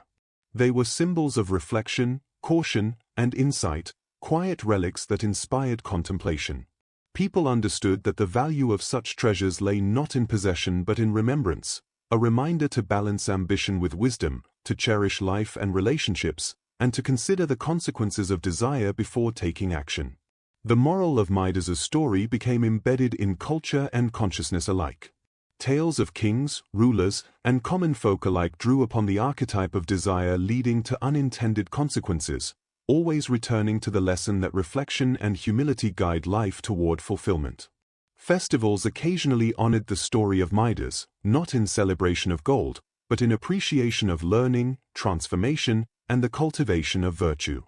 They were symbols of reflection, caution, and insight, quiet relics that inspired contemplation. People understood that the value of such treasures lay not in possession but in remembrance, a reminder to balance ambition with wisdom, to cherish life and relationships, and to consider the consequences of desire before taking action. The moral of Midas's story became embedded in culture and consciousness alike. Tales of kings, rulers, and common folk alike drew upon the archetype of desire leading to unintended consequences, always returning to the lesson that reflection and humility guide life toward fulfillment. Festivals occasionally honored the story of Midas, not in celebration of gold, but in appreciation of learning, transformation, and the cultivation of virtue.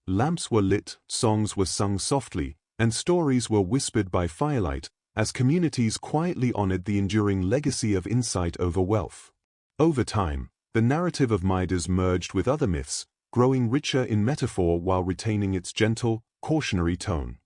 Lamps were lit, songs were sung softly, and stories were whispered by firelight, as communities quietly honored the enduring legacy of insight over wealth. Over time, the narrative of Midas merged with other myths, growing richer in metaphor while retaining its gentle, cautionary tone.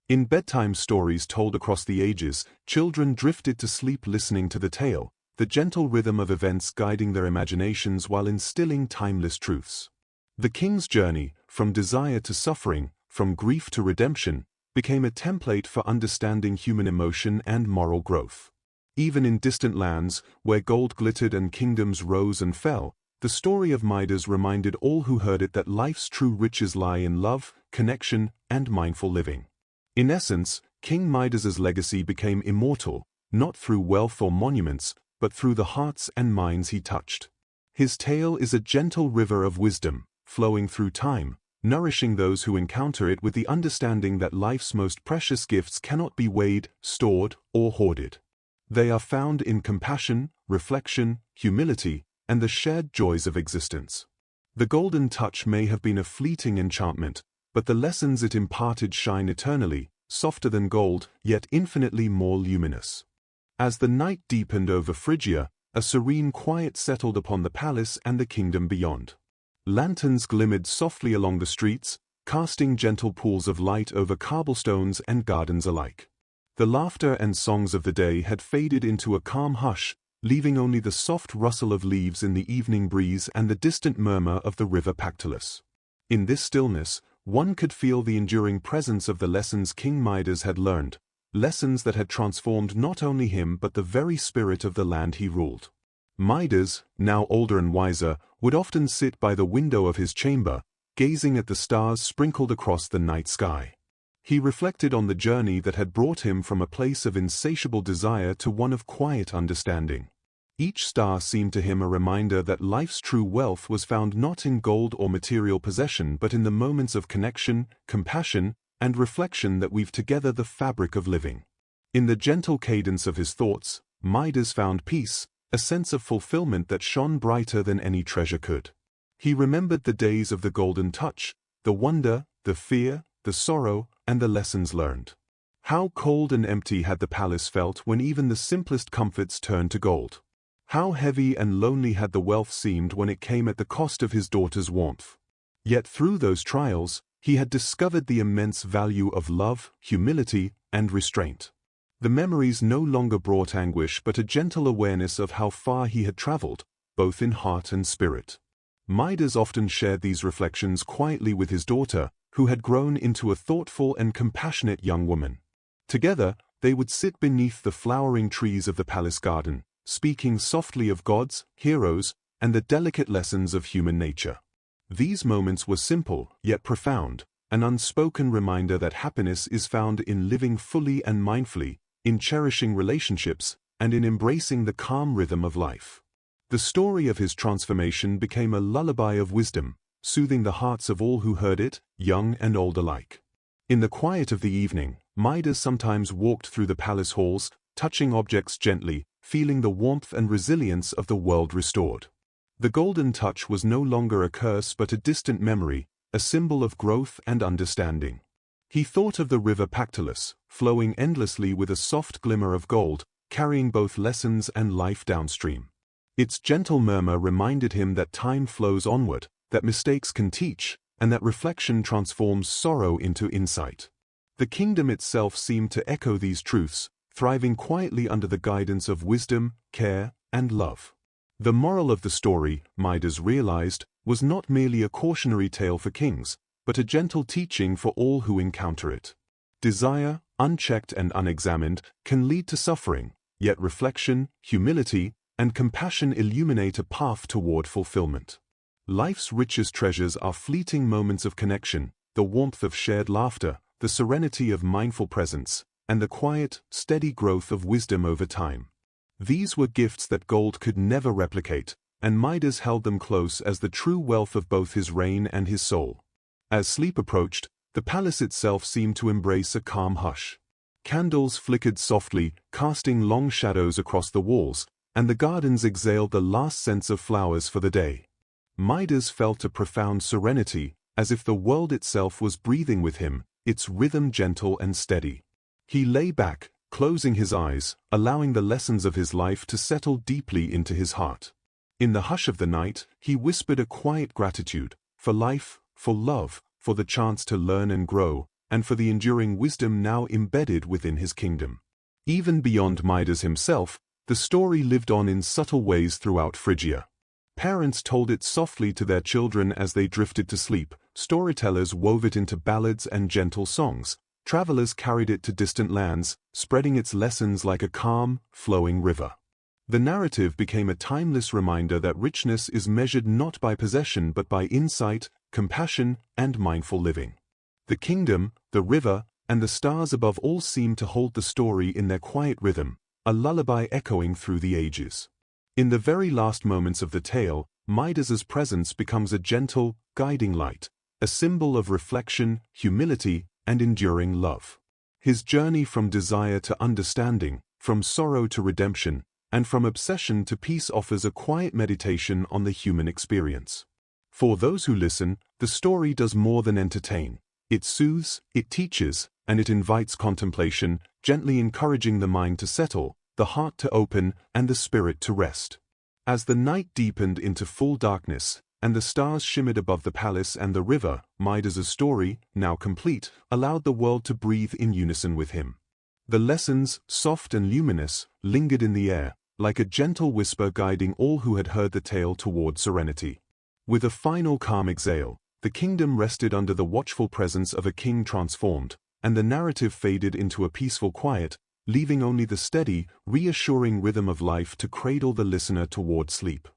In bedtime stories told across the ages, children drifted to sleep listening to the tale, the gentle rhythm of events guiding their imaginations while instilling timeless truths. The king's journey, from desire to suffering, from grief to redemption, became a template for understanding human emotion and moral growth. Even in distant lands, where gold glittered and kingdoms rose and fell, the story of Midas reminded all who heard it that life's true riches lie in love, connection, and mindful living. In essence, King Midas's legacy became immortal, not through wealth or monuments, but through the hearts and minds he touched. His tale is a gentle river of wisdom, flowing through time, nourishing those who encounter it with the understanding that life's most precious gifts cannot be weighed, stored, or hoarded. They are found in compassion, reflection, humility, and the shared joys of existence. The golden touch may have been a fleeting enchantment, but the lessons it imparted shine eternally, softer than gold, yet infinitely more luminous. As the night deepened over Phrygia, a serene quiet settled upon the palace and the kingdom beyond. Lanterns glimmered softly along the streets, casting gentle pools of light over cobblestones and gardens alike. The laughter and songs of the day had faded into a calm hush, leaving only the soft rustle of leaves in the evening breeze and the distant murmur of the river Pactolus. In this stillness, one could feel the enduring presence of the lessons King Midas had learned, lessons that had transformed not only him but the very spirit of the land he ruled. Midas, now older and wiser, would often sit by the window of his chamber, gazing at the stars sprinkled across the night sky. He reflected on the journey that had brought him from a place of insatiable desire to one of quiet understanding. Each star seemed to him a reminder that life's true wealth was found not in gold or material possession but in the moments of connection, compassion, and reflection that weave together the fabric of living. In the gentle cadence of his thoughts, Midas found peace, a sense of fulfillment that shone brighter than any treasure could. He remembered the days of the golden touch, the wonder, the fear, the sorrow, and the lessons learned. How cold and empty had the palace felt when even the simplest comforts turned to gold. How heavy and lonely had the wealth seemed when it came at the cost of his daughter's warmth. Yet through those trials, he had discovered the immense value of love, humility, and restraint. The memories no longer brought anguish but a gentle awareness of how far he had traveled, both in heart and spirit. Midas often shared these reflections quietly with his daughter, who had grown into a thoughtful and compassionate young woman. Together, they would sit beneath the flowering trees of the palace garden, speaking softly of gods, heroes, and the delicate lessons of human nature. These moments were simple, yet profound, an unspoken reminder that happiness is found in living fully and mindfully, in cherishing relationships, and in embracing the calm rhythm of life. The story of his transformation became a lullaby of wisdom, soothing the hearts of all who heard it, young and old alike. In the quiet of the evening, Midas sometimes walked through the palace halls, touching objects gently, feeling the warmth and resilience of the world restored. The golden touch was no longer a curse but a distant memory, a symbol of growth and understanding. He thought of the river Pactolus, flowing endlessly with a soft glimmer of gold, carrying both lessons and life downstream. Its gentle murmur reminded him that time flows onward, that mistakes can teach, and that reflection transforms sorrow into insight. The kingdom itself seemed to echo these truths, thriving quietly under the guidance of wisdom, care, and love. The moral of the story, Midas realized, was not merely a cautionary tale for kings, but a gentle teaching for all who encounter it. Desire, unchecked and unexamined, can lead to suffering, yet reflection, humility, and compassion illuminate a path toward fulfillment. Life's richest treasures are fleeting moments of connection, the warmth of shared laughter, the serenity of mindful presence, and the quiet, steady growth of wisdom over time. These were gifts that gold could never replicate, and Midas held them close as the true wealth of both his reign and his soul. As sleep approached, the palace itself seemed to embrace a calm hush. Candles flickered softly, casting long shadows across the walls, and the gardens exhaled the last scents of flowers for the day. Midas felt a profound serenity, as if the world itself was breathing with him, its rhythm gentle and steady. He lay back, closing his eyes, allowing the lessons of his life to settle deeply into his heart. In the hush of the night, he whispered a quiet gratitude, for life, for love, for the chance to learn and grow, and for the enduring wisdom now embedded within his kingdom. Even beyond Midas himself, the story lived on in subtle ways throughout Phrygia. Parents told it softly to their children as they drifted to sleep, storytellers wove it into ballads and gentle songs, travelers carried it to distant lands, spreading its lessons like a calm, flowing river. The narrative became a timeless reminder that richness is measured not by possession but by insight, compassion, and mindful living. The kingdom, the river, and the stars above all seemed to hold the story in their quiet rhythm, a lullaby echoing through the ages. In the very last moments of the tale, Midas's presence becomes a gentle, guiding light, a symbol of reflection, humility, and enduring love. His journey from desire to understanding, from sorrow to redemption, and from obsession to peace offers a quiet meditation on the human experience. For those who listen, the story does more than entertain. It soothes, it teaches, and it invites contemplation, gently encouraging the mind to settle, the heart to open, and the spirit to rest. As the night deepened into full darkness, and the stars shimmered above the palace and the river, Midas's story, now complete, allowed the world to breathe in unison with him. The lessons, soft and luminous, lingered in the air, like a gentle whisper guiding all who had heard the tale toward serenity. With a final calm exhale, the kingdom rested under the watchful presence of a king transformed, and the narrative faded into a peaceful quiet, leaving only the steady, reassuring rhythm of life to cradle the listener toward sleep.